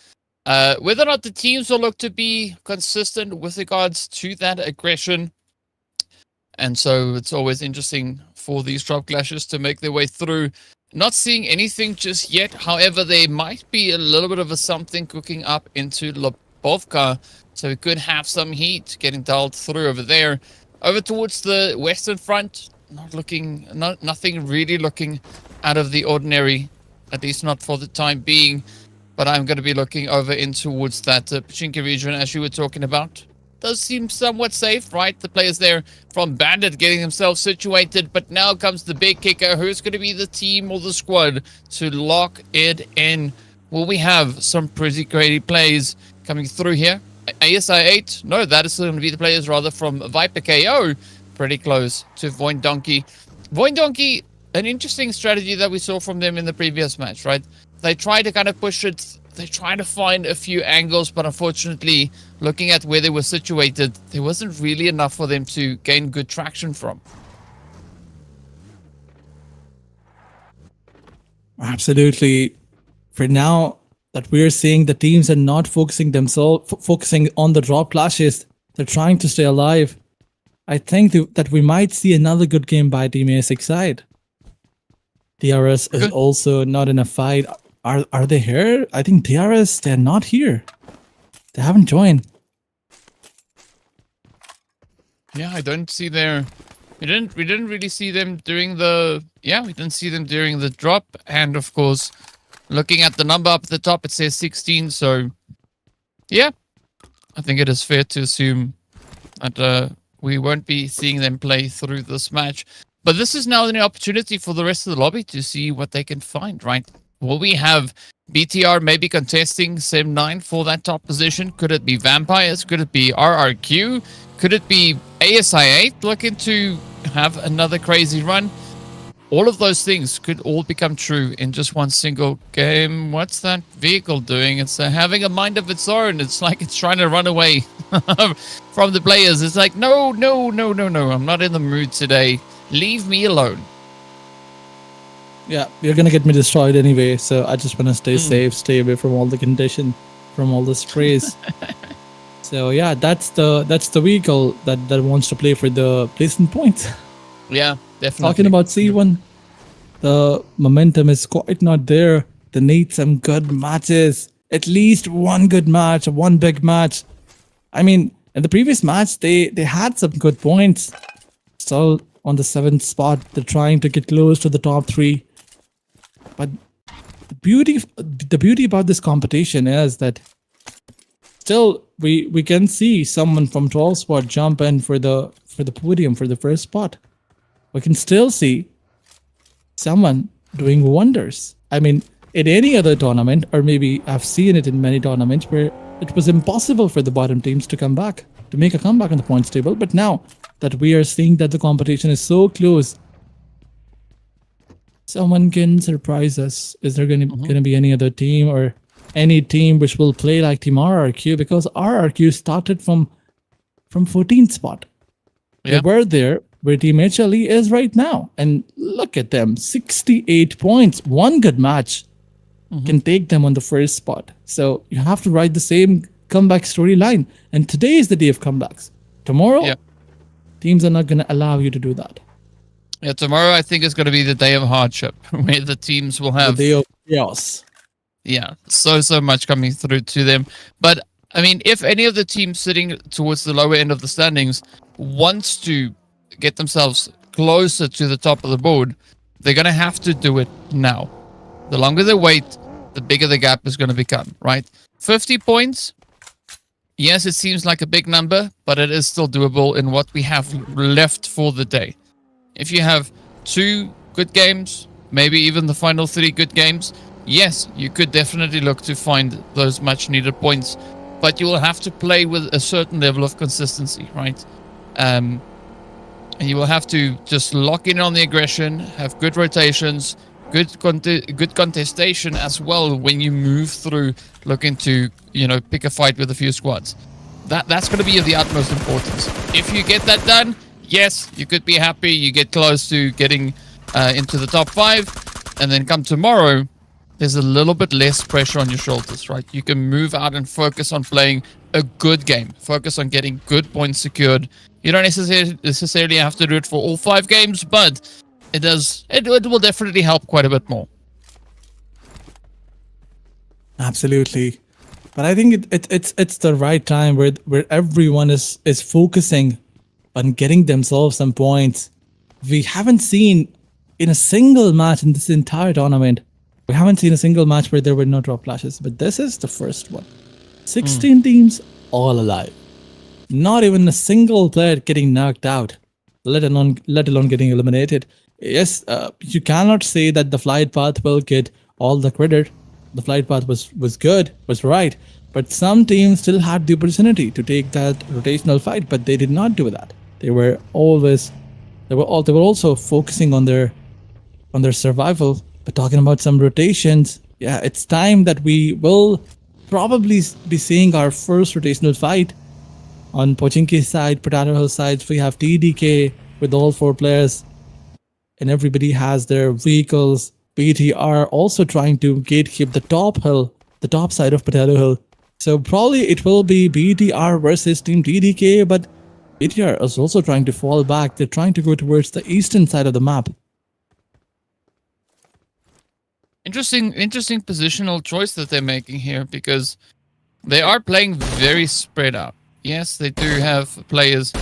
whether or not the teams will look to be consistent with regards to that aggression. And so it's always interesting for these drop clashes to make their way through. Not seeing anything just yet. However, there might be a little bit of a something cooking up into Lobovka. So we could have some heat getting dialed through over there. Over towards the western front, nothing really looking out of the ordinary, at least not for the time being. But I'm going to be looking over in towards that Pochinki region, as you were talking about. Does seem somewhat safe, right? The players there from Bandit getting themselves situated, but now comes the big kicker. Who's going to be the team or the squad to lock it in? Will we have some pretty great plays coming through here? ASI8? No, that is going to be the players rather from VIPERxKO. Pretty close to VOIN Donkey. VOIN Donkey, an interesting strategy that we saw from them in the previous match, right? They try to kind of push it. They try to find a few angles, but unfortunately, looking at where they were situated, there wasn't really enough for them to gain good traction from. Absolutely. For now, that we're seeing the teams are not focusing focusing on the drop clashes. They're trying to stay alive. I think that we might see another good game by Team A6 side. DRS is also not in a fight. Are they here? I think DRS, they're not here. They haven't joined. Yeah, I don't see their... We didn't really see them during the... Yeah, we didn't see them during the drop. And of course, looking at the number up at the top, it says 16. So, yeah, I think it is fair to assume that we won't be seeing them play through this match. But this is now an opportunity for the rest of the lobby to see what they can find, right? Will we have BTR maybe contesting Sim9 for that top position? Could it be Vampires? Could it be RRQ? Could it be ASI8 looking to have another crazy run? All of those things could all become true in just one single game. What's that vehicle doing? It's having a mind of its own. It's like it's trying to run away from the players. It's like, no, no, no, no, no. I'm not in the mood today. Leave me alone. Yeah, you're gonna get me destroyed anyway, so I just wanna stay safe, stay away from all the condition, from all the sprays. So yeah, that's the vehicle that wants to play for the placement points. Yeah, definitely. Talking about C1, the momentum is quite not there. They need some good matches. At least one good match, one big match. I mean, in the previous match, they had some good points. Still on the 7th spot, they're trying to get close to the top 3. But the beauty about this competition is that still we can see someone from 12 spot jump in for the podium for the first spot. We can still see someone doing wonders. I mean, in any other tournament, or maybe I've seen it in many tournaments where it was impossible for the bottom teams to come back, to make a comeback on the points table. But now that we are seeing that the competition is so close, someone can surprise us. Is there going to be any other team or any team which will play like Team RRQ? Because RRQ started from 14th spot. They were there where Team HLE is right now. And look at them, 68 points. One good match can take them on the first spot. So you have to write the same comeback storyline. And today is the day of comebacks. Tomorrow, teams are not going to allow you to do that. Yeah, tomorrow I think is going to be the day of hardship, where the teams will have... The day of chaos. Yeah, so much coming through to them. But I mean, if any of the teams sitting towards the lower end of the standings wants to get themselves closer to the top of the board, they're going to have to do it now. The longer they wait, the bigger the gap is going to become, right? 50 points. Yes, it seems like a big number, but it is still doable in what we have left for the day. If you have 2 good games, maybe even the final 3 good games, yes, you could definitely look to find those much needed points, but you will have to play with a certain level of consistency, right? And you will have to just lock in on the aggression, have good rotations, good contestation as well when you move through looking to, pick a fight with a few squads. That's going to be of the utmost importance. If you get that done, yes, you could be happy. You get close to getting into the top 5, and then come tomorrow, there's a little bit less pressure on your shoulders, right? You can move out and focus on playing a good game. Focus on getting good points secured. You don't necessarily have to do it for all 5 games, but it will definitely help quite a bit more. Absolutely. But I think it's the right time where everyone is focusing on getting themselves some points. We haven't seen in a single match in this entire tournament, we haven't seen a single match where there were no drop flashes, but this is the first one. 16 teams all alive. Not even a single player getting knocked out, let alone getting eliminated. Yes, you cannot say that the flight path will get all the credit. The flight path was good, was right, but some teams still had the opportunity to take that rotational fight, but they did not do that. They were also focusing on their survival. But talking about some rotations, yeah, it's time that we will probably be seeing our first rotational fight. On Pochinki's side, Potato Hill sides, we have TDK with all 4 players, and everybody has their vehicles. BTR also trying to gatekeep the top side of Potato Hill. So probably it will be BTR versus Team TDK, but BTR is also trying to fall back. They're trying to go towards the eastern side of the map. Interesting positional choice that they're making here, because they are playing very spread out. Yes, they do have players,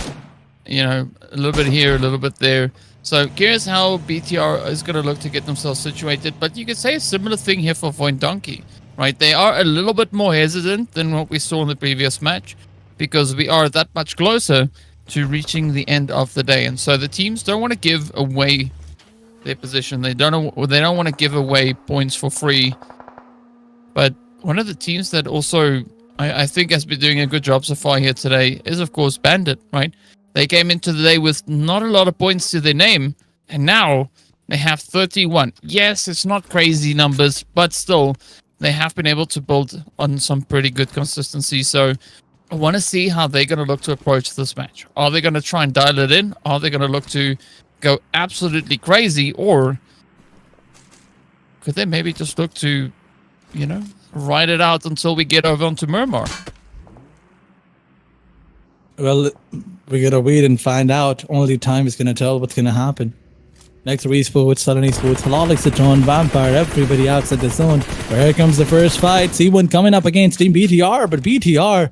a little bit here, a little bit there. So curious how BTR is going to look to get themselves situated. But you could say a similar thing here for VOIN Donkey, right? They are a little bit more hesitant than what we saw in the previous match, because we are that much closer to reaching the end of the day. And so the teams don't want to give away their position. They don't want to give away points for free. But one of the teams that also I think has been doing a good job so far here today is, of course, Bandit, right? They came into the day with not a lot of points to their name, and now they have 31. Yes, it's not crazy numbers, but still, they have been able to build on some pretty good consistency. So I want to see how they're going to look to approach this match. Are they going to try and dial it in? Are they going to look to go absolutely crazy? Or could they maybe just look to, ride it out until we get over onto Miramar? Well, we gotta wait and find out. Only time is gonna tell what's gonna happen. NEXORY eSports, TALON eSports, HALAL, AXETRON, Vampire, everybody outside the zone. Here comes the first fight. C1 coming up against Team BTR, but BTR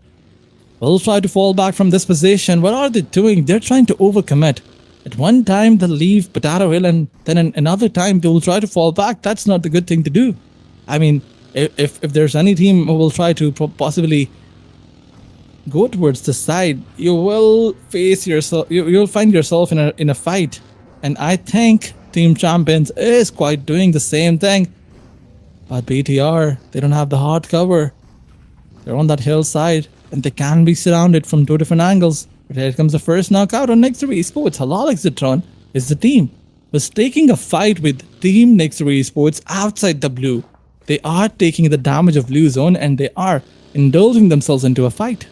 will try to fall back from this position. What are they doing? They're trying to overcommit. At one time, they'll leave Potato Hill, and then another time, they will try to fall back. That's not the good thing to do. I mean, if there's any team who will try to possibly go towards the side, you will face yourself. You'll find yourself in a fight, and I think Team Champions is quite doing the same thing. But BTR, they don't have the hard cover. They're on that hillside, and they can be surrounded from 2 different angles. But here comes the first knockout on NEXORY eSports. HALAL AXETRON is the team was taking a fight with Team NEXORY eSports outside the blue. They are taking the damage of blue zone, and they are indulging themselves into a fight.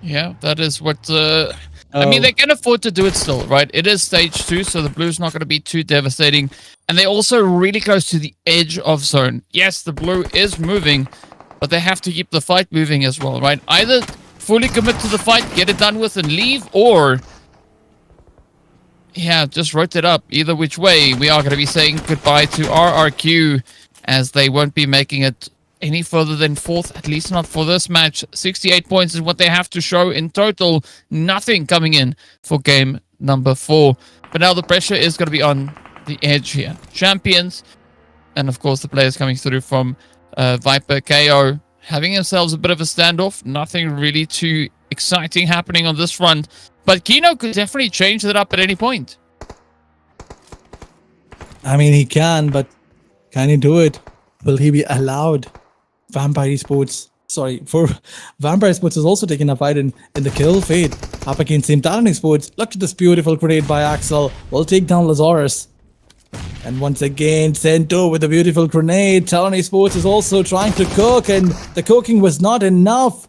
Yeah, that is what... I mean, they can afford to do it still, right? It is stage 2, so the blue's not going to be too devastating. And they're also really close to the edge of zone. Yes, the blue is moving, but they have to keep the fight moving as well, right? Either fully commit to the fight, get it done with and leave, or... yeah, just rotate up. Either which way, we are going to be saying goodbye to RRQ, as they won't be making it any further than 4th, at least not for this match. 68 points is what they have to show in total. Nothing coming in for game number 4. But now the pressure is going to be on the edge here. Champions, and of course the players coming through from VIPERxKO, having themselves a bit of a standoff. Nothing really too exciting happening on this front. But Kino could definitely change that up at any point. I mean, he can, but can he do it? Will he be allowed? Vampire Esports, for Vampire Esports is also taking a fight in the kill fade up against Team TALON Esports. Look at this beautiful grenade by Axel. Will take down Lazarus. And once again, Sento with a beautiful grenade. TALON Esports is also trying to cook, and the cooking was not enough.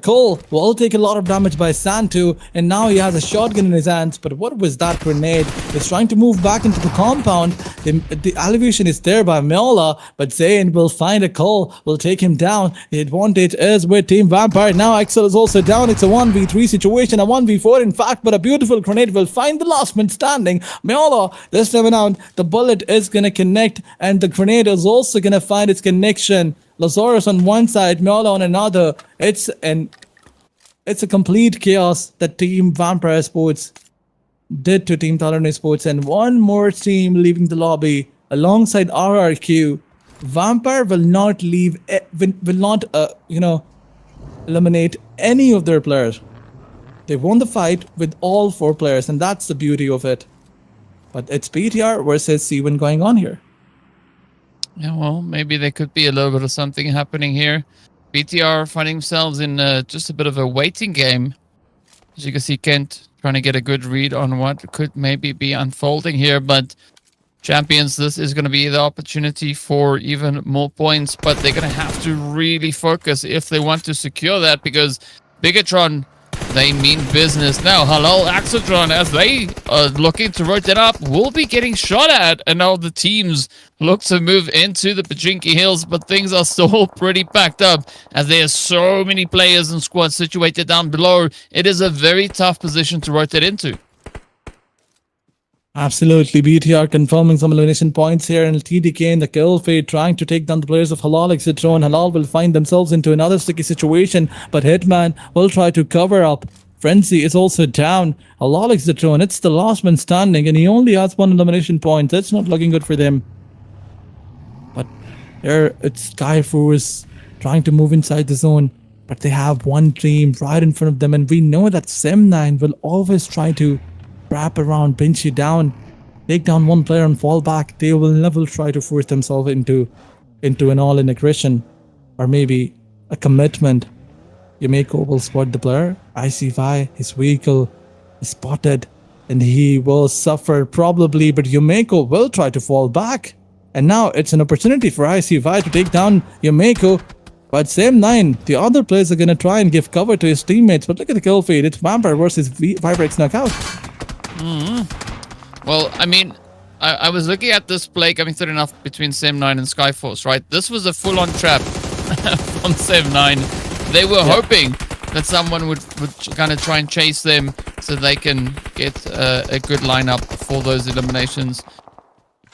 Cole will take a lot of damage by Santu, and now he has a shotgun in his hands. But what was that grenade? He's trying to move back into the compound. The elevation is there by Miola, but Zayn will find a Cole, will take him down. The advantage is with Team Vampire. Now Axel is also down. It's a 1v3 situation, a 1v4 in fact, but a beautiful grenade will find the last man standing. Miola, this time around, the bullet is going to connect, and the grenade is also going to find its connection. Lazarus on one side, Miola on another. It's a complete chaos that Team Vampire Sports did to Team TALON Esports, and one more team leaving the lobby alongside RRQ. Vampire will not leave, will not eliminate any of their players. They won the fight with all 4 players, and that's the beauty of it. But it's BTR versus C1 going on here. Yeah, well, maybe there could be a little bit of something happening here. BTR finding themselves in just a bit of a waiting game. As you can see, Kent trying to get a good read on what could maybe be unfolding here. But Champions, this is going to be the opportunity for even more points. But they're going to have to really focus if they want to secure that, because BIGETRON, they mean business. Now, HALAL, AXETRON, as they are looking to rotate up, will be getting shot at. And now the teams look to move into the Pachinki Hills, but things are still pretty packed up as there are so many players and squads situated down below. It is a very tough position to rotate into. Absolutely. BTR confirming some elimination points here, and TDK in the kill fade trying to take down the players of HALAL, XAVIER. HALAL will find themselves into another sticky situation, but Hitman will try to cover up. Frenzy is also down. HALAL, XAVIER, it's the last man standing, and he only has 1 elimination point. That's not looking good for them. But there, it's Skyforce trying to move inside the zone, but they have one team right in front of them, and we know that Sem9 will always try to wrap around, pinch you down, take down one player and fall back. They will never try to force themselves into an all-in aggression or maybe a commitment. Yumeko will spot the player. IC5, his vehicle is spotted, and he will suffer probably, but Yumeko will try to fall back. And now it's an opportunity for IC5 to take down Yumeko. But Sem9, the other players are going to try and give cover to his teammates. But look at the kill feed. It's Vampire versus VIPERxKO knockout. Well, I mean, I was looking at this play coming through enough between Sem9 and Skyforce, right? This was a full-on trap from Sem9. They were hoping that someone would kind of try and chase them so they can get a good lineup for those eliminations.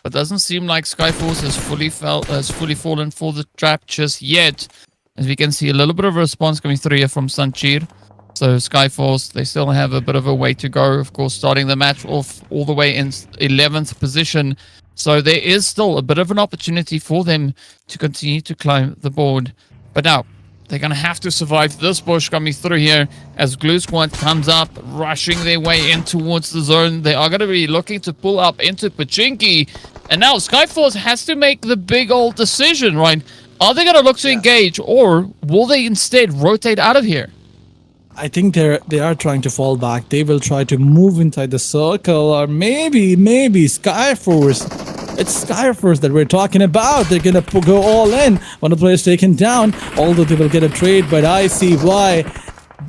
But doesn't seem like Skyforce has fully fallen for the trap just yet. As we can see, a little bit of a response coming through here from Sanchir. So Skyforce, they still have a bit of a way to go. Of course, starting the match off all the way in 11th position. So there is still a bit of an opportunity for them to continue to climb the board. But now, they're going to have to survive this push coming through here as Glue Squad comes up, rushing their way in towards the zone. They are going to be looking to pull up into Pachinki. And now Skyforce has to make the big old decision, right? Are they going to look to engage, or will they instead rotate out of here? I think they are trying to fall back. They will try to move inside the circle, or maybe Skyforce. It's Skyforce that we're talking about. They're gonna go all in. One of the players taken down, although they will get a trade, but ICY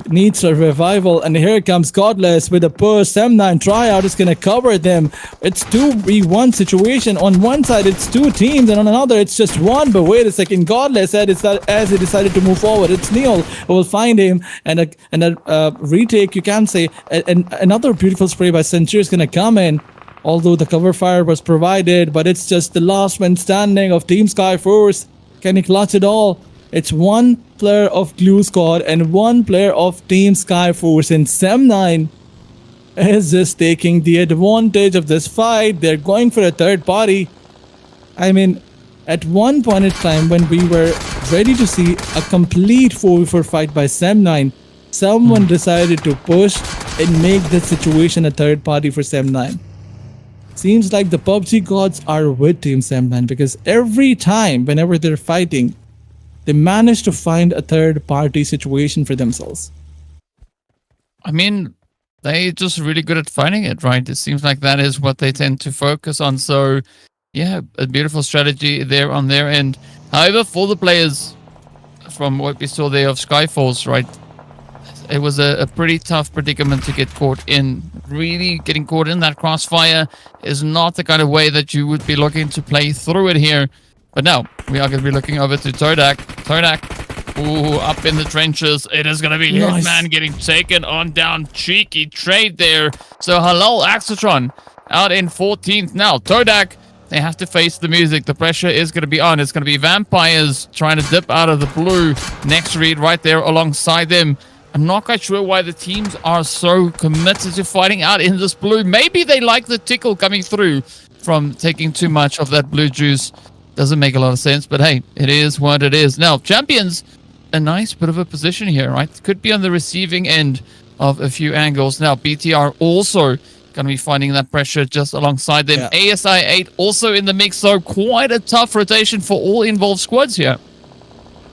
needs a revival, and here comes Godless with a push. Sem9 tryout is gonna cover them. It's 2v1 situation. On one side it's 2 teams, and on another it's just one. But wait a second, Godless said as he decided to move forward, it's Neil who will find him, and a retake, you can say, and another beautiful spray by Century is gonna come in. Although the cover fire was provided, but it's just the last man standing of Team Skyforce. Can he clutch it all? It's one player of Glue Squad and one player of Team Skyforce, and Sem9 is just taking the advantage of this fight. They're going for a third party. I mean, at one point in time when we were ready to see a complete 4v4 fight by Sem9, someone decided to push and make this situation a third party for Sem9. Seems like the PUBG gods are with Team Sem9, because every time, whenever they're fighting, they manage to find a third party situation for themselves. I mean, they're just really good at finding it, right? It seems like that is what they tend to focus on. So, yeah, a beautiful strategy there on their end. However, for the players, from what we saw there of Skyforce, right, it was a pretty tough predicament to get caught in. Really getting caught in that crossfire is not the kind of way that you would be looking to play through it here. But now, we are going to be looking over to TODAK. TODAK, ooh, up in the trenches. It is going to be Nice. Hitman getting taken on down. Cheeky trade there. So HALAL AXETRON out in 14th now. TODAK, they have to face the music. The pressure is going to be on. It's going to be Vampires trying to dip out of the blue. NEXORY right there alongside them. I'm not quite sure why the teams are so committed to fighting out in this blue. Maybe they like the tickle coming through from taking too much of that blue juice. Doesn't make a lot of sense, but hey, it is what it is. Now, Champions, a nice bit of a position here, right? Could be on the receiving end of a few angles. Now, BTR also going to be finding that pressure just alongside them. Yeah. ASI8 also in the mix, so quite a tough rotation for all involved squads here.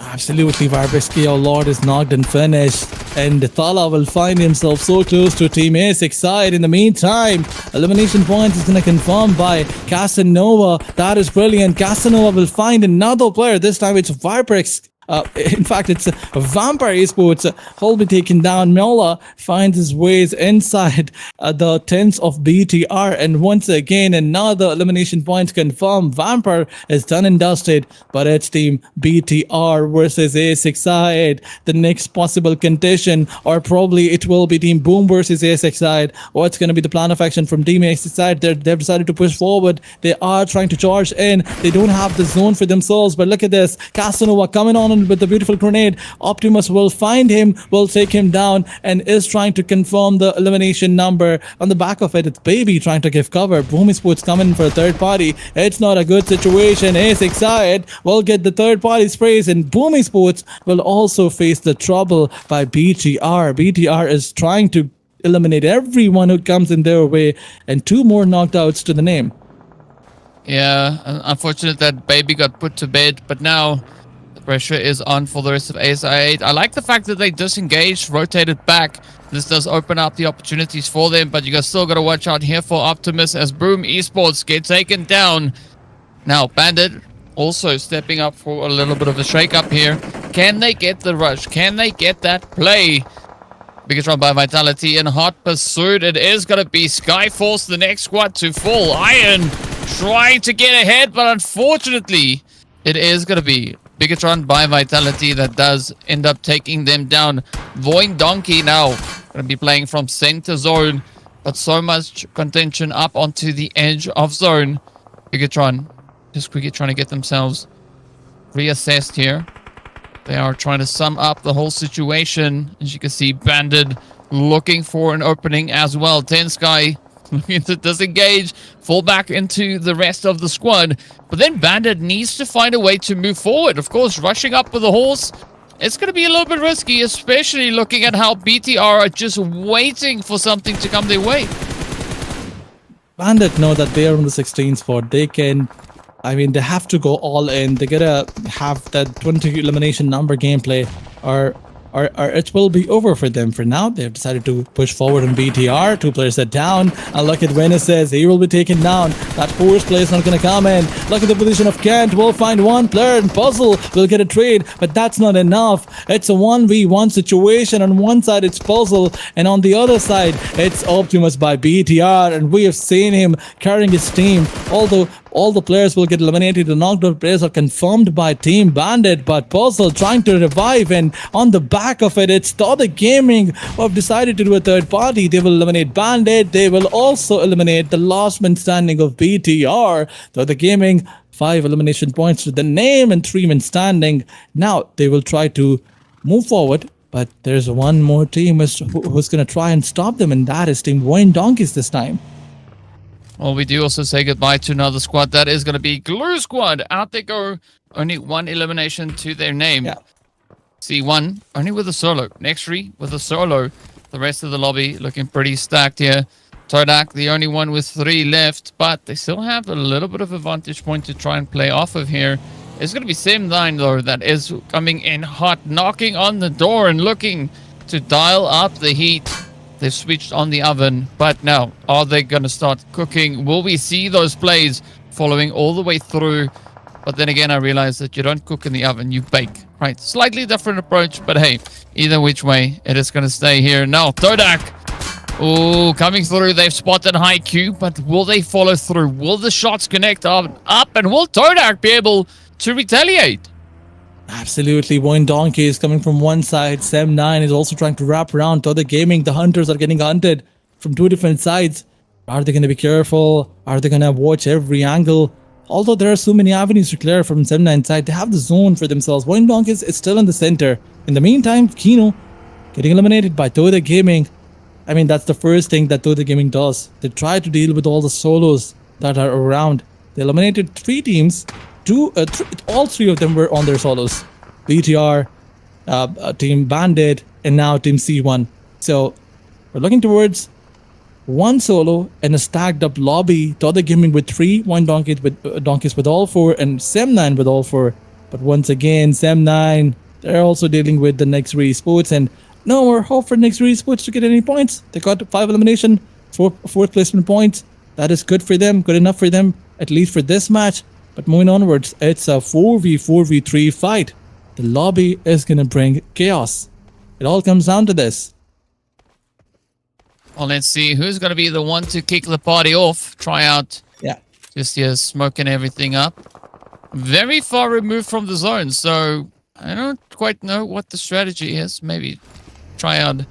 Absolutely, VIPERxKO Lord is knocked and finished, and Thala will find himself so close to Team A6 side. In the meantime, elimination points is going to confirm by Casanova. That is brilliant. Casanova will find another player. This time it's VIPERxKO. In fact, it's Vampire Esports will be taken down. Mola finds his ways inside the tents of BTR, and once again, another elimination point confirmed. Vampire is done and dusted, but it's Team BTR versus A6 side. The next possible condition, or probably it will be Team Boom versus A6 side. What's going to be the plan of action from Team A6 side? They've decided to push forward. They are trying to charge in. They don't have the zone for themselves, but look at this. Casanova coming on with the beautiful grenade. Optimus will find him, will take him down, and is trying to confirm the elimination number. On the back of it, it's Baby trying to give cover. Boom Esports coming for a third party. It's not a good situation. A6 side will get the third party sprays, and Boom Esports will also face the trouble by BTR. BTR is trying to eliminate everyone who comes in their way, and 2 more knockouts to the name. Yeah, unfortunate that Baby got put to bed, but now pressure is on for the rest of ASI8. I like the fact that they disengaged, rotated back. This does open up the opportunities for them, but you guys still got to watch out here for Optimus as Boom Esports get taken down. Now, Bandit also stepping up for a little bit of a shake-up here. Can they get the rush? Can they get that play? BIGETRON by Vitality in hot pursuit. It is going to be Skyforce, the next squad to fall. Iron trying to get ahead, but unfortunately, it is going to be BIGETRON by Vitality that does end up taking them down. VOIN Donkey now going to be playing from center zone, but so much contention up onto the edge of zone. BIGETRON just quickly trying to get themselves reassessed here. They are trying to sum up the whole situation. As you can see, Bandit looking for an opening as well. Sky looking to disengage, fall back into the rest of the squad. But then Bandit needs to find a way to move forward. Of course, rushing up with a horse, it's going to be a little bit risky, especially looking at how BTR are just waiting for something to come their way. Bandit know that they are on the 16th spot. They can, I mean, they have to go all in. They gotta have that 20 elimination number gameplay, or it will be over for them. For now, they've decided to push forward on BTR. 2 players are down. And look at Venice says he will be taken down. That 4th player is not going to come in. Look at the position of Kent. We'll find 1 player, and Puzzle will get a trade, but that's not enough. It's a 1v1 situation. On one side, it's Puzzle, and on the other side, it's Optimus by BTR. And we have seen him carrying his team. Although all the players will get eliminated, the knocked out players are confirmed by Team Bandit, but Puzzle trying to revive, and on the back of it, it's TODAK Gaming who have decided to do a third party. They will eliminate Bandit. They will also eliminate the last man standing of BTR. TODAK Gaming 5 elimination points to the name and 3-man standing. Now they will try to move forward, but there's one more team who's going to try and stop them, and that is Team VOIN Donkeys this time. Well, we do also say goodbye to another squad. That is going to be Glue Squad. Out they go. Only 1 elimination to their name. Yeah. C1, only with a solo. NEXORY with a solo. The rest of the lobby looking pretty stacked here. TODAK, the only one with 3 left, but they still have a little bit of a vantage point to try and play off of here. It's going to be Sim9, though, that is coming in hot, knocking on the door and looking to dial up the heat. They've switched on the oven, but now, are they going to start cooking? Will we see those plays following all the way through? But then again, I realize that you don't cook in the oven, you bake, right? Slightly different approach, but hey, either which way, it is going to stay here. Now, TODAK. Oh, coming through. They've spotted high Q, but will they follow through? Will the shots connect up, and will TODAK be able to retaliate? Absolutely. VOIN Donkey is coming from one side. Sem9 is also trying to wrap around. TODAK Gaming, the hunters are getting hunted from 2 different sides. Are they going to be careful? Are they going to watch every angle? Although there are so many avenues to clear from Sem9 side, they have the zone for themselves. VOIN Donkeys is still in the center. In the meantime, Kino getting eliminated by TODAK Gaming. I mean, that's the first thing that TODAK Gaming does. They try to deal with all the solos that are around. They eliminated 3 teams. All 3 of them were on their solos. BTR, Team Bandit, and now Team C1. So we're looking towards 1 solo and a stacked up lobby. TODAK Gaming with 3, VOIN Donkeys with all 4, and Sem9 with all 4. But once again, Sem9, they're also dealing with the NEXORY ESPORTS, and no more hope for NEXORY ESPORTS to get any points. They got 5 elimination, 4th placement points. That is good for them, good enough for them, at least for this match. But moving onwards, it's a 4v4v3 fight. The lobby is going to bring chaos. It all comes down to this. Well, let's see who's going to be the one to kick the party off. Try out. Yeah. Just here smoking everything up. Very far removed from the zone, so I don't quite know what the strategy is. Maybe try out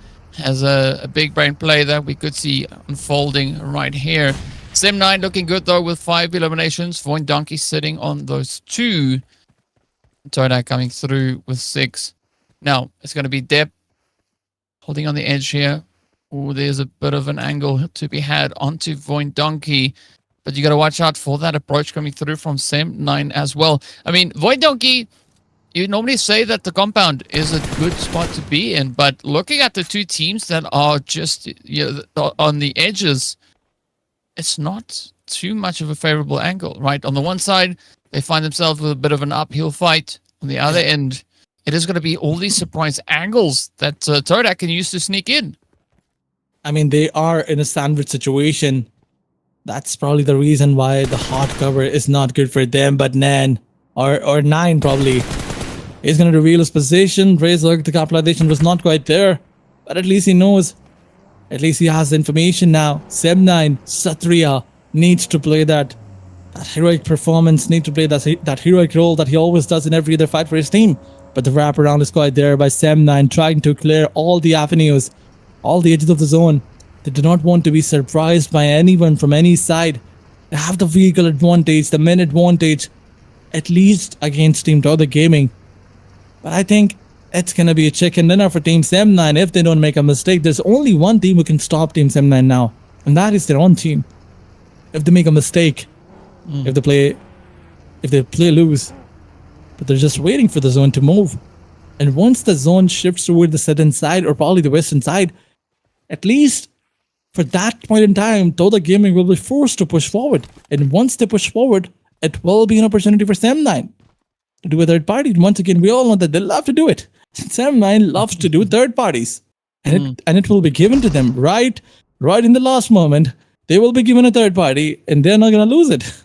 as a big brain play that we could see unfolding right here. Sim9 looking good, though, with 5 eliminations. VOIN Donkey sitting on those 2. TODAK coming through with 6. Now, it's going to be Dep holding on the edge here. Oh, there's a bit of an angle to be had onto VOIN Donkey. But you got to watch out for that approach coming through from Sim9 as well. I mean, VOIN Donkey, you normally say that the compound is a good spot to be in. But looking at the 2 teams that are just on the edges, it's not too much of a favorable angle, right? On the one side, they find themselves with a bit of an uphill fight. On the other end, it is going to be all these surprise angles that TODAK can use to sneak in. I mean, they are in a sandwich situation. That's probably the reason why the hot cover is not good for them. But Nan, or 9 probably, is going to reveal his position. Razor, the capitalization was not quite there. But at least he knows. At least he has the information now. Sem9, Satriya needs to play that heroic performance, needs to play that heroic role that he always does in every other fight for his team. But the wraparound is quite there by Sem9, trying to clear all the avenues, all the edges of the zone. They do not want to be surprised by anyone from any side. They have the vehicle advantage, the men advantage, at least against Team TODAK Gaming. But I think it's going to be a chicken dinner for Team Sem9 if they don't make a mistake. There's only one team who can stop Team Sem9 now, and that is their own team. If they make a mistake, if they play loose, but they're just waiting for the zone to move. And once the zone shifts toward the southern side or probably the western side, at least for that point in time, TODAK Gaming will be forced to push forward. And once they push forward, it will be an opportunity for Sem9 to do a third party. And once again, we all know that they love to do it. Sem9 loves to do third parties, and it will be given to them right in the last moment. They will be given a third party, and they're not going to lose it.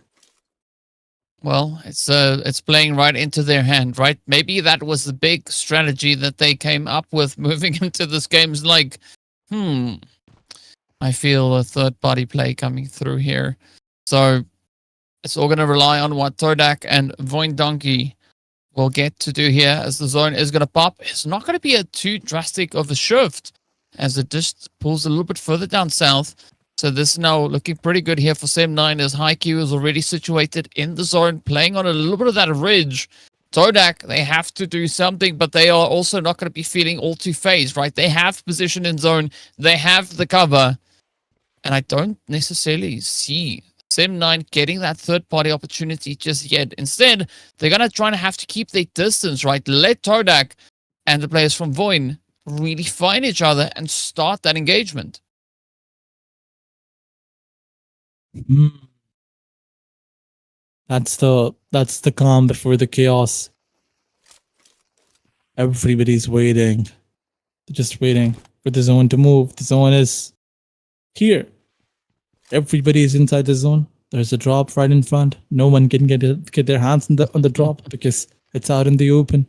Well, it's playing right into their hand, right? Maybe that was the big strategy that they came up with moving into this game. Is like, I feel a third-party play coming through here. So it's all going to rely on what TODAK and VOIN Donkey will get to do here as the zone is going to pop. It's not going to be a too drastic of a shift as it just pulls a little bit further down south. So this is now looking pretty good here for Sem9 as HiQ is already situated in the zone, playing on a little bit of that ridge. TODAK, they have to do something, but they are also not going to be feeling all too phased, right? They have position in zone, they have the cover, and I don't necessarily see Sem9 getting that third-party opportunity just yet. Instead, they're going to try and have to keep their distance, right? Let TODAK and the players from VOIN really find each other and start that engagement. That's the calm before the chaos. Everybody's waiting. They're just waiting for the zone to move. The zone is here. Everybody is inside the zone. There's a drop right in front. No one can get their hands on the drop because it's out in the open.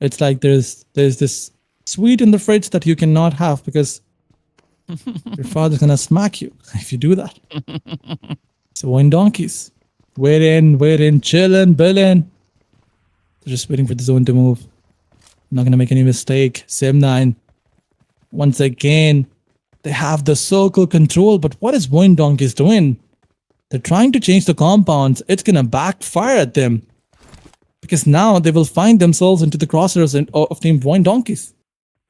It's like there's this sweet in the fridge that you cannot have because your father's gonna smack you if you do that. So VOIN donkeys. Waiting, chilling, billing. They're just waiting for the zone to move. Not gonna make any mistake. Sem9. Once again, they have the circle control, but what is VOIN donkeys doing? They're trying to change the compounds. It's gonna backfire at them. Because now they will find themselves into the crosshairs of Team VOIN donkeys.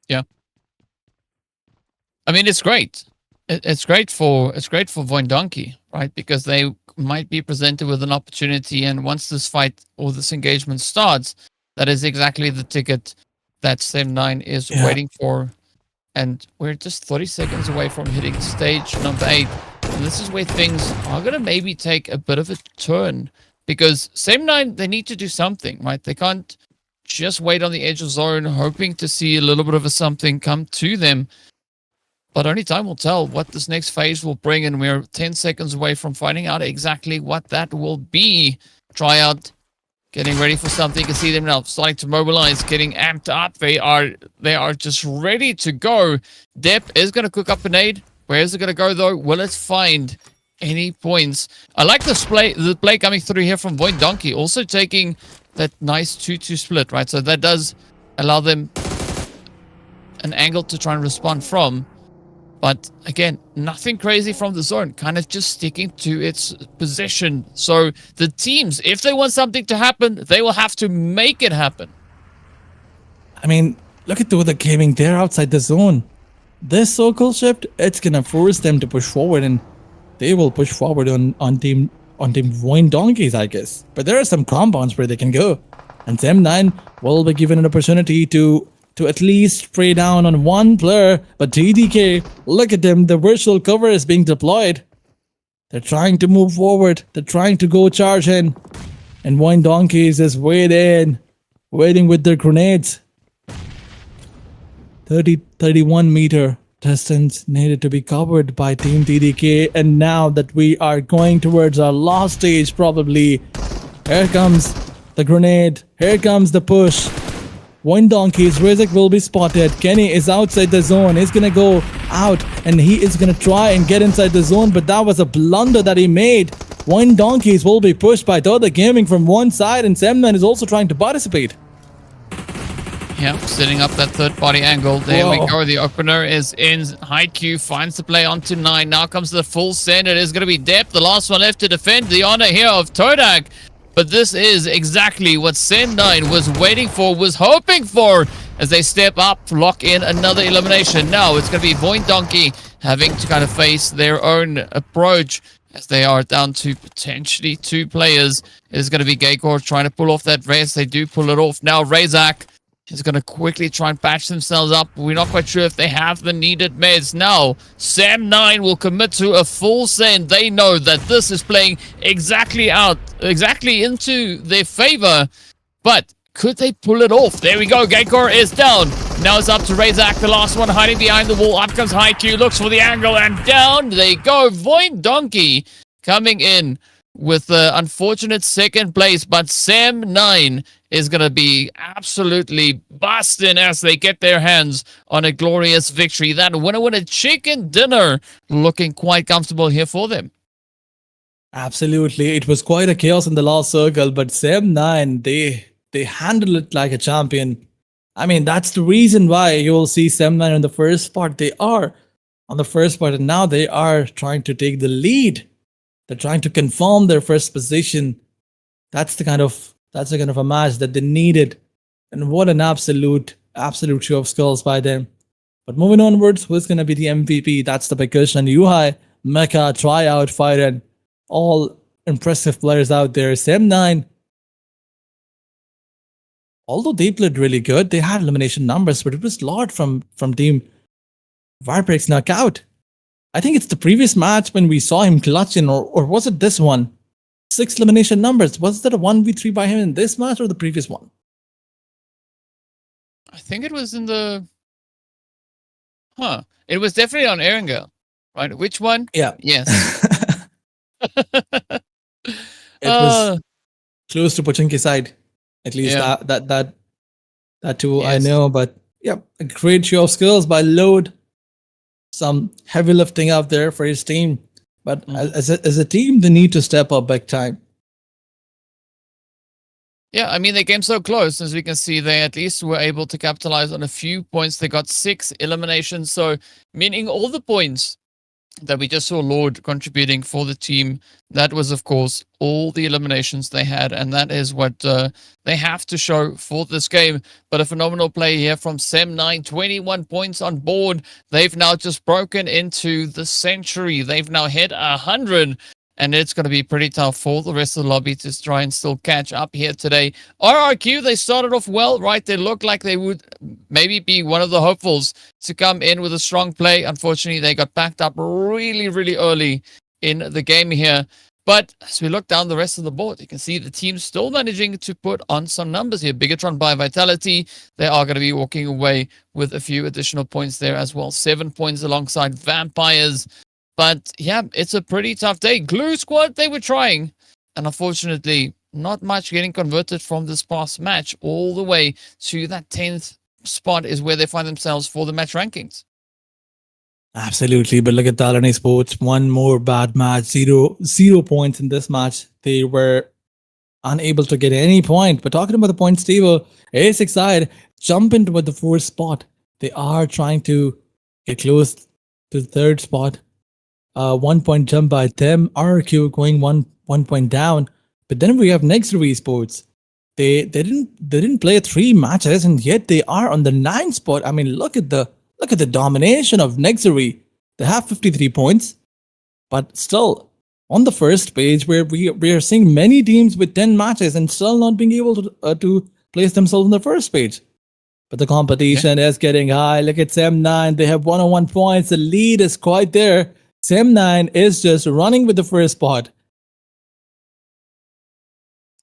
Yeah. I mean, it's great. It's great for VOIN donkey, right? Because they might be presented with an opportunity, and once this fight or this engagement starts, that is exactly the ticket that Sem9 is waiting for. And we're just 30 seconds away from hitting stage number 8. And this is where things are going to maybe take a bit of a turn. Because Sem9, they need to do something, right? They can't just wait on the edge of zone, hoping to see a little bit of a something come to them. But only time will tell what this next phase will bring, and we're 10 seconds away from finding out exactly what that will be. Tryout, getting ready for something. You can see them now starting to mobilize, getting amped up. They are just ready to go. Dep is going to cook up a nade. Where is it going to go, though? Will it find any points? I like the play coming through here from VOIN donkey, also taking that nice 2-2 split, right? So that does allow them an angle to try and respond from. But again, nothing crazy from the zone, kind of just sticking to its position. So the teams, if they want something to happen, they will have to make it happen. I mean, look at the gaming. They're outside the zone. This circle shift, it's gonna force them to push forward, and they will push forward on team VOIN donkeys, I guess. But there are some compounds where they can go, and Sem9 will be given an opportunity to at least spray down on one player. But TDK, look at them. The virtual cover is being deployed. They're trying to move forward. They're trying to go charge in. And VOIN donkeys is waiting with their grenades. 31 meter distance needed to be covered by Team TDK. And now that we are going towards our last stage, probably, here comes the grenade. Here comes the push. VOIN donkeys, Rizek will be spotted. Kenny is outside the zone. He's gonna go out and he is gonna try and get inside the zone, but that was a blunder that he made. VOIN donkeys will be pushed by TODAK Gaming from one side, and Sem9 is also trying to participate. Yeah, setting up that third-party angle. There we go. The opener is in. HiQ finds the play onto 9. Now comes the full send. It is going to be Dep, the last one left to defend the honor here of TODAK. But this is exactly what Sem9 was waiting for, was hoping for, as they step up, lock in another elimination. Now it's going to be VOIN donkey having to kind of face their own approach, as they are down to potentially 2 players. It is going to be Gaykor trying to pull off that res. They do pull it off. Now Razak is going to quickly try and patch themselves up. We're not quite sure if they have the needed meds. Now, Sem9 will commit to a full send. They know that this is playing exactly into their favor. But could they pull it off? There we go. Gaykor is down. Now it's up to Razak, the last one hiding behind the wall. Up comes HiQ, looks for the angle, and down they go. VOIN donkey coming in with the unfortunate second place, but Sem9 is going to be absolutely busting as they get their hands on a glorious victory. That winner chicken dinner looking quite comfortable here for them. Absolutely. It was quite a chaos in the last circle, but Sem9, they handled it like a champion. I mean, that's the reason why you will see Sem9 in the first spot. They are on the first part, and now they are trying to take the lead. They're trying to confirm their first position. That's the kind of a match that they needed, and what an absolute show of skills by them. But moving onwards, who's gonna be the MVP? That's the big question. Yuhai, Mecha, Tryout, Firen, all impressive players out there. Sem9, although they played really good, they had elimination numbers, but it was a lot from team VIPERxKO knockout. I think it's the previous match when we saw him clutching, or was it this one? 6 elimination numbers. Was that a 1v3 by him in this match or the previous one? I think it was in the... It was definitely on Erangel, right? Which one? Yeah. Yes. It was close to Pochinki's side. At least that too, yes. I know. But yeah, a great show of skills by Load. Some heavy lifting out there for his team. But as a team, they need to step up big time. Yeah, I mean, they came so close. As we can see, they at least were able to capitalize on a few points. They got 6 eliminations. So, meaning all the points that we just saw Lord contributing for the team, that was, of course, all the eliminations they had. And that is what they have to show for this game. But a phenomenal play here from Sem9, 21 points on board. They've now just broken into the century. They've now hit 100. And it's going to be pretty tough for the rest of the lobby to try and still catch up here today. RRQ, they started off well, right? They looked like they would maybe be one of the hopefuls to come in with a strong play. Unfortunately, they got backed up really, really early in the game here. But as we look down the rest of the board, you can see the team still managing to put on some numbers here. BIGETRON by Vitality, they are going to be walking away with a few additional points there as well. 7 points alongside Vampires. But yeah, it's a pretty tough day. Glue Squad, they were trying. And unfortunately, not much getting converted from this past match. All the way to that 10th spot is where they find themselves for the match rankings. Absolutely. But look at TALON Esports. One more bad match. Zero points in this match. They were unable to get any point. But talking about the points table, A6 side jump into the 4th spot. They are trying to get close to the 3rd spot. 1 point jump by them. RQ going one point down. But then we have NEXORY Esports. They didn't play 3 matches, and yet they are on the 9th spot. I mean, look at the domination of NEXORY. They have 53 points, but still on the first page where we are seeing many teams with 10 matches and still not being able to place themselves on the first page. But the competition is getting high. Look at Sem9. They have 101 points. The lead is quite there. Sem9 is just running with the first spot.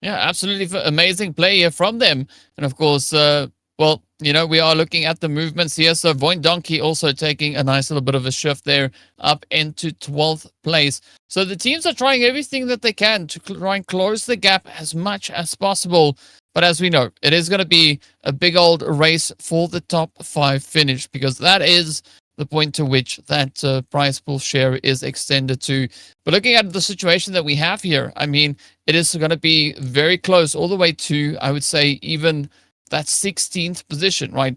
Yeah, absolutely amazing play here from them. And of course, well, you know, we are looking at the movements here. So VOIN Donkey also taking a nice little bit of a shift there up into 12th place. So the teams are trying everything that they can to try and close the gap as much as possible. But as we know, it is going to be a big old race for the top 5 finish, because that is the point to which that prize pool share is extended to. But looking at the situation that we have here, I mean, it is going to be very close all the way to, I would say, even that 16th position, right?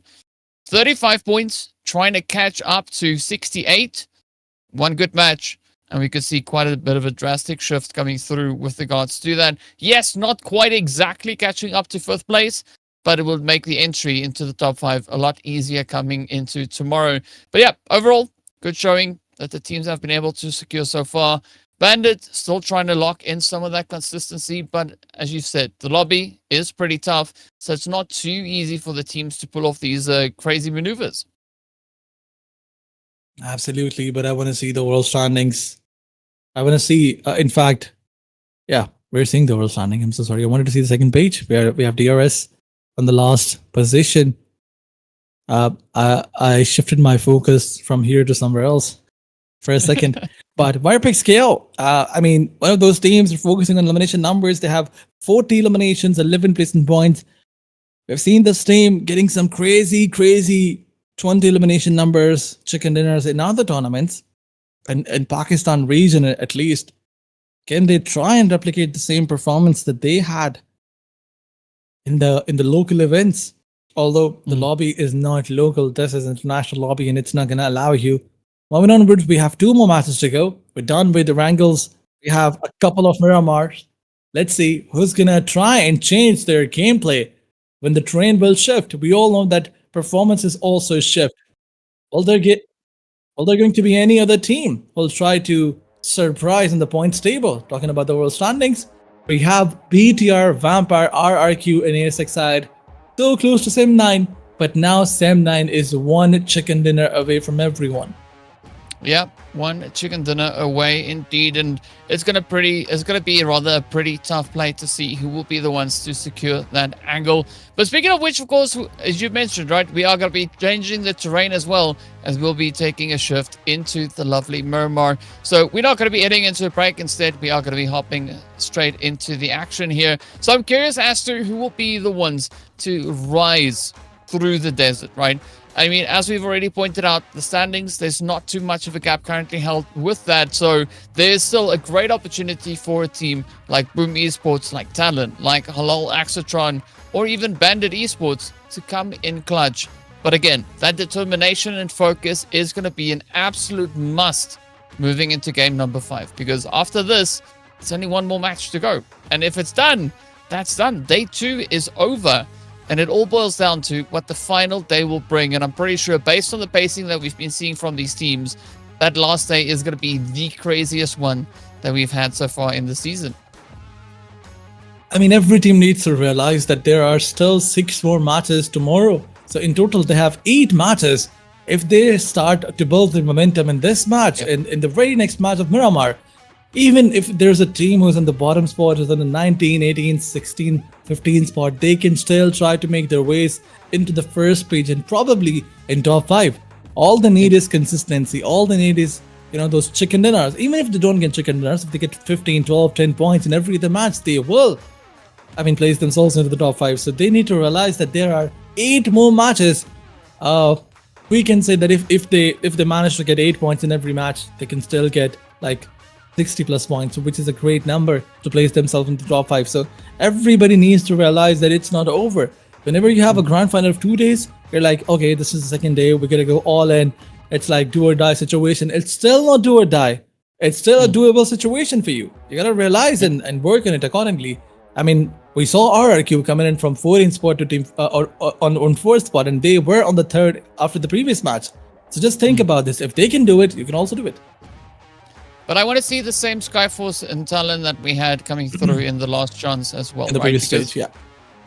35 points, trying to catch up to 68. One good match, and we could see quite a bit of a drastic shift coming through with regards to that. Yes, not quite exactly catching up to 5th place, but it will make the entry into the top 5 a lot easier coming into tomorrow. But yeah, overall, good showing that the teams have been able to secure so far. Bandit still trying to lock in some of that consistency, but as you said, the lobby is pretty tough, so it's not too easy for the teams to pull off these crazy maneuvers. Absolutely, but I want to see the world standings. I want to see, in fact, yeah, we're seeing the world standing. I'm so sorry. I wanted to see the second page where we have DRS on the last position. I shifted my focus from here to somewhere else for a second. But VIPERxKO, I mean, one of those teams are focusing on elimination numbers. They have 40 eliminations, 11 placement points. We've seen this team getting some crazy 20 elimination numbers, chicken dinners in other tournaments. And in Pakistan region, at least, can they try and replicate the same performance that they had in the local events? Although the lobby is not local, this is international lobby, and it's not going to allow you Moving onwards, we have two more matches to go. We're done with the Erangels. We have a couple of Miramars. Let's see who's gonna try and change their gameplay when the train will shift. We all know that performances also shift. Will there get will there going to be any other team who'll try to surprise in the points table? Talking about the world standings, we have BTR, Vampire, RRQ, and ASX side so close to Sem9, but now Sem9 is one chicken dinner away from everyone. Yeah, one chicken dinner away indeed, and it's gonna be rather a pretty tough play to see who will be the ones to secure that angle. But speaking of which, of course, as you mentioned, right, we are gonna be changing the terrain as well, as we'll be taking a shift into the lovely Miramar. So we're not gonna be heading into a break. Instead, we are gonna be hopping straight into the action here. So I'm curious as to who will be the ones to rise through the desert, right? I mean, as we've already pointed out, the standings, there's not too much of a gap currently held with that. So there's still a great opportunity for a team like Boom Esports, like TALON, like HALAL, AXETRON, or even Bandit Esports to come in clutch. But again, that determination and focus is going to be an absolute must moving into game number 5. Because after this, it's only one more match to go. And if it's done, that's done. Day 2 is over. And it all boils down to what the final day will bring. And I'm pretty sure, based on the pacing that we've been seeing from these teams, that last day is going to be the craziest one that we've had so far in the season. I mean, every team needs to realize that there are still 6 more matches tomorrow. So in total, they have 8 matches. If they start to build the momentum in this match, in the very next match of Miramar, even if there's a team who's in the bottom spot, who's in the 19, 18, 16, 15 spot, they can still try to make their ways into the first page and probably in top 5. All they need is consistency. All they need is, those chicken dinners. Even if they don't get chicken dinners, if they get 15, 12, 10 points in every other match, they will, place themselves into the top 5. So they need to realize that there are 8 more matches. We can say that if they manage to get 8 points in every match, they can still get 60 plus points, which is a great number to place themselves into the top 5. So everybody needs to realize that it's not over. Whenever you have a grand final of 2 days, you're like, okay, this is the second day, we're gonna go all in. It's like do or die situation. It's still not do or die. It's still a doable situation for you. You gotta realize and work on it accordingly. I mean, we saw RRQ coming in from 14th spot to team on 4th spot, and they were on the 3rd after the previous match. So just think about this. If they can do it, you can also do it. But I want to see the same Skyforce and Talon that we had coming through in the last chance as well. In the previous stage, yeah.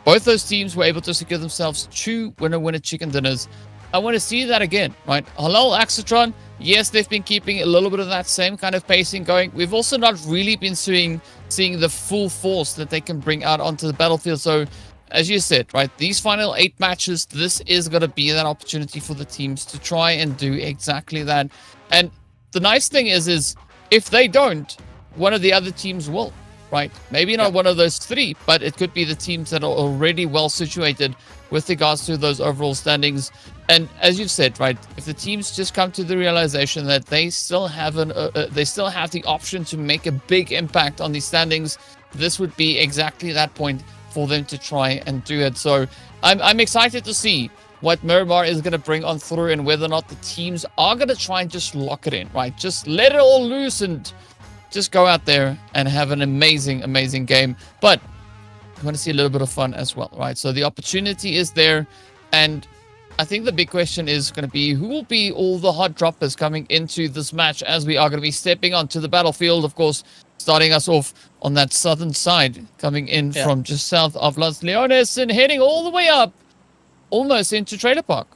Both those teams were able to secure themselves 2 winner-winner chicken dinners. I want to see that again, right? HALAL, AXETRON, yes, they've been keeping a little bit of that same kind of pacing going. We've also not really been seeing the full force that they can bring out onto the battlefield. So, as you said, right, these final 8 matches, this is going to be that opportunity for the teams to try and do exactly that. And the nice thing is if they don't, one of the other teams will, right? Maybe not one of those 3, but it could be the teams that are already well situated with regards to those overall standings. And as you've said, right, if the teams just come to the realization that they still have the option to make a big impact on these standings, this would be exactly that point for them to try and do it. So I'm excited to see what Miramar is going to bring on through and whether or not the teams are going to try and just lock it in, right? Just let it all loose and just go out there and have an amazing, amazing game. But I want to see a little bit of fun as well, right? So the opportunity is there. And I think the big question is going to be who will be all the hot droppers coming into this match as we are going to be stepping onto the battlefield, of course, starting us off on that southern side, coming in from just south of Los Leones and heading all the way up almost into Trailer Park.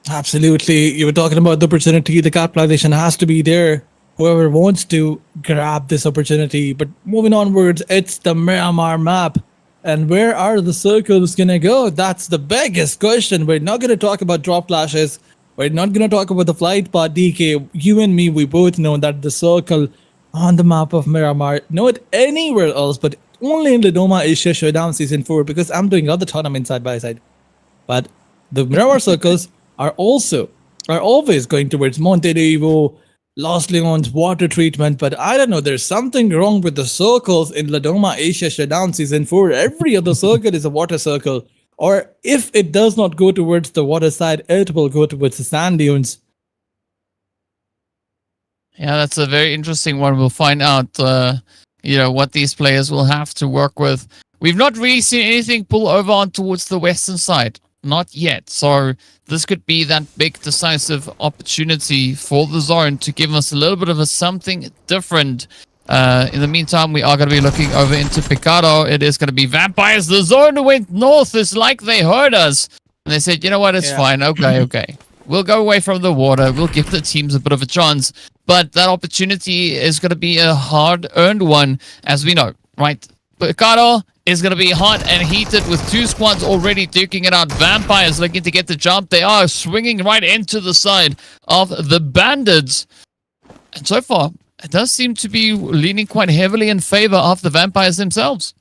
Absolutely. You were talking about the opportunity. The capitalization has to be there. Whoever wants to grab this opportunity. But moving onwards, it's the Miramar map. And where are the circles going to go? That's the biggest question. We're not going to talk about drop clashes. We're not going to talk about the flight path DK. You and me, we both know that the circle on the map of Miramar, not anywhere else, but only in Lodoma Asia Showdown Season 4, because I'm doing other tournaments side by side. But the Miramar circles are always going towards Monte de Ivo, Los Leones, water treatment. But I don't know, there's something wrong with the circles in Lodoma Asia Showdown Season 4. Every other circle is a water circle. Or if it does not go towards the water side, it will go towards the sand dunes. Yeah, that's a very interesting one. We'll find out, what these players will have to work with. We've not really seen anything pull over on towards the western side. Not yet. So this could be that big decisive opportunity for the zone to give us a little bit of a something different. In the meantime, we are going to be looking over into Picado. It is going to be vampires. The zone went north. It's like they heard us. And they said, you know what? It's fine. Okay. We'll go away from the water. We'll give the teams a bit of a chance. But that opportunity is going to be a hard-earned one, as we know, right? Picado is going to be hot and heated with 2 squads already duking it out. Vampires looking to get the jump. They are swinging right into the side of the bandits. And so far, it does seem to be leaning quite heavily in favor of the vampires themselves.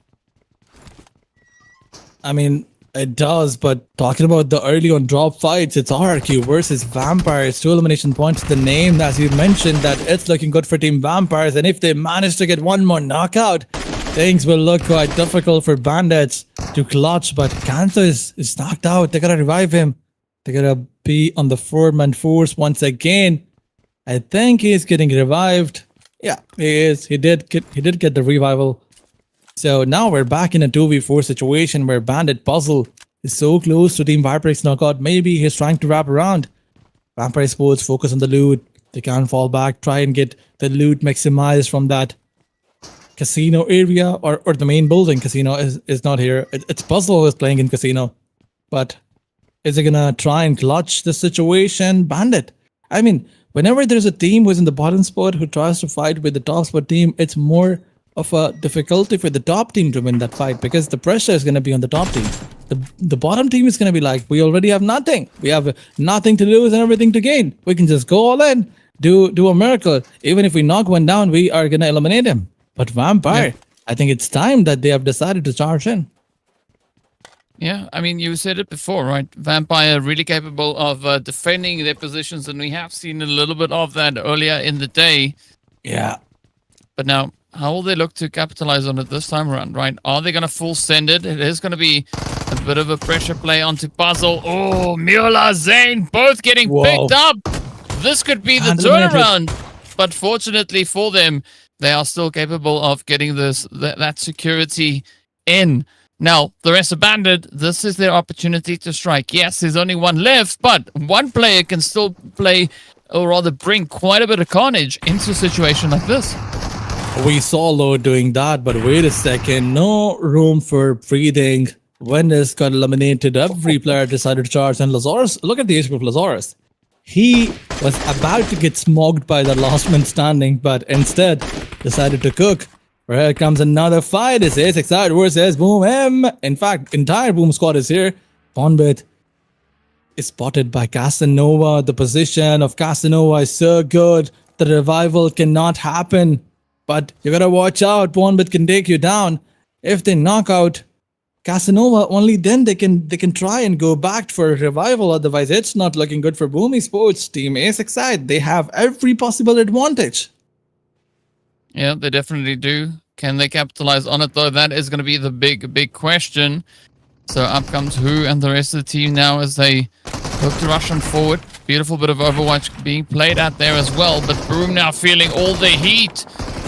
I mean, it does, but talking about the early on drop fights, it's RRQ versus Vampires. 2 elimination points to the name, as you mentioned, that it's looking good for Team Vampires. And if they manage to get one more knockout, things will look quite difficult for Bandits to clutch. But Kanto is knocked out. They gotta revive him. They gotta be on the 4-man force once again. I think he's getting revived. Yeah, he is. He did get the revival. So now we're back in a 2v4 situation where Bandit Puzzle is so close to Team VIPERxKO knockout. Maybe he's trying to wrap around. Vampire Sports focus on the loot. They can't fall back. Try and get the loot maximized from that casino area or the main building. Casino is not here. It's Puzzle who is playing in casino. But is he gonna try and clutch the situation? Bandit. I mean, whenever there's a team who's in the bottom spot who tries to fight with the top spot team, it's more of a difficulty for the top team to win that fight because the pressure is going to be on the top team. The bottom team is going to be like, we already have nothing. We have nothing to lose and everything to gain. We can just go all in, do a miracle. Even if we knock one down, we are going to eliminate him. But Vampire, I think it's time that they have decided to charge in. Yeah, I mean, you said it before, right? Vampire really capable of defending their positions, and we have seen a little bit of that earlier in the day. Yeah. But now, how will they look to capitalize on it this time around, right? Are they going to full send it? It is going to be a bit of a pressure play onto Puzzle. Oh, Mula, Zane, both getting picked up. This could be the turnaround. But fortunately for them, they are still capable of getting that security in. Now, the rest of Bandit, this is their opportunity to strike. Yes, there's only one left, but one player can still play, or rather bring quite a bit of carnage into a situation like this. We saw Low doing that, but wait a second. No room for breathing. When this got eliminated, every player decided to charge. And Lazarus, look at the HP of Lazarus. He was about to get smoked by the last man standing, but instead decided to cook. Here comes another fight. This is XAVIER versus Boom M. In fact, entire Boom squad is here. Bonbit is spotted by Casanova. The position of Casanova is so good. The revival cannot happen. But you gotta watch out. Bonbit can take you down. If they knock out Casanova, only then they can try and go back for a revival. Otherwise, it's not looking good for Boom Esports. Team Ace side, they have every possible advantage. Yeah, they definitely do. Can they capitalize on it, though? That is going to be the big question. So up comes Who and the rest of the team now as they look to rush on forward. Beautiful bit of Overwatch being played out there as well. But Boom now feeling all the heat.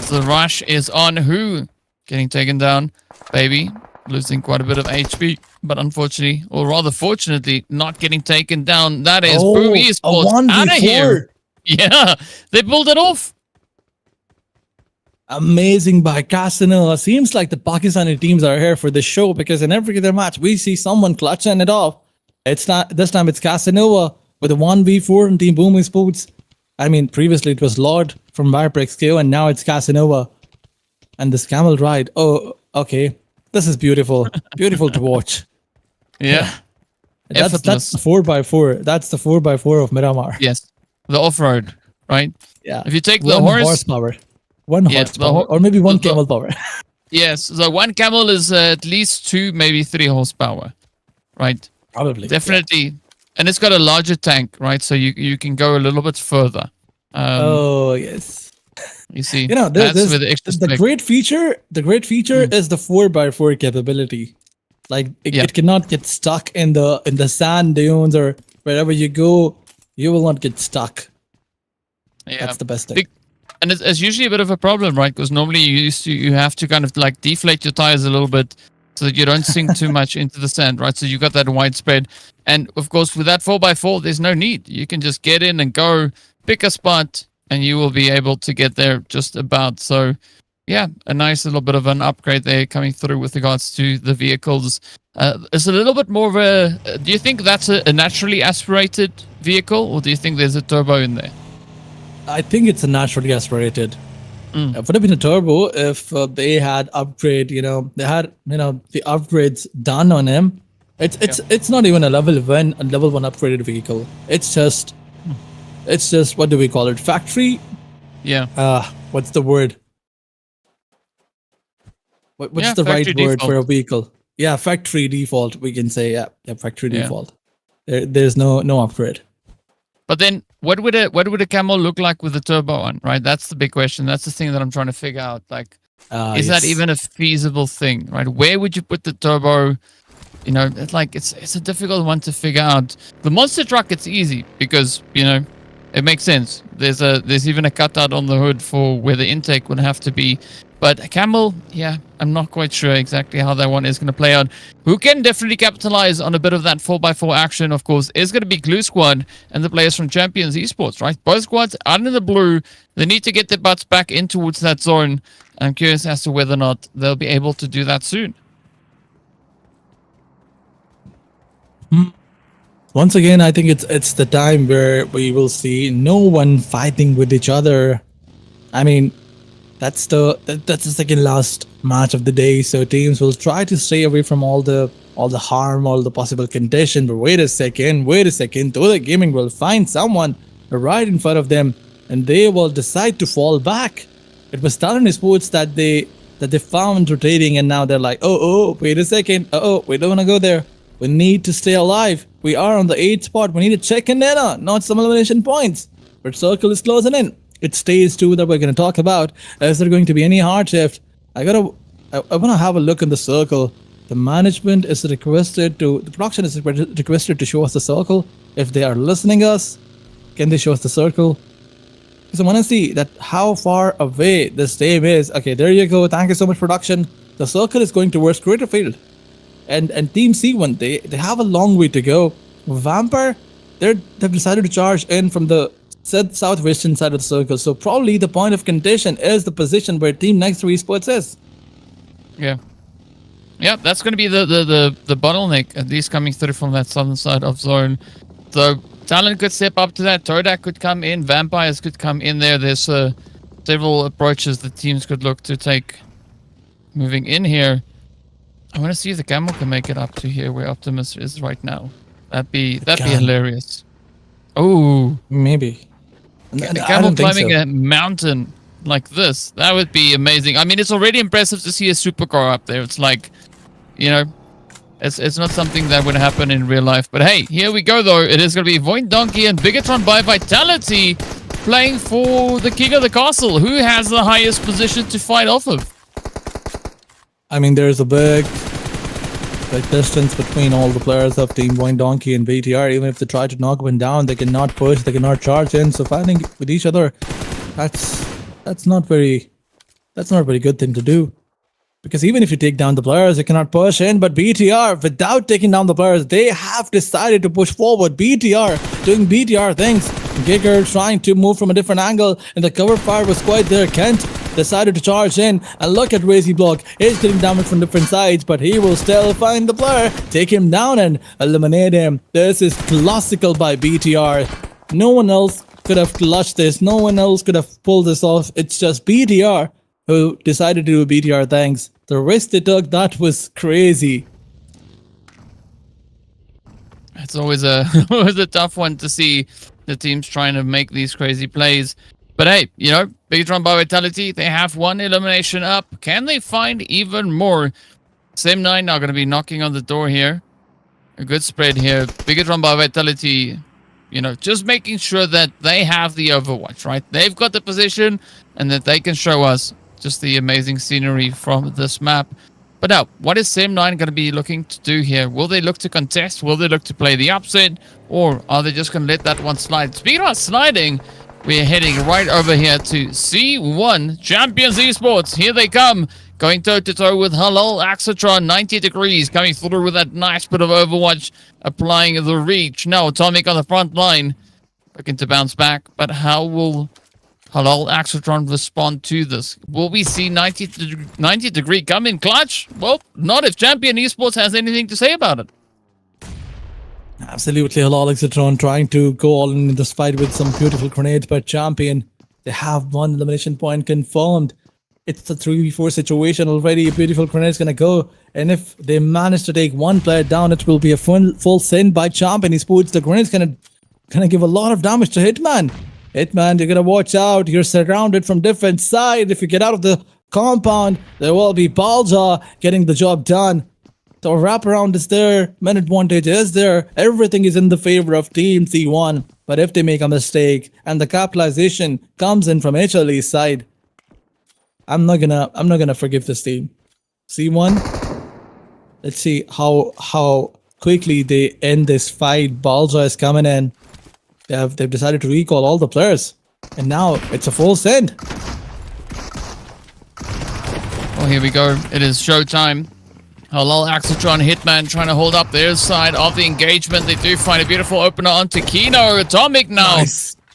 So the rush is on Who. Getting taken down. Baby losing quite a bit of HP. But unfortunately, or rather fortunately, not getting taken down. That is Boom Esports out of here. Yeah, they pulled it off. Amazing by Casanova. Seems like the Pakistani teams are here for the show because in every other match we see someone clutching it off. It's not this time. It's Casanova with a 1v4 in Team Boom Esports. I mean, previously it was Lord from VIPERxKO, and now it's Casanova. And this camel ride. Oh, okay. This is beautiful. Beautiful to watch. Yeah. That's the 4x4. That's the 4x4 of Miramar. Yes. The off-road, right? Yeah. If you take the horsepower. One horsepower. Or maybe one camel power. Yes. So one camel is at least 2, maybe 3 horsepower, right? Probably. Definitely. Yeah. And it's got a larger tank, right? So you can go a little bit further. Oh, yes. You see, that's with the great feature. The great feature is the 4x4 capability. Like it cannot get stuck in the sand dunes or wherever you go. You will not get stuck. Yeah, that's the best thing. And it's usually a bit of a problem, right? Because normally you have to kind of like deflate your tires a little bit so that you don't sink too much into the sand, right? So you got that wide spread. And of course, with that 4x4, there's no need. You can just get in and go, pick a spot, and you will be able to get there just about. So yeah, a nice little bit of an upgrade there coming through with regards to the vehicles. It's a little bit more of a... do you think that's a naturally aspirated vehicle, or do you think there's a turbo in there? I think it's a naturally aspirated. It would have been a turbo if they had upgrade, they had, the upgrades done on him. It's not even a level 1 upgraded vehicle. It's just what do we call it? Factory? Yeah. What's the word? What's the right word for a vehicle? Yeah, factory default, we can say. Yeah, factory default. There's no upgrade. But then, what would a camel look like with the turbo on? Right, that's the big question. That's the thing that I'm trying to figure out. Like, is that even a feasible thing? Right, where would you put the turbo? It's a difficult one to figure out. The monster truck, it's easy because it makes sense. There's even a cutout on the hood for where the intake would have to be. But a camel, yeah, I'm not quite sure exactly how that one is going to play out. Who can definitely capitalize on a bit of that 4x4 action, of course, is going to be Glue Squad and the players from Champions Esports, right? Both squads out in the blue. They need to get their butts back in towards that zone. I'm curious as to whether or not they'll be able to do that soon. Once again, I think it's the time where we will see no one fighting with each other. I mean, that's the second last match of the day, so teams will try to stay away from all the harm, all the possible contention. But wait a second, TODAK Gaming will find someone right in front of them, and they will decide to fall back. It was TALON Esports that they found rotating, and now they're like, oh, wait a second, we don't want to go there. We need to stay alive. We are on the 8th spot. We need to check in there, not some elimination points. But circle is closing in. It's stage 2 that we're going to talk about. Is there going to be any hard shift? I want to have a look in the circle. The management is requested to, the production is requested to show us the circle. If they are listening us, can they show us the circle? Because I want to see that how far away this team is. Okay, there you go. Thank you so much, production. The circle is going towards Crater Field. And Team C1, they have a long way to go. Vampire, they've decided to charge in from the southwestern side of the circle. So probably the point of contention is the position where Team NEXORY Esports is. Yeah. Yeah, that's going to be the bottleneck, at least coming through from that southern side of zone. So TALON could step up to that. TODAK could come in. Vampires could come in there. There's several approaches the teams could look to take moving in here. I want to see if the camel can make it up to here where Optimus is right now. That'd be hilarious. Oh, maybe. The camel climbing a mountain like this. That would be amazing. I mean, it's already impressive to see a supercar up there. It's like, it's not something that would happen in real life. But hey, here we go though. It is going to be VOIN Donkey and BIGETRON by Vitality playing for the king of the castle. Who has the highest position to fight off of? I mean, there's a big distance between all the players of Team VOIN Donkey and BTR. Even if they try to knock one down, they cannot push, they cannot charge in. So fighting with each other, that's not very good thing to do. Because even if you take down the players, you cannot push in. But BTR, without taking down the players, they have decided to push forward. BTR doing BTR things. Giger trying to move from a different angle, and the cover fire was quite there. Kent decided to charge in, and look at Razy Block. He's getting damage from different sides, but he will still find the player, take him down and eliminate him. This is classical by BTR. No one else could have clutched this. No one else could have pulled this off. It's just BTR who decided to do BTR things. The risk they took, that was crazy. It's always a tough one to see the teams trying to make these crazy plays. But hey, BIGETRON by Vitality, they have one elimination up. Can they find even more? Sem9 are going to be knocking on the door here. A good spread here. BIGETRON by Vitality, just making sure that they have the overwatch, right? They've got the position and that they can show us just the amazing scenery from this map. But now, what is Sem9 going to be looking to do here? Will they look to contest? Will they look to play the upset? Or are they just going to let that one slide? Speaking about sliding, We're heading right over here to C1 Champions Esports. Here they come. Going toe-to-toe with HALAL AXETRON, 90 degrees, coming through with that nice bit of Overwatch, applying the reach. Now, Atomic on the front line, looking to bounce back. But how will HALAL AXETRON respond to this? Will we see 90 degree come in clutch? Well, not if Champion Esports has anything to say about it. Absolutely, HALAL AXETRON trying to go all in this fight with some beautiful grenades, but Champion, they have one elimination point confirmed. It's a 3v4 situation already. A beautiful grenade is gonna go, and if they manage to take one player down, it will be a full send by Champion Esports. The grenade's gonna give a lot of damage to Hitman. Hitman, you're gonna watch out. You're surrounded from different sides. If you get out of the compound, there will be Balja getting the job done. So wraparound is there, man advantage is there. Everything is in the favor of Team C1. But if they make a mistake and the capitalization comes in from HLE's side, I'm not gonna forgive this team. C1. Let's see how quickly they end this fight. Balja is coming in. They've decided to recall all the players, and now it's a full send. Well, here we go. It is showtime. HALAL AXETRON, Hitman trying to hold up their side of the engagement. They do find a beautiful opener onto Kino. Atomic now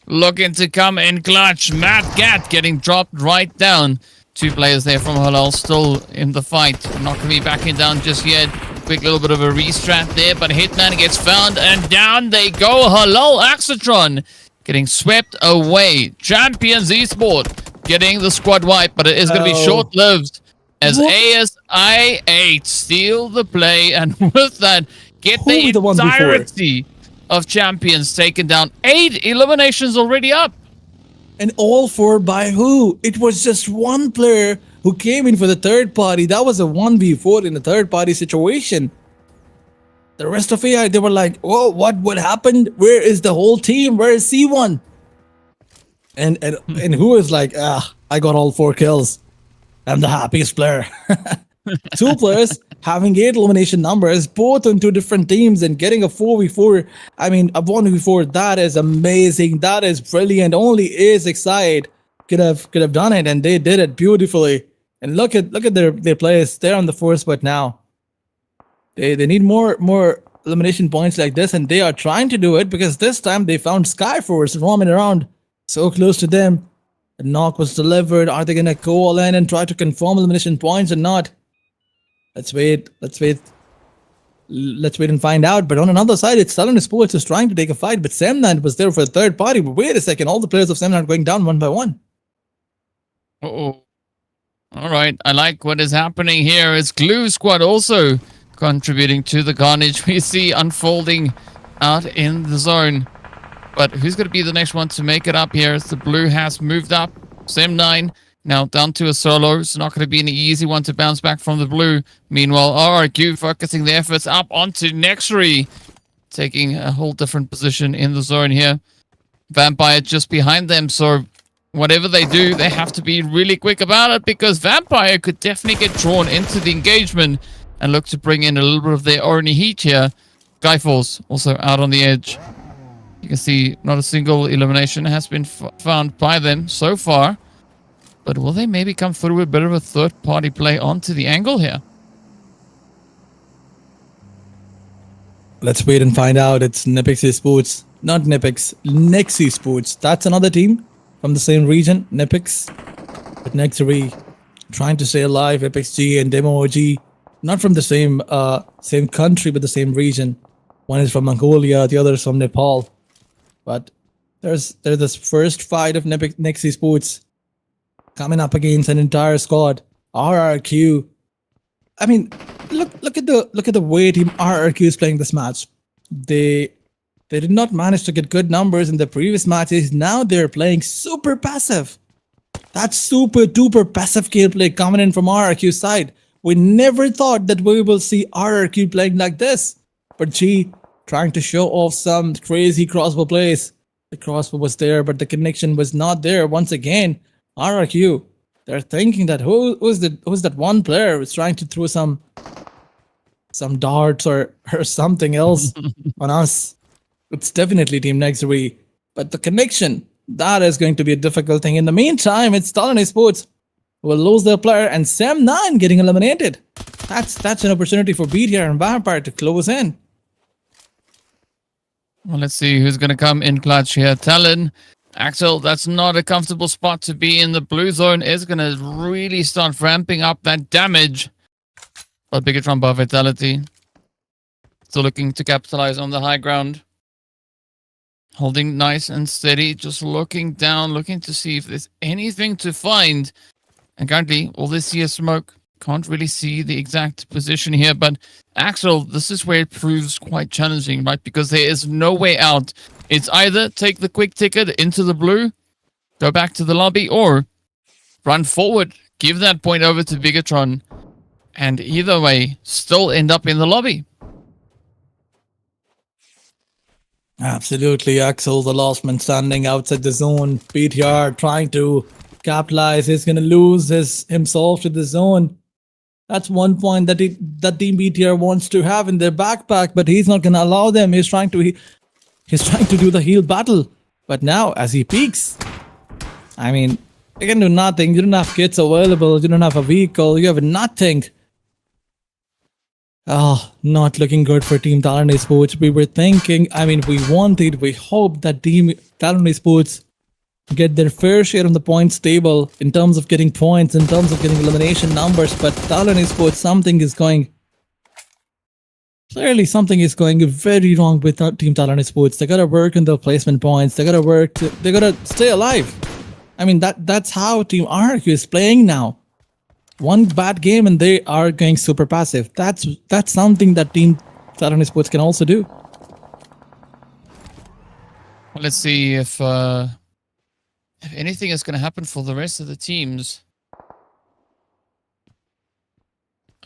looking to come in clutch. Matt Gat getting dropped right down. Two players there from HALAL still in the fight. Not going to be backing down just yet. Quick little bit of a restrat there, but Hitman gets found and down they go. HALAL AXETRON getting swept away. Champions Esports getting the squad wipe, but it is going to be short-lived as ASI8 steal the play, and with that, get the entirety of Champions taken down. 8 eliminations already up. And all 4 by who? It was just one player who came in for the third party. That was a 1v4 in a third party situation. The rest of AI, they were like, oh, what happened? Where is the whole team? Where is C1? And who is like, I got all 4 kills. I'm the happiest player. 2 players having 8 elimination numbers, both on 2 different teams, and getting a 4v4. I mean, a 1v4. That is amazing. That is brilliant. Only XAVIER could have done it, and they did it beautifully. And look at their players. They're on the force, but now they need more elimination points like this, and they are trying to do it because this time they found Skyforce roaming around so close to them. A knock was delivered. Are they gonna go all in and try to confirm elimination points or not? Let's wait and find out. But on another side, it's TALON Sports is trying to take a fight, but Semnant was there for a third party. But wait a second, all the players of Semnant are going down one by one. Uh-oh. All right, I like what is happening here. It's Glue Squad also contributing to the carnage we see unfolding out in the zone. But who's going to be the next one to make it up here as the blue has moved up? Sem9 now down to a solo. It's not going to be an easy one to bounce back from the blue. Meanwhile, RRQ focusing their efforts up onto NEXORY, taking a whole different position in the zone here. Vampire just behind them, so whatever they do, they have to be really quick about it because Vampire could definitely get drawn into the engagement and look to bring in a little bit of their own heat here. Skyforce also out on the edge. You can see not a single elimination has been found by them so far. But will they maybe come through with a bit of a third-party play onto the angle here? Let's wait and find out. It's ESPORTS. Not NEXORY. That's another team from the same region, Nipix. But NEXORY trying to stay alive. EPEXG and DemoOG, not from the same country, but the same region. One is from Mongolia, the other is from Nepal. But there's this first fight of ESPORTS coming up against an entire squad. RRQ. I mean, look at the way Team RRQ is playing this match. They did not manage to get good numbers in the previous matches. Now they're playing super passive. That's super duper passive gameplay coming in from RRQ's side. We never thought that we will see RRQ playing like this. But G trying to show off some crazy crossbow plays. The crossbow was there, but the connection was not there. Once again, RRQ, they're thinking that who's that one player who's trying to throw some darts or something else on us. It's definitely Team NEXORY. But the connection That is going to be a difficult thing. In the meantime, it's TALON Esports who will lose their player and Sam9 getting eliminated. That's an opportunity for BTR and Vampire to close in. Well, let's see who's going to come in clutch here. Talon, Axel, that's not a comfortable spot to be in. The blue zone is going to really start ramping up that damage. But BIGETRON by Vitality. Still looking to capitalize on the high ground. Holding nice and steady, just looking down, looking to see if there's anything to find. And currently, all this here smoke. Can't really see the exact position here, but Axel, this is where it proves quite challenging, right? Because there is no way out. It's either take the quick ticket into the blue, go back to the lobby, or run forward, give that point over to BIGETRON, and either way, still end up in the lobby. Absolutely, Axel, the last man standing outside the zone. BTR trying to capitalize. He's going to lose himself to the zone. That's one point that Team BTR wants to have in their backpack, but he's not going to allow them. He's trying to do the heal battle. But now, as he peeks, I mean, you can do nothing. You don't have kits available. You don't have a vehicle. You have nothing. Oh, not looking good for Team TALON Esports. We were thinking, I mean, we hope that Team TALON Esports get their fair share on the points table in terms of getting points, in terms of getting elimination numbers. But TALON Esports, something is going very wrong with Team TALON Esports. They gotta work on the placement points. They gotta stay alive. I mean, that's how Team ARC is playing now. One bad game and they are going super passive. That's something that Team TALON Esports can also do. Well, let's see if anything is going to happen for the rest of the teams.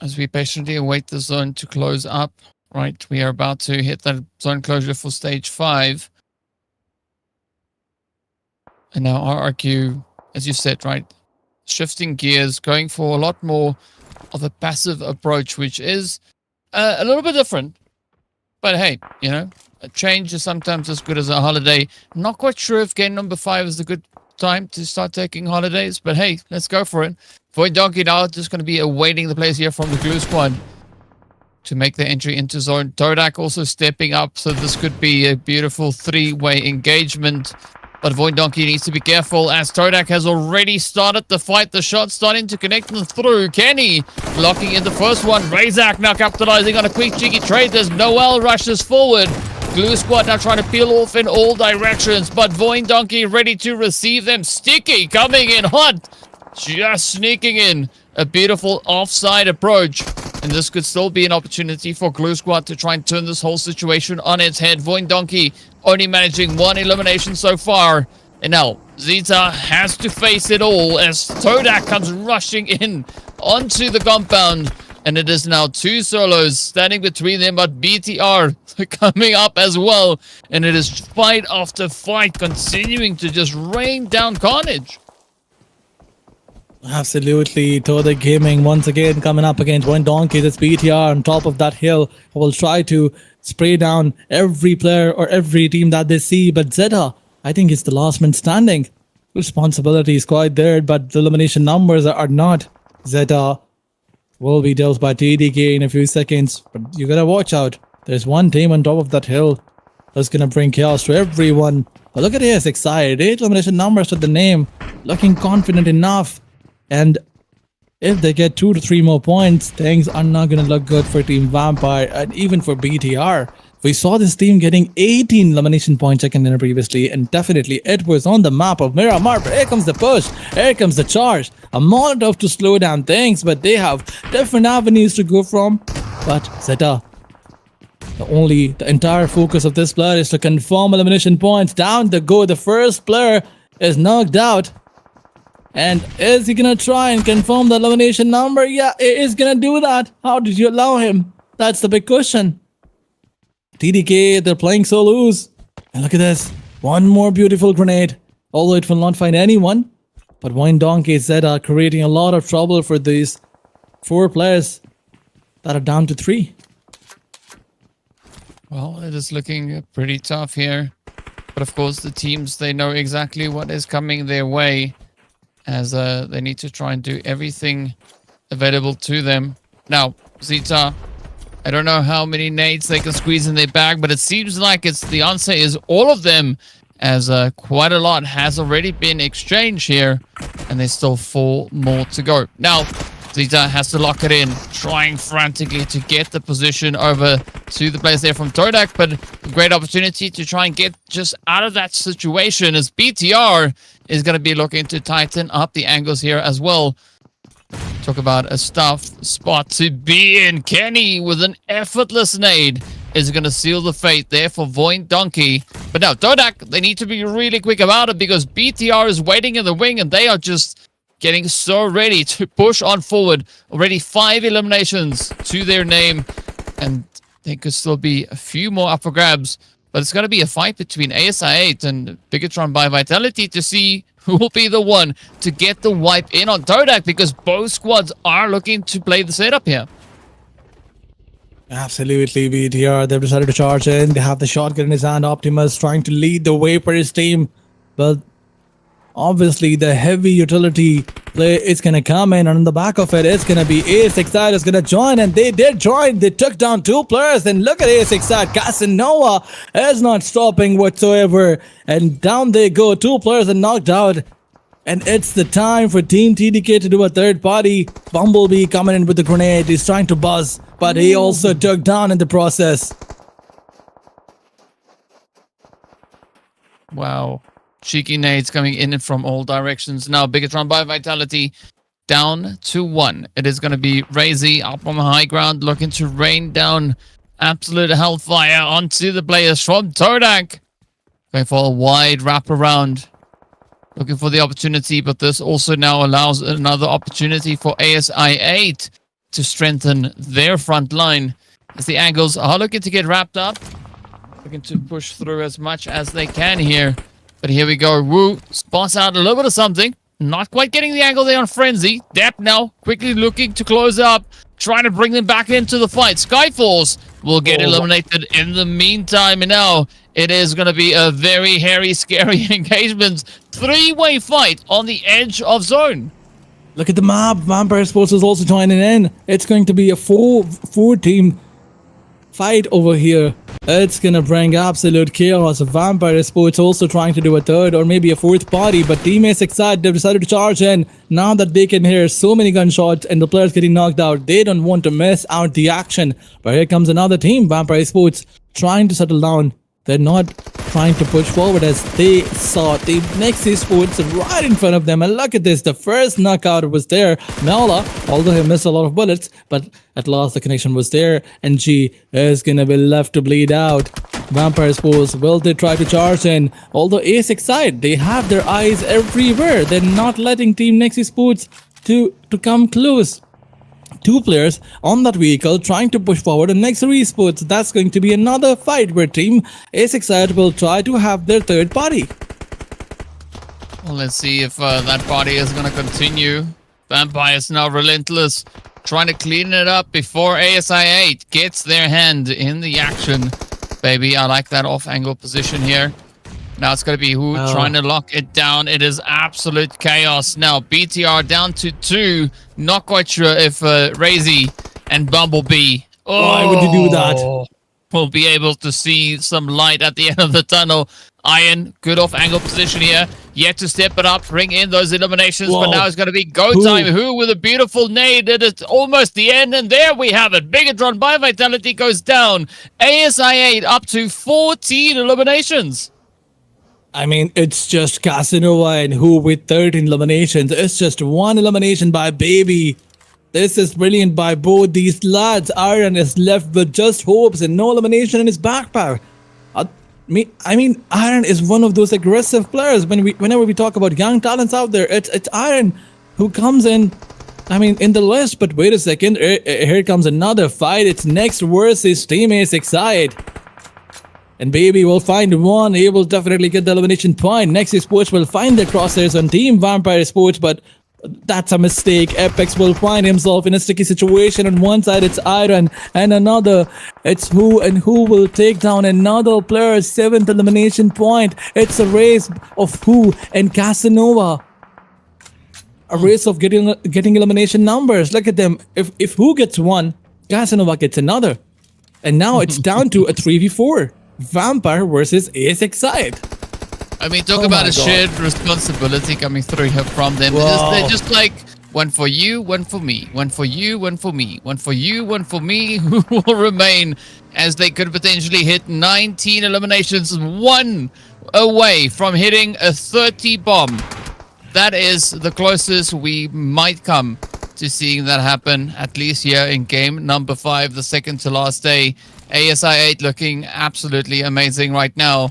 As we patiently await the zone to close up. Right, we are about to hit that zone closure for stage 5. And now RRQ, as you said, right, shifting gears, going for a lot more of a passive approach, which is a little bit different. But hey, you know, a change is sometimes as good as a holiday. I'm not quite sure if game number 5 is a good time to start taking holidays, but hey, let's go for it. VOIN Donkey now just going to be awaiting the plays here from the Glue Squad to make their entry into zone. TODAK also stepping up, so this could be a beautiful 3-way engagement. But VOIN Donkey needs to be careful as TODAK has already started the fight. The shot starting to connect them through. Kenny locking in the first one. Razak now capitalizing on a quick cheeky trade. There's Noel rushes forward. Glue Squad now trying to peel off in all directions. But VOIN Donkey ready to receive them. Sticky coming in hot. Just sneaking in. A beautiful offside approach. And this could still be an opportunity for Glue Squad to try and turn this whole situation on its head. VOIN Donkey only managing 1 elimination so far. And now Zeta has to face it all as TODAK comes rushing in onto the compound. And it is now 2 solos standing between them, but BTR coming up as well. And it is fight after fight continuing to just rain down carnage. Absolutely, TODAK Gaming once again coming up against VOIN Donkey. That's BTR on top of that hill who will try to spray down every player or every team that they see. But Zeta, I think, is the last man standing. Responsibility is quite there, but the elimination numbers are not. Zeta will be dealt by TDK in a few seconds, but you gotta watch out. There's one team on top of that hill that's gonna bring chaos to everyone. But look at his excited 8 elimination numbers to the name, looking confident enough. And if they get 2 to 3 more points, things are not going to look good for Team Vampire and even for BTR. We saw this team getting 18 elimination points second dinner previously, and definitely it was on the map of Miramar. But here comes the push, here comes the charge. A Molotov to slow down things, but they have different avenues to go from. But Zeta, the entire focus of this player is to confirm elimination points. Down the go, the first player is knocked out. And is he gonna try and confirm the elimination number? Yeah, he is gonna do that. How did you allow him? That's the big question. TDK, they're playing solos. And look at this. One more beautiful grenade. Although it will not find anyone. But VOIN Donkey Zeta creating a lot of trouble for these 4 players that are down to 3. Well, it is looking pretty tough here. But of course, the teams, they know exactly what is coming their way, as they need to try and do everything available to them. Now, Zeta, I don't know how many nades they can squeeze in their bag, but it seems like the answer is all of them, as quite a lot has already been exchanged here, and there's still 4 more to go. Now, Zeta has to lock it in, trying frantically to get the position over to the players there from TODAK, but a great opportunity to try and get just out of that situation, as BTR is going to be looking to tighten up the angles here as well. Talk about a stuffed spot to be in. Kenny with an effortless nade is going to seal the fate there for VOIN Donkey. But now, TODAK, they need to be really quick about it, because BTR is waiting in the wing, and they are just getting so ready to push on forward. Already 5 eliminations to their name, and there could still be a few more up for grabs. But it's going to be a fight between ASI8 and BIGETRON by Vitality to see who will be the one to get the wipe in on TODAK, because both squads are looking to play the setup here. Absolutely, BTR. They've decided to charge in. They have the shotgun in his hand. Optimus trying to lead the way for his team. But obviously, the heavy utility play is going to come in. And on the back of it, it's going to be AXETRON is going to join. And they did join. They took down 2 players. And look at AXETRON. Casanova is not stopping whatsoever. And down they go. 2 players are knocked out. And it's the time for Team TDK to do a third party. Bumblebee coming in with the grenade. He's trying to buzz, but he also took down in the process. Wow. Cheeky nades coming in from all directions. Now, BIGETRON by Vitality down to 1. It is going to be Razy up on the high ground, looking to rain down absolute hellfire onto the players from TODAK. Going for a wide wraparound. Looking for the opportunity, but this also now allows another opportunity for ASI8 to strengthen their front line, as the angles are looking to get wrapped up. Looking to push through as much as they can here. But here we go. Wu spots out a little bit of something. Not quite getting the angle there on Frenzy. Depp now quickly looking to close up, trying to bring them back into the fight. Skyforce will get eliminated in the meantime. And now it is going to be a very hairy, scary engagement. 3-way fight on the edge of zone. Look at the map. VIPERxKO is also joining in. It's going to be a 4-team fight over here. It's going to bring absolute chaos. VIPERxKO also trying to do a third or maybe a 4th party, but Team AXETRON, they've decided to charge in. Now that they can hear so many gunshots and the players getting knocked out, they don't want to miss out the action. But here comes another team. VIPERxKO trying to settle down. They're not trying to push forward, as they saw Team NEXORY right in front of them. And look at this, the first knockout was there. Nala, although he missed a lot of bullets, but at last the connection was there. And G is going to be left to bleed out. VIPERxKO, will they try to charge in? Although AXETRON, they have their eyes everywhere. They're not letting Team NEXORY to come close. 2 players on that vehicle trying to push forward, and NEXORY Esports, that's going to be another fight where Team AXETRON will try to have their third party. Well, let's see if that party is going to continue. Vampire is now relentless, trying to clean it up before ASI8 gets their hand in the action. Baby, I like that off-angle position here. Now it's going to be Who trying to lock it down. It is absolute chaos. Now BTR down to 2. Not quite sure if Razy and Bumblebee Why would you do that? will be able to see some light at the end of the tunnel. Iron, good off-angle position here. Yet to step it up, bring in those eliminations. Whoa. But now it's going to be go time. Who with a beautiful nade. It is almost the end. And there we have it. BIGETRON by Vitality goes down. ASI8 up to 14 eliminations. I mean, it's just Casanova and Who with 13 eliminations. It's just 1 elimination by Baby. This is brilliant by both these lads. Iron is left with just hopes and no elimination in his backpack. I mean, Iron is one of those aggressive players. Whenever we talk about young talents out there, it's Iron who comes in, I mean, in the list. But wait a second, here comes another fight. It's Next versus Team AXETRON. And Baby will find 1. He will definitely get the elimination point. NEXORY will find the crosshairs on Team VIPERxKO, but That's a mistake. Apex will find himself in a sticky situation. On one side, it's Iron, and another, it's who will take down another player's 7th elimination point. It's a race of who and Casanova. A race of getting elimination numbers. Look at them. If who gets one, Casanova gets another. And now it's down to a 3v4. Vampire versus ASXide. I mean, talk about a shared responsibility coming through here from them. They're just like, one for you, one for me. One for you, one for me. One for you, one for me. Who will remain as they could potentially hit 19 eliminations, one away from hitting a 30 bomb. That is the closest we might come to seeing that happen, at least here in game number 5, the second to last day. ASI8 looking absolutely amazing right now.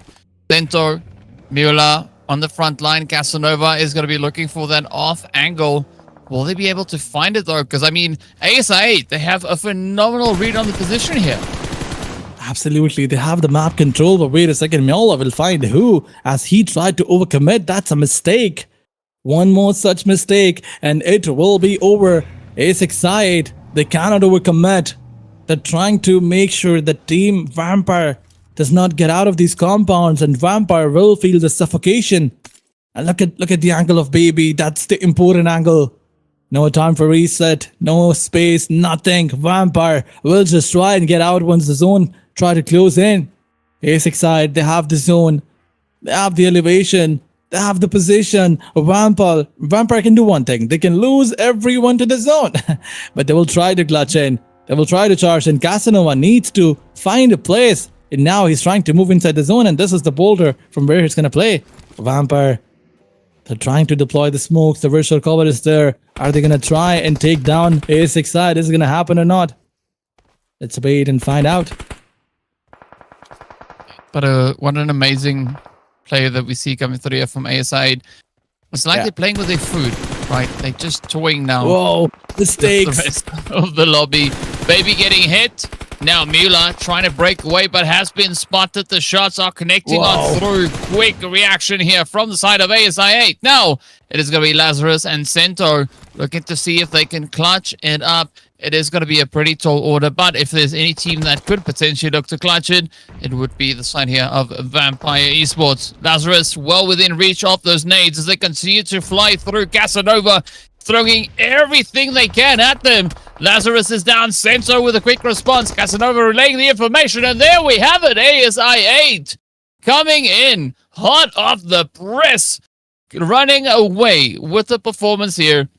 Centaur, Mula on the front line. Casanova is going to be looking for that off angle. Will they be able to find it though? Because I mean, ASI8, they have a phenomenal read on the position here. Absolutely, they have the map control, but wait a second, Mula will find who as he tried to overcommit. That's a mistake. One more such mistake and it will be over. ASI8, they cannot overcommit. They're trying to make sure that Team Vampire does not get out of these compounds, and Vampire will feel the suffocation. And look at the angle of Baby. That's the important angle. No time for reset, no space, nothing. Vampire will just try and get out once the zone try to close in. ASXide, they have the zone, they have the elevation, they have the position. Vampire can do one thing. They can lose everyone to the zone, but they will try to clutch in. They will try to charge, and Casanova needs to find a place. And now he's trying to move inside the zone, and this is the boulder from where he's gonna play. Vampire, they're trying to deploy the smokes. The virtual cover is there. Are they gonna try and take down ASXide? Is it gonna happen or not? Let's wait and find out. But what an amazing player that we see coming through here from ASI. It's like they're playing with their food, right? They're just toying now. Whoa, mistakes. The rest of the lobby. Baby getting hit. Now Mula trying to break away, but has been spotted. The shots are connecting on through. Quick reaction here from the side of ASI8. Now it is going to be Lazarus and Centaur looking to see if they can clutch it up. It is going to be a pretty tall order, but if there's any team that could potentially look to clutch it, it would be the side here of Vampire Esports. Lazarus well within reach of those nades as they continue to fly through. Casanova throwing everything they can at them. Lazarus is down. Centaur with a quick response. Casanova relaying the information, and there we have it. ASI8 coming in hot off the press, running away with the performance here.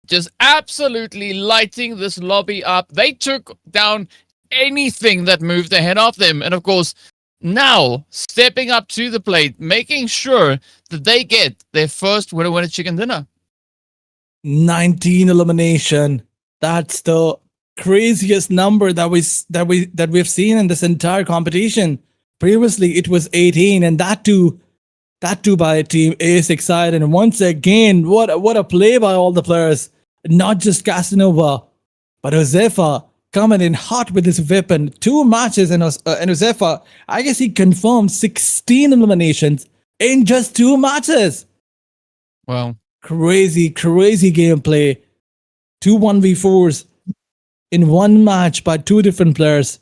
Just absolutely lighting this lobby up. They took down anything that moved ahead of them. And of course, now stepping up to the plate, making sure that they get their first winner chicken dinner. 19 elimination. That's the craziest number that we've seen in this entire competition. Previously, it was 18, and that too by Team ASXide. And once again, what a play by all the players. Not just Casanova, but Josefa coming in hot with his weapon. 2 matches, and Josefa, I guess he confirmed 16 eliminations in just 2 matches. Wow. Crazy gameplay. 2 1v4s in 1 match by 2 different players.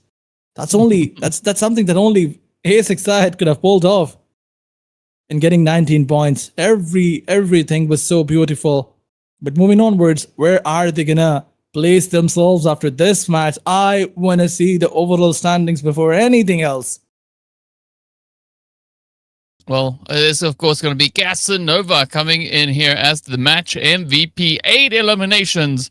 That's something that only ASXide could have pulled off. And getting 19 points. Everything was so beautiful. But moving onwards, where are they gonna place themselves after this match? I wanna see the overall standings before anything else. Well, it is of course going to be Casanova coming in here as the match MVP. 8 eliminations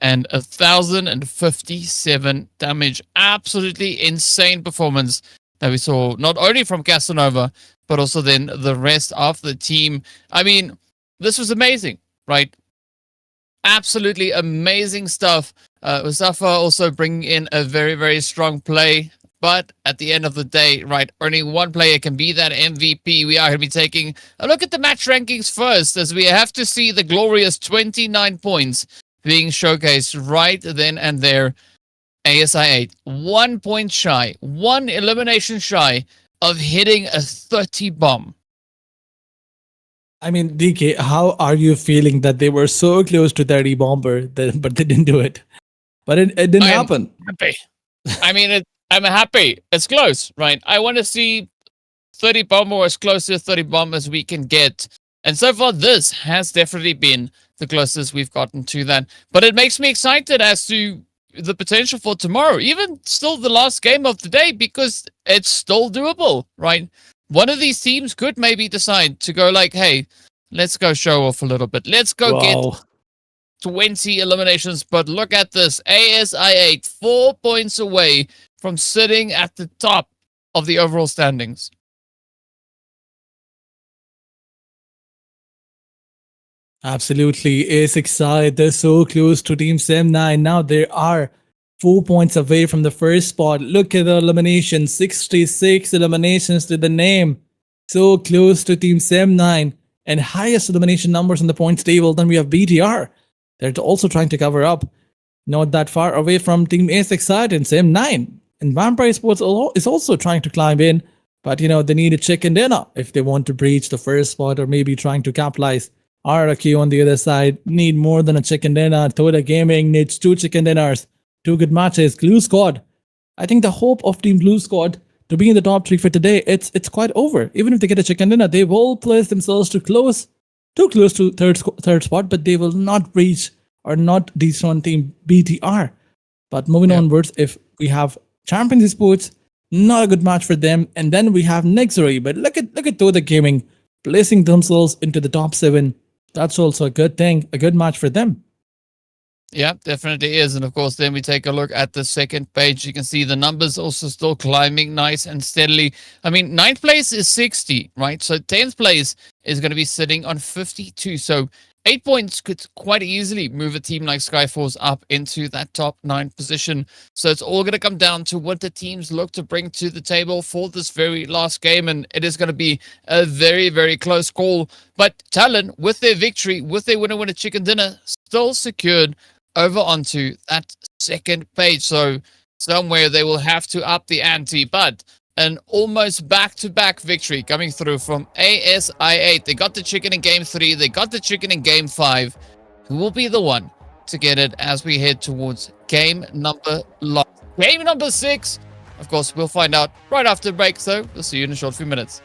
and 1,057 damage. Absolutely insane performance that we saw, not only from Casanova, but also then the rest of the team. I mean, this was amazing, right? Absolutely amazing stuff. Mustafa also bringing in a very, very strong play. But at the end of the day, right, only one player can be that MVP. We are going to be taking a look at the match rankings first, as we have to see the glorious 29 points being showcased right then and there. ASI8, 1 point shy, 1 elimination shy of hitting a 30 bomb. I mean, DK, how are you feeling that they were so close to 30 bomber, but they didn't do it? But it didn't I am happen. happy. I mean, I'm happy. It's close, right? I want to see 30 bomb or as close to 30 bomb as we can get. And so far, this has definitely been the closest we've gotten to that. But it makes me excited as to the potential for tomorrow, even still the last game of the day, because it's still doable, right? One of these teams could maybe decide to go like, hey, let's go show off a little bit. Let's go get Wow. 20 eliminations. But look at this. ASI8, 4 points away from sitting at the top of the overall standings. Absolutely. A6i, they're so close to Team Sem9. Now they are 4 points away from the first spot. Look at the elimination. 66 eliminations to the name. So close to Team Sem9. And highest elimination numbers on the points table. Then we have BTR. They're also trying to cover up. Not that far away from Team A6i and Sem9. And VIPERxKO is also trying to climb in. But, they need a chicken dinner if they want to breach the first spot or maybe trying to capitalize. RQ on the other side need more than a chicken dinner. TODAK Gaming needs 2 chicken dinners. 2 good matches. Glue Squad. I think the hope of Team Blue Squad to be in the top 3 for today, it's quite over. Even if they get a chicken dinner, they will place themselves too close to third spot, but they will not reach or not dethrone Team BTR. But moving onwards, if we have Champions Esports, not a good match for them. And then we have NEXORY. But look at TODAK Gaming placing themselves into the top 7. That's also a good thing, a good match for them. Yeah, definitely is. And of course, then we take a look at the second page. You can see the numbers also still climbing nice and steadily. I mean, 9th place is 60, right? So 10th place is going to be sitting on 52. So 8 points could quite easily move a team like Skyforce up into that top 9 position. So it's all going to come down to what the teams look to bring to the table for this very last game. And it is going to be a very, very close call. But Talon, with their victory, with their winner chicken dinner, still secured over onto that second page. So somewhere they will have to up the ante. But an almost back-to-back victory coming through from ASI8. They got the chicken in game 3. They got the chicken in game 5. Who will be the one to get it as we head towards game number 6? Of course, we'll find out right after the break. So we'll see you in a short few minutes.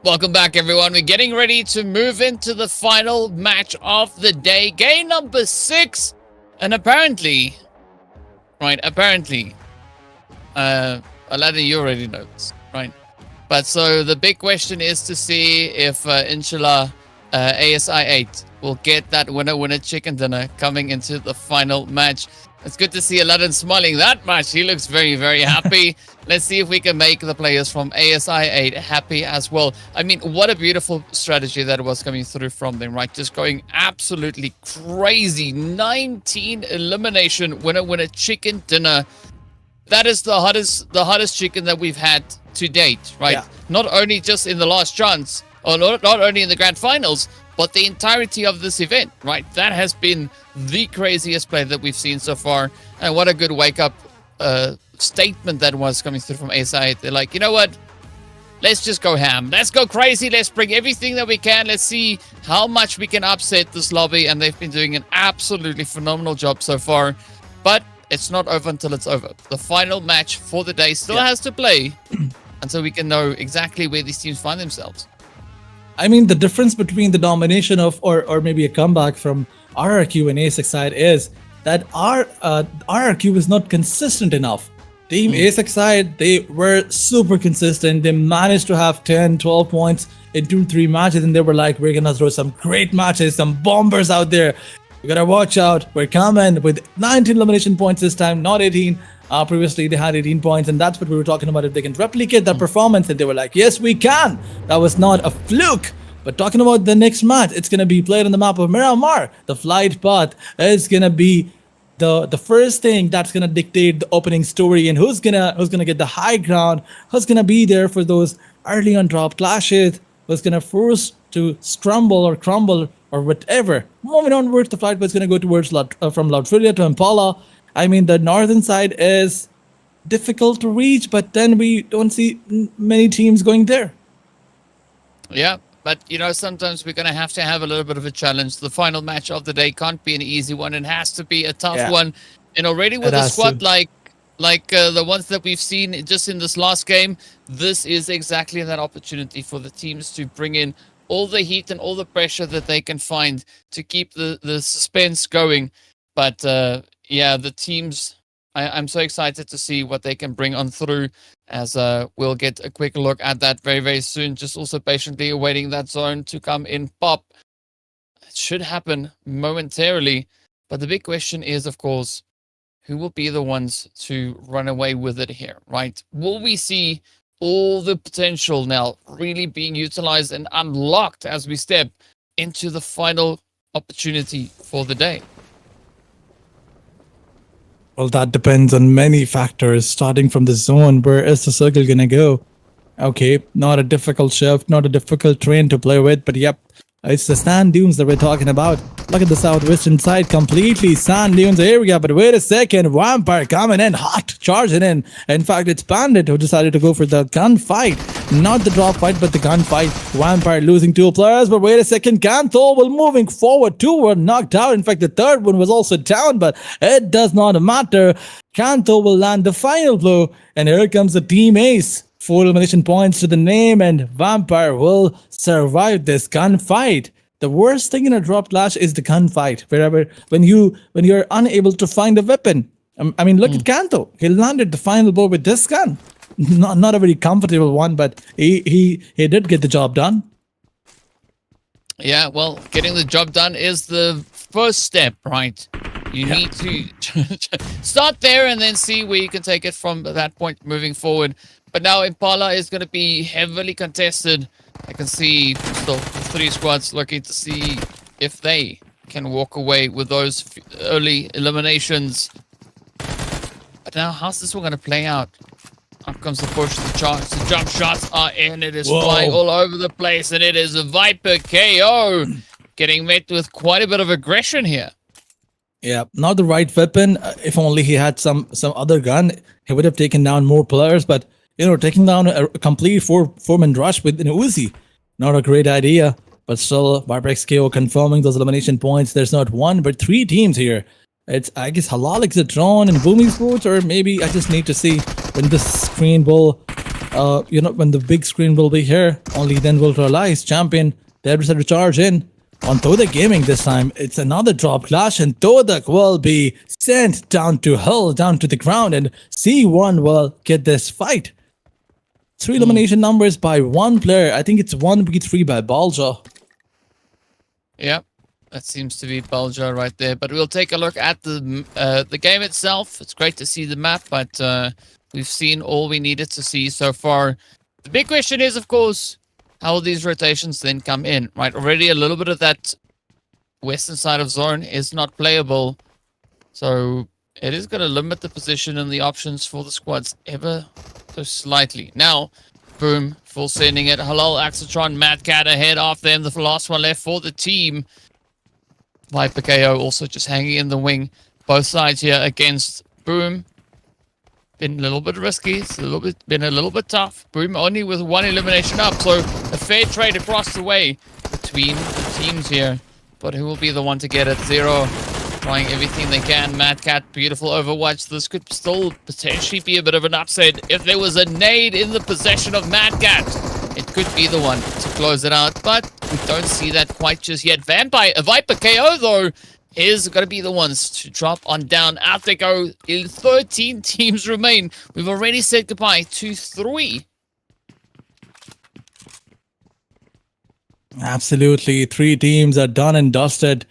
Welcome back, everyone. We're getting ready to move into the final match of the day. Game number 6. And apparently, Aladdin, you already know this, right? But so the big question is to see if, inshallah, ASI8 will get that winner chicken dinner coming into the final match. It's good to see Aladdin smiling that much. He looks very, very happy. Let's see if we can make the players from ASI8 happy as well. I mean, what a beautiful strategy that was coming through from them, right? Just going absolutely crazy. 19 elimination winner chicken dinner. That is the hottest chicken that we've had to date, right? Yeah. Not only just in the last chance, or not only in the grand finals, but the entirety of this event, right? That has been the craziest play that we've seen so far. And what a good wake-up statement that was coming through from ASI. They're like, you know what? Let's just go ham. Let's go crazy. Let's bring everything that we can. Let's see how much we can upset this lobby. And they've been doing an absolutely phenomenal job so far. But it's not over until it's over. The final match for the day still has to play until we can know exactly where these teams find themselves. I mean, the difference between the domination of, or maybe a comeback from RRQ and ASIC side is that RRQ is not consistent enough. Team ASIC side, they were super consistent. They managed to have 10, 12 points in 2-3 matches, and they were like, we're gonna throw some great matches, some bombers out there. You gotta watch out. We're coming with 19 elimination points this time, not 18. Previously, they had 18 points, and that's what we were talking about. If they can replicate that performance, and they were like, yes, we can. That was not a fluke. But talking about the next match, it's going to be played on the map of Miramar. The flight path is going to be the first thing that's going to dictate the opening story, and who's gonna get the high ground, who's going to be there for those early on drop clashes, who's going to force to scramble or crumble or whatever. Moving onwards, the flight path is going to go towards from Lautfilia to Impala. I mean, the northern side is difficult to reach, but then we don't see many teams going there. Yeah, but, you know, sometimes we're going to have a little bit of a challenge. The final match of the day can't be an easy one. It has to be a tough one. And already with a squad like the ones that we've seen just in this last game, this is exactly that opportunity for the teams to bring in all the heat and all the pressure that they can find to keep the suspense going. But, yeah, the teams, I'm so excited to see what they can bring on through, as we'll get a quick look at that very, very soon. Just also patiently awaiting that zone to come in pop. It should happen momentarily. But the big question is, of course, who will be the ones to run away with it here, right? Will we see all the potential now really being utilized and unlocked as we step into the final opportunity for the day? Well, that depends on many factors, starting from the zone. Where is the circle gonna go? Okay, not a difficult shift, not a difficult terrain to play with, but yep, it's the sand dunes that we're talking about. Look at the southwestern side, completely sand dunes area. But wait a second, Vampire coming in hot, charging in. In fact, it's Bandit who decided to go for the gunfight. Not the drop fight, but the gunfight. Vampire losing 2 players, but wait a second, Kanto will moving forward. 2 were knocked out. In fact, the third one was also down, but it does not matter. Kanto will land the final blow, and here comes the team ace. 4 elimination points to the name, and Vampire will survive this gunfight. The worst thing in a drop clash is the gunfight, when you're unable to find a weapon. I mean, look at Kanto. He landed the final blow with this gun. Not a very comfortable one, but he did get the job done. Yeah, well, getting the job done is the first step, right? You need to start there and then see where you can take it from that point moving forward. But now Impala is going to be heavily contested. I can see still 3 squads looking to see if they can walk away with those early eliminations. But now, how's this one going to play out? Up comes the push, the jump shots are in. It is flying all over the place, and it is a VIPERxKO getting met with quite a bit of aggression here. Yeah, not the right weapon. If only he had some other gun, he would have taken down more players. But you know, taking down a complete four-man rush with an Uzi, not a great idea. But still, VIPERxKO confirming those elimination points. There's not 1 but 3 teams here. It's, I guess, HALAL, XAVIER, and Booming Sports, or maybe I just need to see when the screen will when the big screen will be here, only then we'll realize champion, they decided to charge in on TODAK Gaming this time. It's another drop clash, and TODAK will be sent down to hell, down to the ground, and C1 will get this fight. 3 elimination numbers by 1 player. I think it's 1v3 by Balja. Yeah, that seems to be Bulger right there. But we'll take a look at the game itself. It's great to see the map, but we've seen all we needed to see so far. The big question is, of course, how will these rotations then come in, right? Already a little bit of that western side of zone is not playable. So it is going to limit the position and the options for the squads ever so slightly. Now, boom, full sending it. HALAL, AXETRON, MadCat ahead of them. The last one left for the team. VIPERxKO also just hanging in the wing. Both sides here against Boom. Been a little bit risky. It's been a little bit tough. Boom only with 1 elimination up. So a fair trade across the way between the teams here. But who will be the one to get it? Zero trying everything they can. MadCat, beautiful overwatch. This could still potentially be a bit of an upset. If there was a nade in the possession of MadCat, it could be the one to close it out. But we don't see that quite just yet. VIPERxKO, though, is going to be the ones to drop on down. Out they go. 13 teams remain. We've already said goodbye to 3. Absolutely. 3 teams are done and dusted.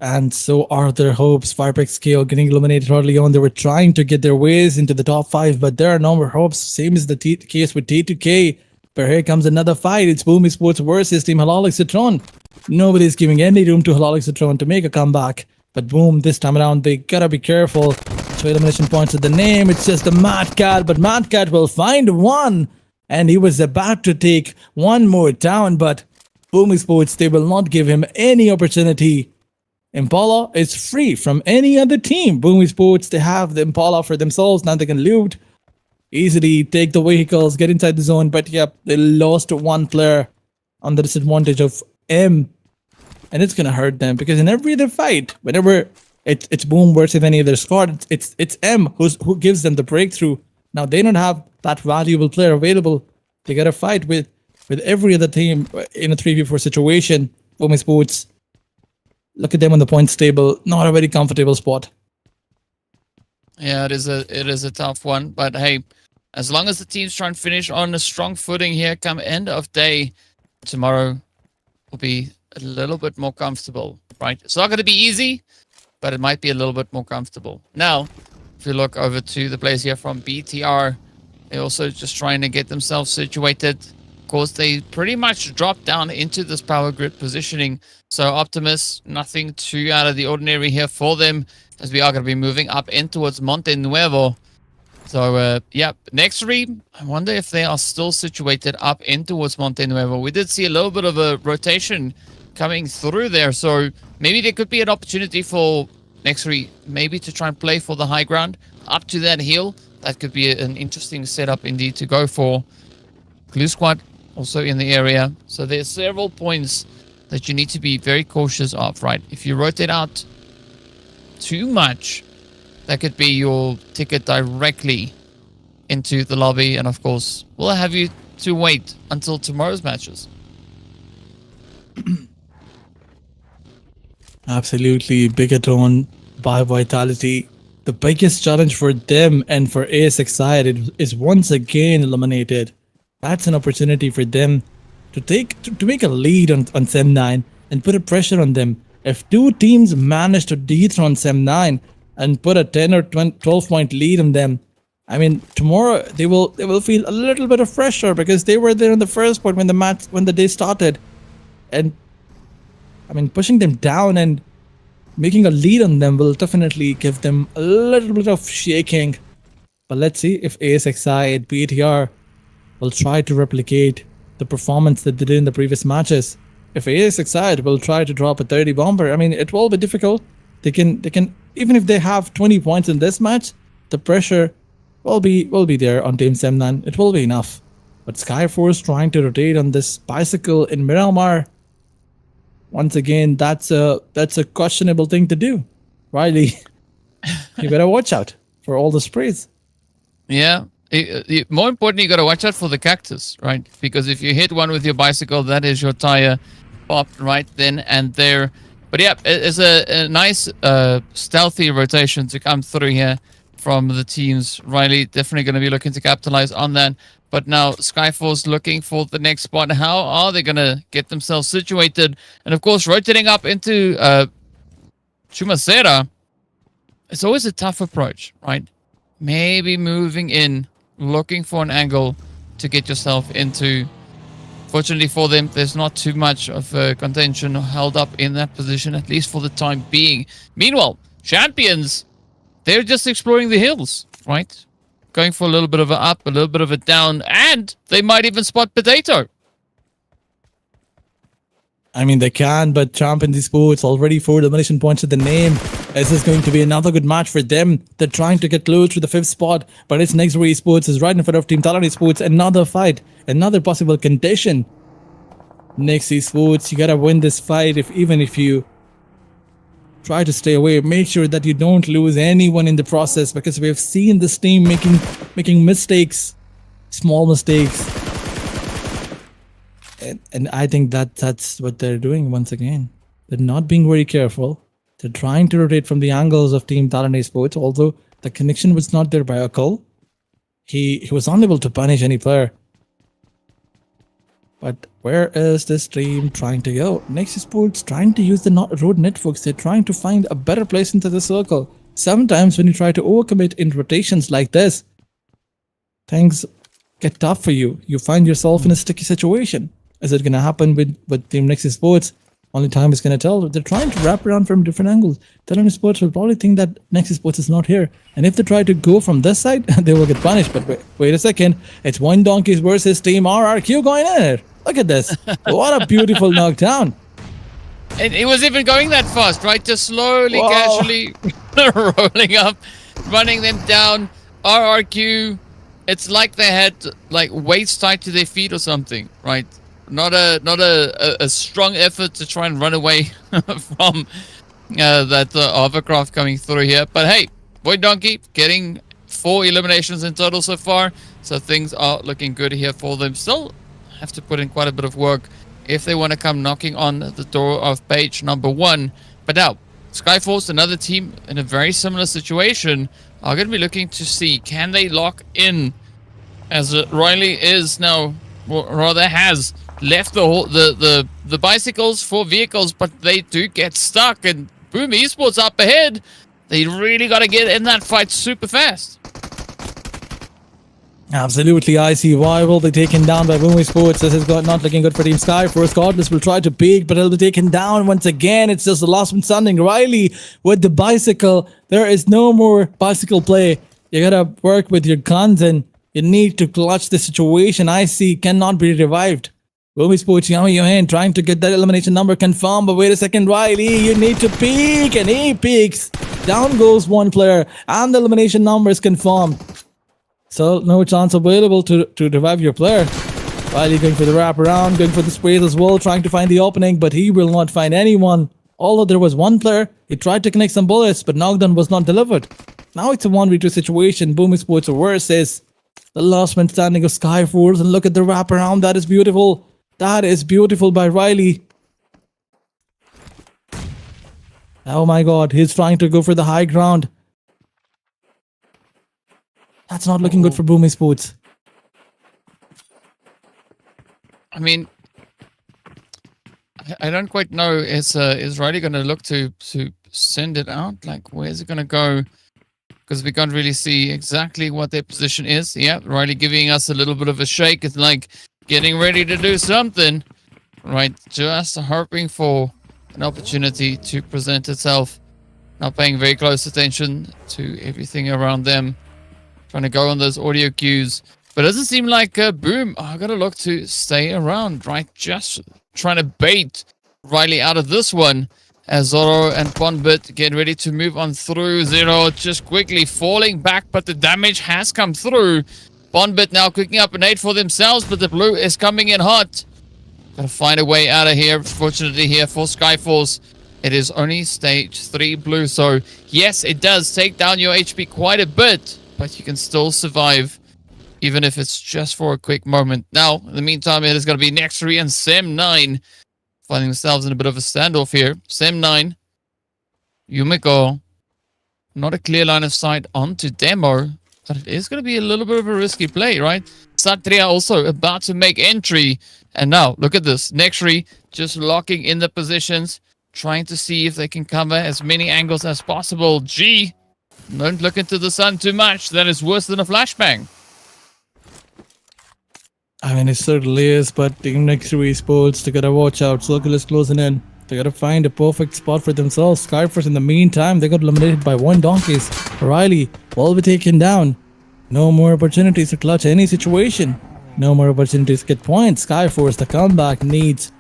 And so are their hopes. VIPERxKO getting eliminated early on. They were trying to get their ways into the top 5, but there are no more hopes. Same as the case with T2K. But here comes another fight. It's Boom Esports versus Team HALAL AXETRON. Nobody's giving any room to HALAL AXETRON to make a comeback. But Boom, this time around, they gotta be careful. So elimination points at the name. It's just a MadCat, but MadCat will find one. And he was about to take one more down, but Boom Esports, they will not give him any opportunity. Impala is free from any other team. Boom Esports, they have the Impala for themselves. Now they can loot, easily take the vehicles, get inside the zone. But yep, they lost 1 player on the disadvantage of M. And it's going to hurt them because in every other fight, whenever it's Boom versus any other squad, it's M who gives them the breakthrough. Now they don't have that valuable player available. They got to fight with every other team in a 3v4 situation. Boom Esports, look at them on the points table. Not a very comfortable spot. Yeah, it is a tough one. But hey, as long as the teams try and finish on a strong footing here, come end of day, tomorrow will be a little bit more comfortable, right? It's not going to be easy, but it might be a little bit more comfortable. Now, if you look over to the players here from BTR, they're also just trying to get themselves situated. Of course, they pretty much dropped down into this power grid positioning. So Optimus, nothing too out of the ordinary here for them, as we are going to be moving up in towards Monte Nuevo. So, yeah, NEXORY, I wonder if they are still situated up in towards Monte Nuevo. We did see a little bit of a rotation coming through there, so maybe there could be an opportunity for NEXORY maybe to try and play for the high ground up to that hill. That could be an interesting setup indeed to go for. Glue Squad also in the area. So there's several points that you need to be very cautious of, right? If you rotate out too much, that could be your ticket directly into the lobby. And of course, we'll have you to wait until tomorrow's matches. Absolutely. BIGETRON by Vitality. The biggest challenge for them and for ASXI is once again eliminated. That's an opportunity for them to make a lead on SEM9 and put a pressure on them. If 2 teams manage to dethrone SEM9 and put a 10 or 12 point lead on them, I mean, tomorrow they will feel a little bit of pressure because they were there in the first point when the day started. And I mean, pushing them down and making a lead on them will definitely give them a little bit of shaking. But let's see if ASXI and BTR will try to replicate the performance that they did in the previous matches. If ASXI will try to drop a 30 bomber, I mean, it will be difficult. They can even if they have 20 points in this match, the pressure will be there on Team SEM9. It will be enough. But Skyforce trying to rotate on this bicycle in Miramar, once again, that's a questionable thing to do. Riley, you better watch out for all the sprays. Yeah, more importantly, you got to watch out for the cactus, right? Because if you hit one with your bicycle, that is your tire popped right then and there. But yeah, it's a nice stealthy rotation to come through here from the teams. Riley definitely going to be looking to capitalize on that. But now Skyforce looking for the next spot. How are they going to get themselves situated? And of course, rotating up into Chumacera, it's always a tough approach, right? Maybe moving in, looking for an angle to get yourself into. Fortunately for them, there's not too much of contention held up in that position, at least for the time being. Meanwhile, champions, they're just exploring the hills, right? Going for a little bit of a up, a little bit of a down, and they might even spot Potato. I mean, they can, but Champions Esports already 4 elimination points to the name. This is going to be another good match for them. They're trying to get close to the 5th spot, but it's NEXORY Esports is right in front of Team TALON Esports. Another fight, another possible condition. NEXORY Esports, you gotta win this fight. Even if you try to stay away, make sure that you don't lose anyone in the process, because we have seen this team making mistakes, small mistakes. And I think that's what they're doing once again. They're not being very careful. They're trying to rotate from the angles of Team TALON Esports, although the connection was not there by Erangel. He was unable to punish any player. But where is this team trying to go? NEXORY Esports trying to use the road networks. They're trying to find a better place into the circle. Sometimes when you try to overcommit in rotations like this, things get tough for you. You find yourself in a sticky situation. Is it going to happen with Team NEXORY Esports? Only time is going to tell. They're trying to wrap around from different angles. TALON Esports will probably think that NEXORY Esports is not here. And if they try to go from this side, they will get punished. But wait a second. It's VOIN Donkeys versus Team RRQ going in there. Look at this. What a beautiful knockdown. And it was even going that fast, right? Just slowly, casually rolling up, running them down. RRQ, it's like they had like weights tied to their feet or something, right? Not a strong effort to try and run away from that hovercraft coming through here. But hey, VOIN Donkey getting 4 eliminations in total so far, so things are looking good here for them. Still have to put in quite a bit of work if they want to come knocking on the door of page number 1. But now, Skyforce, another team in a very similar situation, are going to be looking to see, can they lock in, as Riley is now, or rather has left the bicycles for vehicles, but they do get stuck, and Boom Esports up ahead. They really got to get in that fight super fast. Absolutely, I see why will be taken down by Boom Esports. This is not looking good for Team Skyforce. Godless will try to peek, but he'll be taken down once again. It's just the last one standing. Riley with the bicycle. There is no more bicycle play. You gotta work with your guns, and you need to clutch the situation. I see cannot be revived. Boom Esports, Yami Yohan trying to get that elimination number confirmed, but wait a second, Riley, you need to peek, and he peeks. Down goes one player, and the elimination number is confirmed. So no chance available to revive your player. Riley going for the wraparound, going for the sprays as well, trying to find the opening, but he will not find anyone. Although there was one player, he tried to connect some bullets, but knockdown was not delivered. Now it's a 1v2 situation. Boom Esports versus the last man standing of Skyforce, and look at the wraparound. That is beautiful. That is beautiful by Riley. Oh my god, he's trying to go for the high ground. That's not looking good for Boom Esports. I mean, I don't quite know. Is Riley going to look to send it out? Like, where's it going to go? Because we can't really see exactly what their position is. Yeah, Riley giving us a little bit of a shake. It's like getting ready to do something, right? Just hoping for an opportunity to present itself. Not paying very close attention to everything around them. Trying to go on those audio cues. But it doesn't seem like Boom are going to look to stay around, right? Just trying to bait Riley out of this one. As Zoro and Bonbit get ready to move on through. Zero just quickly falling back, but the damage has come through. Bonbit now cooking up a nade for themselves, but the blue is coming in hot. Gotta find a way out of here. Fortunately here for Skyforce, it is only stage 3 blue. So yes, it does take down your HP quite a bit, but you can still survive. even if it's just for a quick moment. Now, in the meantime, it is going to be NEXORY and Sem9 finding themselves in a bit of a standoff here. Sem9, Yumiko, not a clear line of sight onto Demo, but it is going to be a little bit of a risky play, right? Satria also about to make entry. And now, look at this. NEXORY just locking in the positions, trying to see if they can cover as many angles as possible. G, don't look into the sun too much. That is worse than a flashbang. I mean, it certainly is, but Team NEXORY Esports, they gotta watch out. Circle is closing in. They gotta find a perfect spot for themselves. Skyforce, in the meantime, they got eliminated by 1 Donkeys. Riley will be taken down. No more opportunities to clutch any situation. No more opportunities to get points. Skyforce, the comeback needs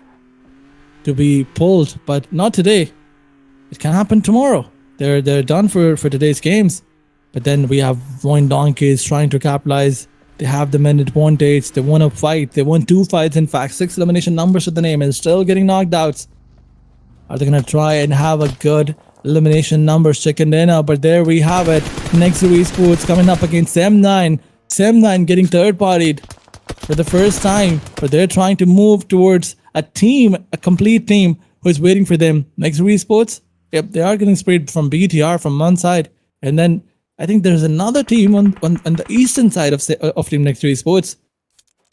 to be pulled, but not today. It can happen tomorrow. They're done for today's games. But then we have VOIN Donkeys trying to capitalize. They have the men advantage. They won a fight. They won 2 fights, in fact. 6 elimination numbers to the name and still getting knocked out. Are they going to try and have a good elimination numbers chicken dinner? But there we have it. NEXORY Esports coming up against Sem9. Sem9 getting third-partied for the first time. But they're trying to move towards a team, a complete team who is waiting for them. NEXORY Esports, yep, they are getting sprayed from BTR from one side. And then I think there's another team on the eastern side of Team NEXORY Esports.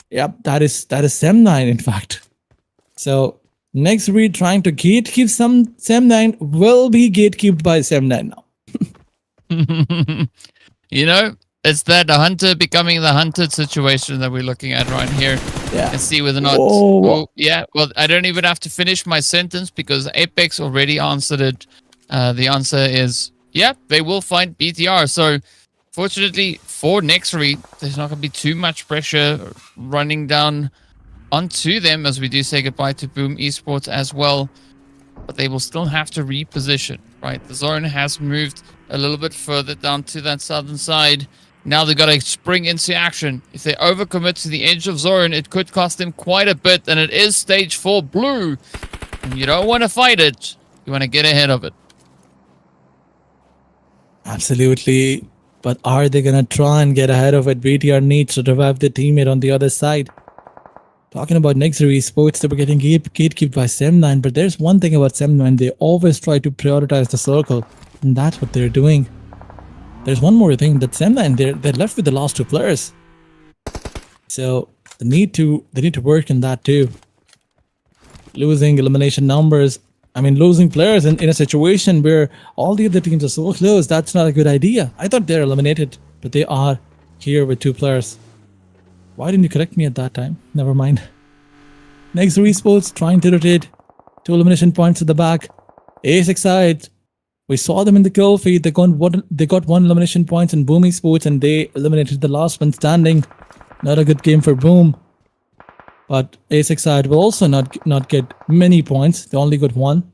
Yep, that is Sem9, in fact. So NEXORY trying to gatekeep Sem9 will be gatekeeped by Sem9 now. You know, it's that hunter becoming the hunted situation that we're looking at right here. Yeah. And see whether or not... Oh, yeah, well, I don't even have to finish my sentence because Apex already answered it. The answer is... yeah, they will find BTR. So, fortunately for NEXORY, there's not going to be too much pressure running down onto them as we do say goodbye to Boom Esports as well. But they will still have to reposition, right? The zone has moved a little bit further down to that southern side. Now they've got to spring into action. If they overcommit to the edge of zone, it could cost them quite a bit. And it is stage 4 blue. And you don't want to fight it. You want to get ahead of it. Absolutely. But are they going to try and get ahead of it? BTR needs to revive the teammate on the other side. Talking about NEXORY Esports, they were getting gatekept by Sem9. But there's one thing about Sem9. They always try to prioritize the circle. And that's what they're doing. There's one more thing. That Sem9, they're left with the last 2 players. So they need to work on that too. Losing elimination numbers. I mean, losing players in a situation where all the other teams are so close, that's not a good idea. I thought they're eliminated, but they are here with 2 players. Why didn't you correct me at that time? Never mind. NEXORY Esports trying to rotate. 2 elimination points at the back. AXETRON, we saw them in the kill feed. They got 1 elimination points in Boom Esports and they eliminated the last one standing. Not a good game for Boom. But AXETRON will also not get many points. They only got 1.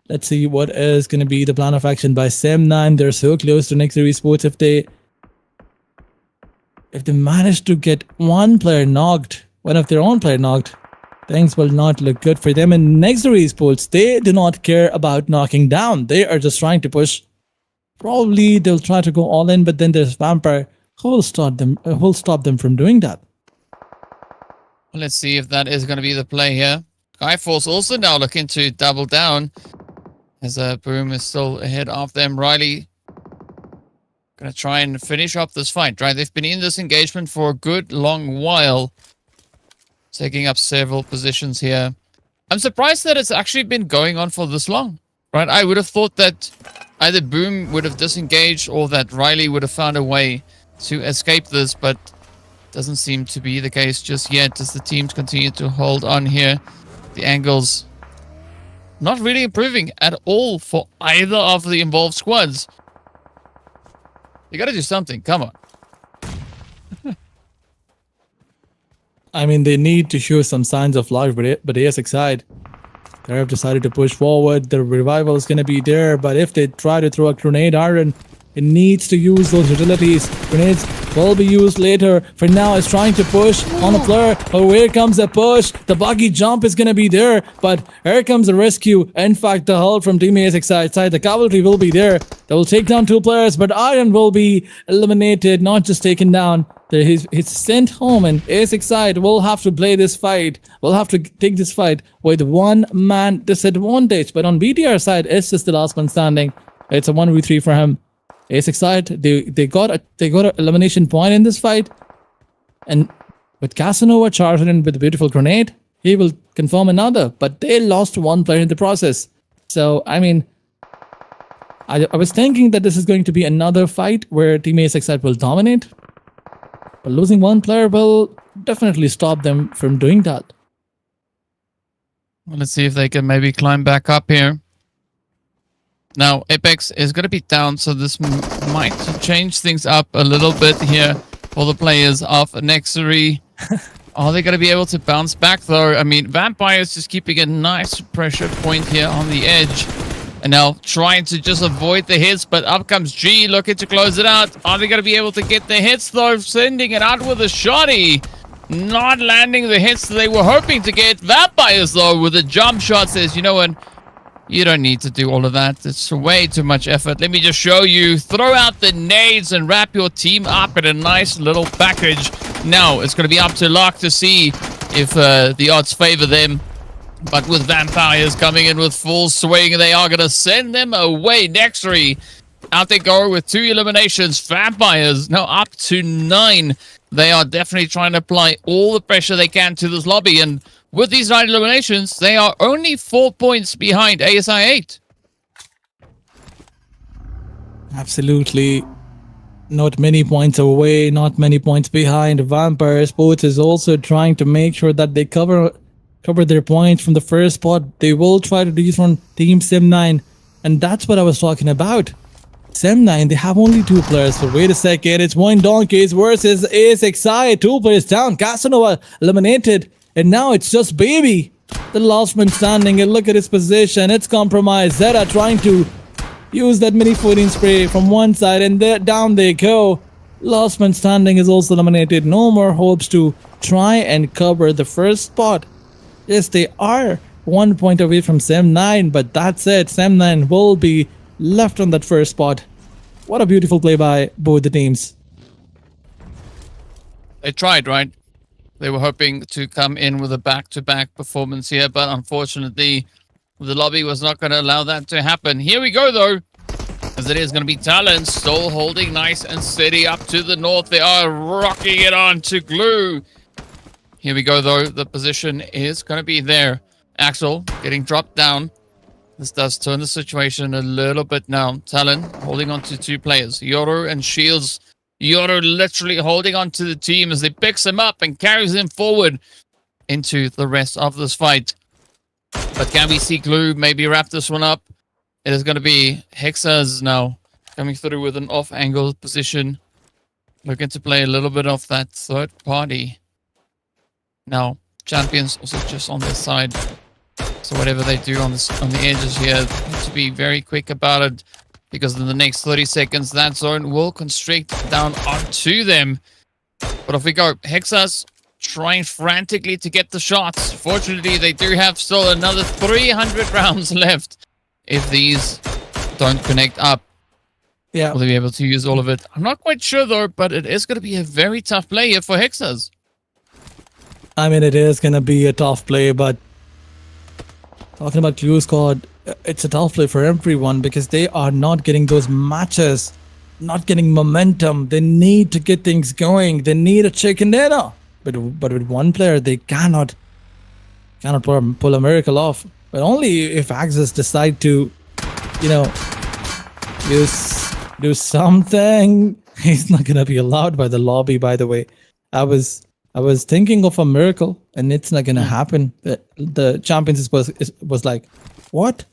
Let's see what is going to be the plan of action by Sem9. They're so close to NEXORY Esports. If they manage to get one player knocked, one of their own player knocked, things will not look good for them. And NEXORY Esports, they do not care about knocking down. They are just trying to push. Probably they'll try to go all in, but then there's Vampire who will stop them from doing that. Let's see if that is going to be the play here. Skyforce also now looking to double down as Boom is still ahead of them. Riley going to try and finish up this fight, right? They've been in this engagement for a good long while, taking up several positions here. I'm surprised that it's actually been going on for this long, right? I would have thought that either Boom would have disengaged or that Riley would have found a way to escape this, but doesn't seem to be the case just yet as the teams continue to hold on here. The angles not really improving at all for either of the involved squads. You got to do something. Come on. I mean, they need to show some signs of life, but AXETRON, they have decided to push forward. The revival is going to be there, but if they try to throw a grenade, Iron, it needs to use those utilities. Grenades will be used later. For now, it's trying to push on a player. Oh, here comes a push. The buggy jump is going to be there, but here comes the rescue. In fact, the hull from Team AXETRON side. The cavalry will be there. They will take down 2 players, but Iron will be eliminated, not just taken down. He's sent home, and AXETRON will have to play this fight. We'll have to take this fight with one man disadvantage. But on BTR side, it's just the last man standing. It's a 1v3 for him. AXETRON, they got an elimination point in this fight, and with Casanova charging in with a beautiful grenade, he will confirm another. But they lost one player in the process. So I mean, I was thinking that this is going to be another fight where Team AXETRON will dominate. But losing one player will definitely stop them from doing that. Well, let's see if they can maybe climb back up here. Now, Apex is going to be down, so this might change things up a little bit here for the players of NEXORY. Are they going to be able to bounce back, though? I mean, Vampires just keeping a nice pressure point here on the edge. And now trying to just avoid the hits, but up comes G looking to close it out. Are they going to be able to get the hits, though? Sending it out with a shotty. Not landing the hits they were hoping to get. Vampires, though, with a jump shot says, you know what? You don't need to do all of that. It's way too much effort. Let me just show you. Throw out the nades and wrap your team up in a nice little package. Now, it's going to be up to luck to see if the odds favor them. But with Vampires coming in with full swing, they are going to send them away. NEXORY, out they go with 2 eliminations. Vampires now up to 9. They are definitely trying to apply all the pressure they can to this lobby. And with these 9 eliminations, they are only 4 points behind ASI 8. Absolutely. Not many points away, not many points behind. VIPERxKO is also trying to make sure that they cover their points from the first spot. They will try to dethrone Team Sim9, and that's what I was talking about. Sim9, they have only 2 players, so wait a second, it's VOIN Donkeys versus AXETRON, 2 players down, Casanova eliminated, and now it's just Baby, the last man standing, and look at his position, it's compromised. Zeta trying to use that mini footing spray from one side, and down they go. Last man standing is also eliminated. No more hopes to try and cover the first spot. Yes, they are 1 point away from Sim9, but that's it. Sim9 will be left on that first spot. What a beautiful play by both the teams. They tried, right? They were hoping to come in with a back-to-back performance here, but unfortunately, the lobby was not going to allow that to happen. Here we go, though, as it is going to be TALON still holding nice and steady up to the north. They are rocking it on to glue. Here we go, though. The position is going to be there. Axel getting dropped down. This does turn the situation a little bit now. TALON holding on to 2 players, Yoru and Shields. Yoru literally holding on to the team as they picks him up and carries him forward into the rest of this fight. But can we see Glue maybe wrap this one up? It is going to be Hexas now coming through with an off-angle position. Looking to play a little bit of that third party. Now, Champions also just on this side. So whatever they do on the edges here, they need to be very quick about it, because in the next 30 seconds, that zone will constrict down onto them. But off we go. Hexas trying frantically to get the shots. Fortunately, they do have still another 300 rounds left. If these don't connect up, will they be able to use all of it? I'm not quite sure, though, but it is going to be a very tough play here for Hexas. I mean, it is going to be a tough play, but talking about Glue Squad, it's a tough play for everyone because they are not getting those matches, not getting momentum. They need to get things going. They need a chicken dinner. But with one player, they cannot pull a miracle off. But only if Axis decide to, you know, do something. He's not going to be allowed by the lobby, by the way. I was thinking of a miracle, and it's not going to happen. The Champions was like, what?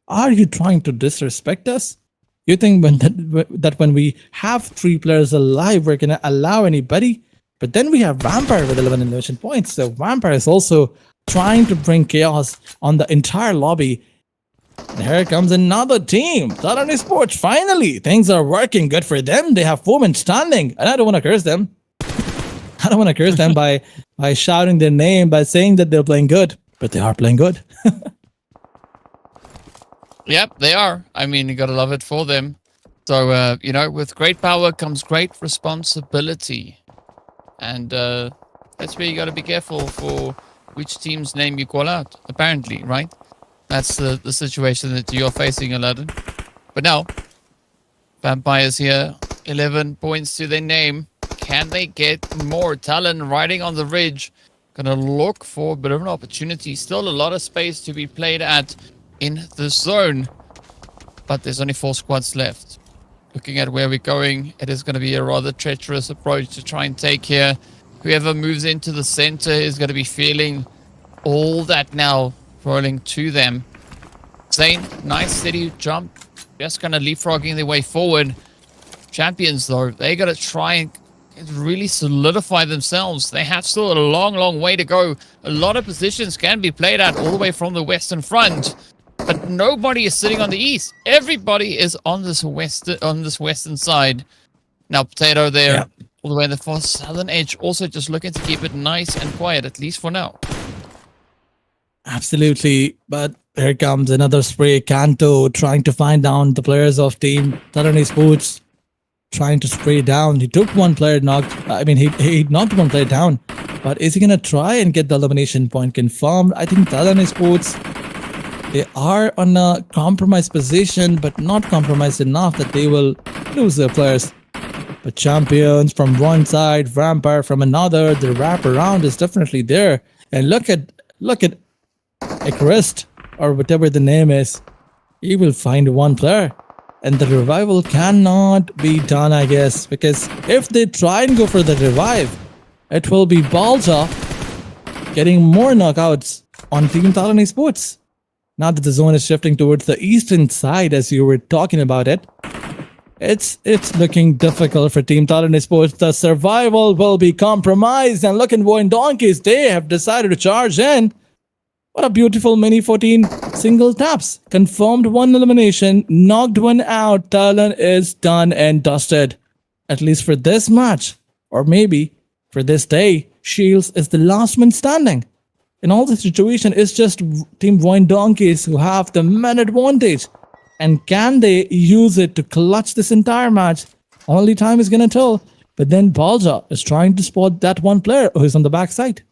Are you trying to disrespect us? You think that when we have 3 players alive, we're going to allow anybody? But then we have Vampire with 11 elimination points. So Vampire is also trying to bring chaos on the entire lobby. And here comes another team. TALON ESPORTS, finally. Things are working good for them. They have 4 men standing. And I don't want to curse them. I don't want to curse them by shouting their name, by saying that they're playing good. But they are playing good. Yep, they are. I mean, you got to love it for them. So, you know, with great power comes great responsibility. And that's where you got to be careful for which team's name you call out, apparently, right? That's the situation that you're facing, Aladdin. But now, Vampires here, 11 points to their name. Can they get more? Talon riding on the ridge. Gonna look for a bit of an opportunity. Still a lot of space to be played at in the zone. But there's only 4 squads left. Looking at where we're going, it is going to be a rather treacherous approach to try and take here. Whoever moves into the center is going to be feeling all that now rolling to them. Zane, nice steady jump. Just kind of leapfrogging their way forward. Champions, though, they got to try and really solidify themselves. They have still a long, long way to go. A lot of positions can be played at all the way from the western front. But nobody is sitting on the east. Everybody is on this western side. Now, Potato there, all the way on the far southern edge, also just looking to keep it nice and quiet, at least for now. Absolutely, but here comes another spray. Kanto trying to find down the players of Team TALON Esports, trying to spray down. He took one player he knocked one player down, but is he gonna try and get the elimination point confirmed? I think TALON Esports, they are on a compromised position, but not compromised enough that they will lose their players. But Champions from one side, Vampire from another, the wraparound is definitely there. And look at Ekrist, or whatever the name is. He will find one player. And the revival cannot be done, I guess, because if they try and go for the revive, it will be Balta getting more knockouts on Team TALON Esports. Now that the zone is shifting towards the eastern side, as you were talking about it, it's looking difficult for Team TALON Esports. The survival will be compromised. And look at VOIN Donkeys, they have decided to charge in. What a beautiful mini 14 single taps. Confirmed one elimination, knocked one out. Talon is done and dusted. At least for this match. Or maybe for this day, Shields is the last man standing. In all the situation, it's just Team VOIN Donkeys who have the man advantage. And can they use it to clutch this entire match? Only time is gonna tell. But then Balja is trying to spot that one player who is on the backside.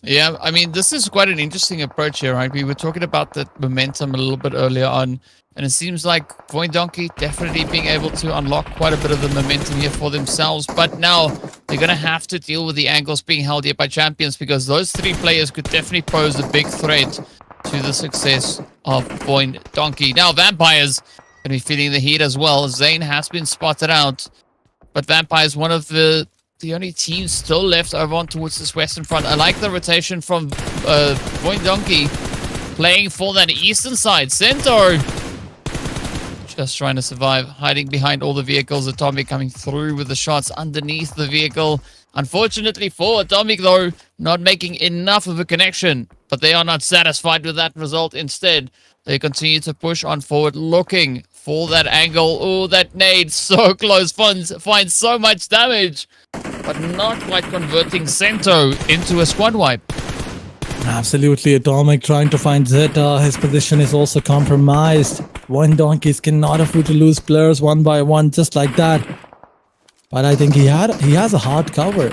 Yeah, I mean, this is quite an interesting approach here, right? We were talking about the momentum a little bit earlier on, and it seems like VOIN Donkey definitely being able to unlock quite a bit of the momentum here for themselves. But now they're going to have to deal with the angles being held here by Champions, because those 3 players could definitely pose a big threat to the success of VOIN Donkey. Now, Vampires going to be feeling the heat as well. Zane has been spotted out, but Vampires, one of the only teams still left over on towards this western front. I like the rotation from VOIN Donkey playing for that eastern side. Centaur just trying to survive, hiding behind all the vehicles. Atomic coming through with the shots underneath the vehicle. Unfortunately for Atomic, though, not making enough of a connection. But they are not satisfied with that result. Instead, they continue to push on forward, looking for that angle. Oh, that nade, so close. Finds so much damage, but not quite converting Sento into a squad wipe. Absolutely, Atomic trying to find Zeta. His position is also compromised. VOIN Donkeys cannot afford to lose players one by one just like that. But I think he has a hard cover.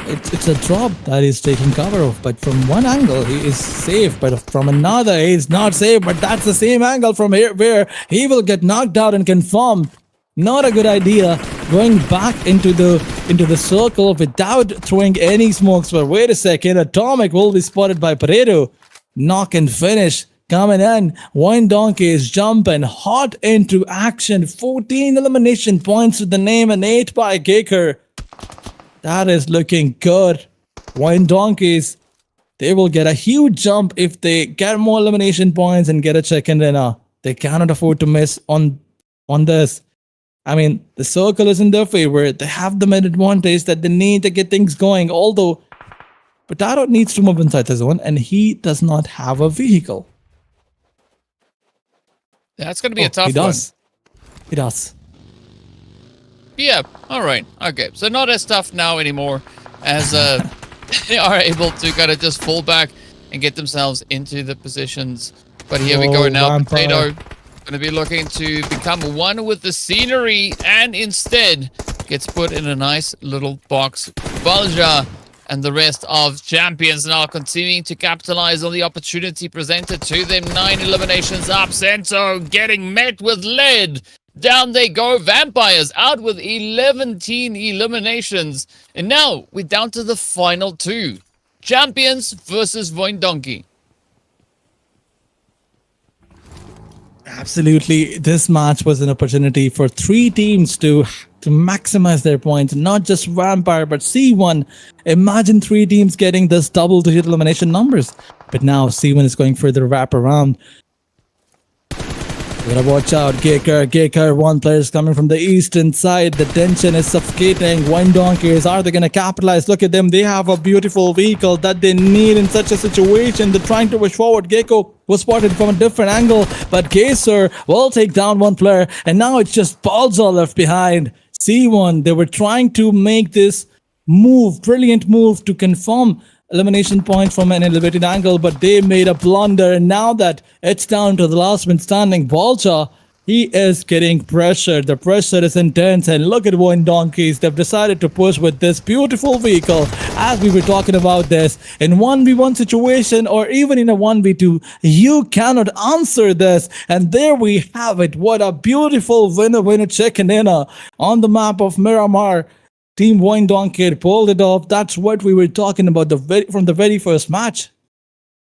It's a drop that he's taking cover of. But from one angle, he is safe. But from another, he's not safe. But that's the same angle from here where he will get knocked out and confirmed. Not a good idea going back into the circle without throwing any smokes. But wait a second, Atomic will be spotted by Pareto. Knock and finish coming in. VOIN Donkey is jumping hot into action. 14 elimination points with the name and 8 by Gaker. That is looking good. VOIN Donkeys, they will get a huge jump if they get more elimination points and get a check-in dinner. They cannot afford to miss on this. I mean, the circle is in their favor. They have the mid advantage that they need to get things going. Although, Potato needs to move inside the zone and he does not have a vehicle. That's going to be a tough one. He does. Yeah, all right. Okay, so not as tough now anymore, as they are able to kind of just fall back and get themselves into the positions. But here we go now. Vampire. Potato going to be looking to become one with the scenery, and instead gets put in a nice little box Balja and the rest of champions now continuing to capitalize on the opportunity presented to them. 9 eliminations up. Sento getting met with lead. Down they go. Vampires out with 11 eliminations. And now we're down to the final 2. Champions versus VOIN Donkey. Absolutely. This match was an opportunity for 3 teams to maximize their points. Not just Vampire, but C1. Imagine 3 teams getting this double-digit elimination numbers. But now C1 is going for the wrap around. Gotta watch out, Gekar, one player is coming from the eastern side. The tension is suffocating. VOIN Donkeys, are they gonna capitalize? Look at them, they have a beautiful vehicle that they need in such a situation. They're trying to push forward. Gecko was spotted from a different angle, but Gazer will take down one player, and now it's just Balza left behind. C1, they were trying to make this move, brilliant move to confirm elimination point from an elevated angle, but they made a blunder. And now that it's down to the last man standing, Balcha, he is getting pressured. The pressure is intense, and look at VOIN Donkeys. They've decided to push with this beautiful vehicle. As we were talking about this, in 1v1 situation or even in a 1v2, you cannot answer this. And there we have it. What a beautiful winner chicken dinner on the map of Miramar. Team VOIN Donkey pulled it off. That's what we were talking about from the very first match.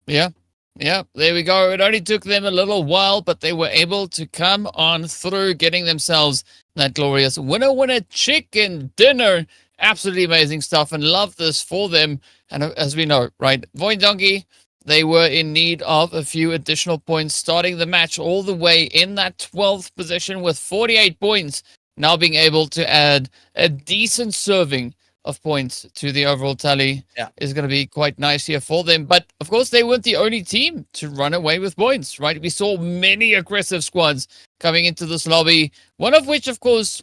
Yeah, there we go. It only took them a little while, but they were able to come on through, getting themselves that glorious winner chicken dinner. Absolutely amazing stuff, and love this for them. And as we know, right, VOIN Donkey, they were in need of a few additional points, starting the match all the way in that 12th position with 48 points. Now being able to add a decent serving of points to the overall tally is going to be quite nice here for them. But, of course, they weren't the only team to run away with points, right? We saw many aggressive squads coming into this lobby, one of which, of course,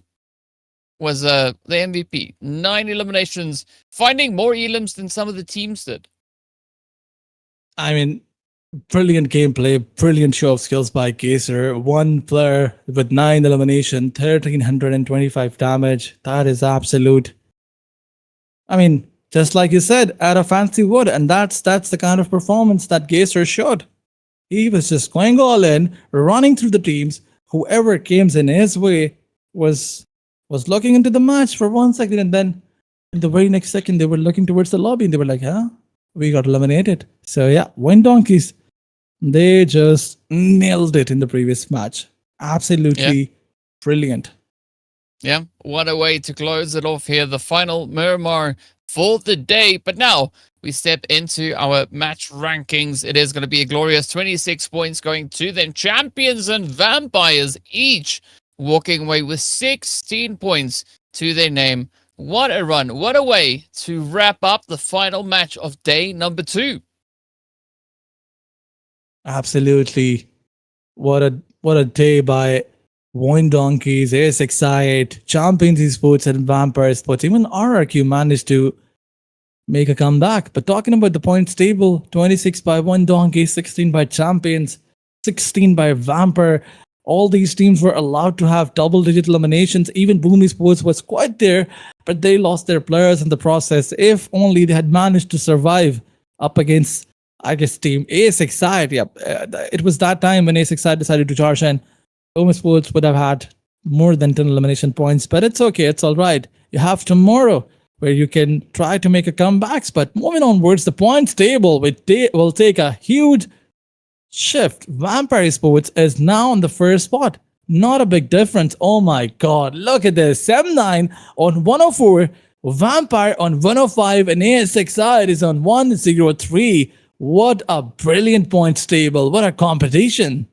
was the MVP. 9 eliminations, finding more elims than some of the teams did. I mean, brilliant gameplay, brilliant show of skills by Gazer. One player with 9 elimination, 1325 damage. That is absolute. I mean, just like you said, at a fancy wood, and that's the kind of performance that Gazer showed. He was just going all in, running through the teams. Whoever came in his way was looking into the match for 1 second, and then in the very next second they were looking towards the lobby and they were like, huh? We got eliminated. So yeah, VOIN Donkeys, they just nailed it in the previous match. Absolutely brilliant. Yeah, what a way to close it off here. The final Miramar for the day. But now we step into our match rankings. It is going to be a glorious 26 points going to them. Champions and Vampires each walking away with 16 points to their name. What a run. What a way to wrap up the final match of day number 2. Absolutely. What a day by VOIN Donkeys, ASXI8, Champions Esports, and Vampire Sports. Even RRQ managed to make a comeback. But talking about the points table, 26 by VOIN Donkeys, 16 by Champions, 16 by Vampire. All these teams were allowed to have double-digit eliminations. Even Boom Esports was quite there, but they lost their players in the process. If only they had managed to survive up against, I guess, team ASXI8. It was that time when ASXI8 decided to charge in. Boom Sports would have had more than 10 elimination points, but it's okay. It's all right. You have tomorrow where you can try to make a comeback. But moving onwards, the points table will take a huge shift. Vampire Sports is now on the first spot. Not a big difference. Oh my god, look at this. 7-9 on 104, Vampire on 105, and ASXI is on 103. What a brilliant points table. What a competition.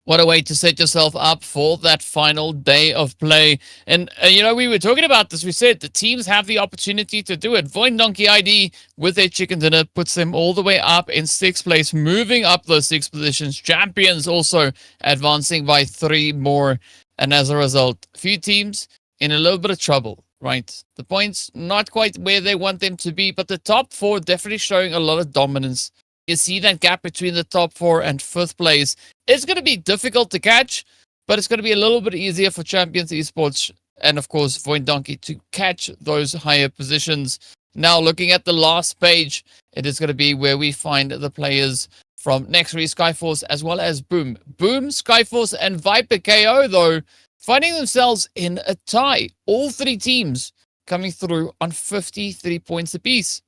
What a way to set yourself up for that final day of play. And, we were talking about this. We said the teams have the opportunity to do it. VOIN Donkey ID with their chicken dinner puts them all the way up in 6th place, moving up those 6 positions. Champions also advancing by 3 more. And as a result, a few teams in a little bit of trouble, right? The points not quite where they want them to be, but the top 4 definitely showing a lot of dominance. You see that gap between the top 4 and 5th place. It's going to be difficult to catch, but it's going to be a little bit easier for Champions Esports and of course VOIN Donkey to catch those higher positions. Now looking at the last page, it is going to be where we find the players from NEXORY, Skyforce, as well as Boom. Boom, Skyforce, and VIPERxKO, though, finding themselves in a tie. All three teams coming through on 53 points apiece.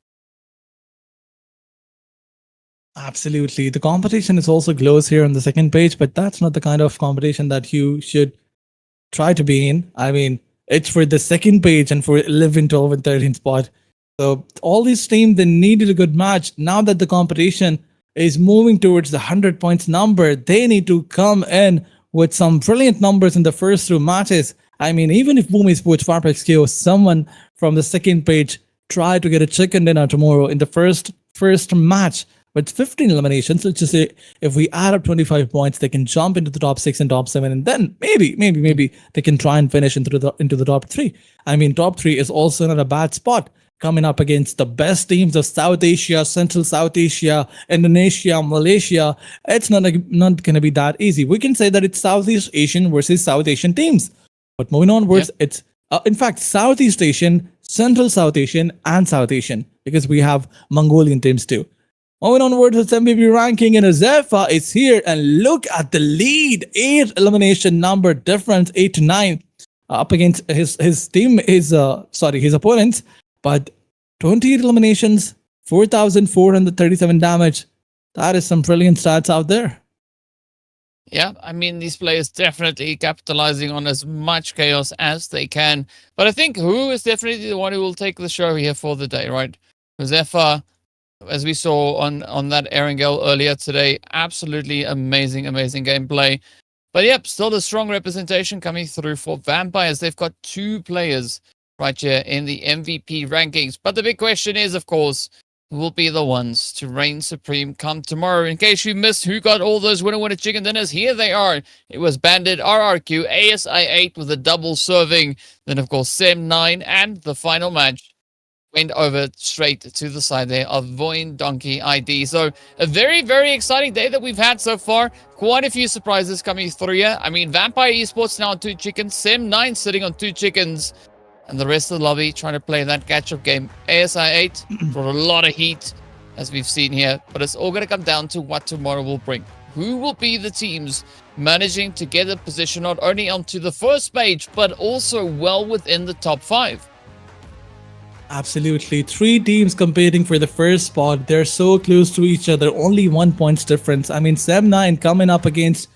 Absolutely. The competition is also close here on the second page, but that's not the kind of competition that you should try to be in. I mean, it's for the second page and for 11, 12, and 13 spot. So all these teams, they needed a good match. Now that the competition is moving towards the 100 points number, they need to come in with some brilliant numbers in the first two matches. I mean, even if Boom Esports, VIPERxKO, someone from the second page try to get a chicken dinner tomorrow in the first match with 15 eliminations, let's just say if we add up 25 points, they can jump into the top 6 and top 7, and then maybe they can try and finish into the top 3. I mean, top 3 is also not a bad spot, coming up against the best teams of South Asia, Central South Asia, Indonesia, Malaysia. It's not going to be that easy. We can say that it's Southeast Asian versus South Asian teams. But moving onwards, it's in fact Southeast Asian, Central South Asian, and South Asian, because we have Mongolian teams too. Moving onwards, its MVP ranking, and XAVIER is here, and look at the lead. 8 elimination number difference, 8 to 9, up against his team, his opponents. But 28 eliminations, 4,437 damage. That is some brilliant stats out there. Yeah, I mean, these players definitely capitalizing on as much chaos as they can. But I think Who is definitely the one who will take the show here for the day, right? XAVIER, as we saw on that Erangel earlier today, absolutely amazing gameplay. But yep, still a strong representation coming through for Vampires. They've got 2 players right here in the MVP rankings. But the big question is, of course, who will be the ones to reign supreme come tomorrow? In case you missed who got all those winner chicken dinners, here they are. It was Bandit, RRQ, ASI8 with a double serving. Then, of course, Sem9, and the final match went over straight to the side there of VOIN Donkey ID. So a very, very exciting day that we've had so far. Quite a few surprises coming through here. I mean, Vampire Esports now on 2 chickens, Sem9 sitting on 2 chickens, and the rest of the lobby trying to play that catch-up game. ASI8 brought a lot of heat, as we've seen here, but it's all going to come down to what tomorrow will bring. Who will be the teams managing to get a position not only onto the first page, but also well within the top 5? Absolutely. 3 teams competing for the first spot. They're so close to each other, only 1 point difference. I mean, Sem9 coming up against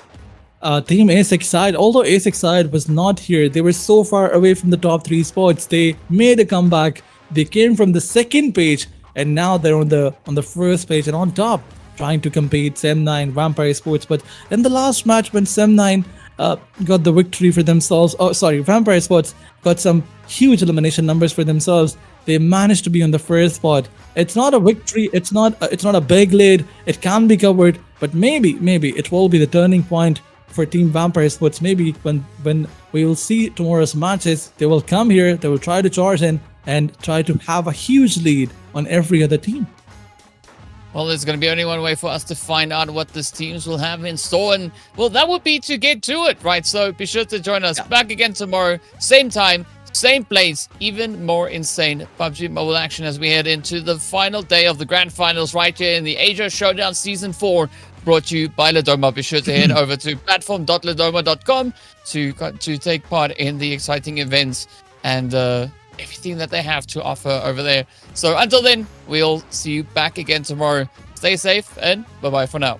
Team ASIC side. Although ASIC side was not here, they were so far away from the top 3 spots. They made a comeback. They came from the second page, and now they're on the first page and on top, trying to compete. Sem9, Vampire Esports. But in the last match, when Sem9 got the victory for themselves, Vampire Esports got some huge elimination numbers for themselves. They managed to be on the first spot. It's not a victory. It's not a big lead. It can be covered, but maybe it will be the turning point for Team Vampire Esports. Maybe when we will see tomorrow's matches, they will come here, they will try to charge in and try to have a huge lead on every other team. Well, there's going to be only one way for us to find out what these teams will have in store, and well, that would be to get to it, right? So be sure to join us back again tomorrow, same time, same place, even more insane PUBG Mobile action as we head into the final day of the grand finals right here in the Asia Showdown Season 4, brought to you by Ladoma. Be sure to head over to platform.ladoma.com to take part in the exciting events and everything that they have to offer over there. So until then, we'll see you back again tomorrow. Stay safe and bye-bye for now.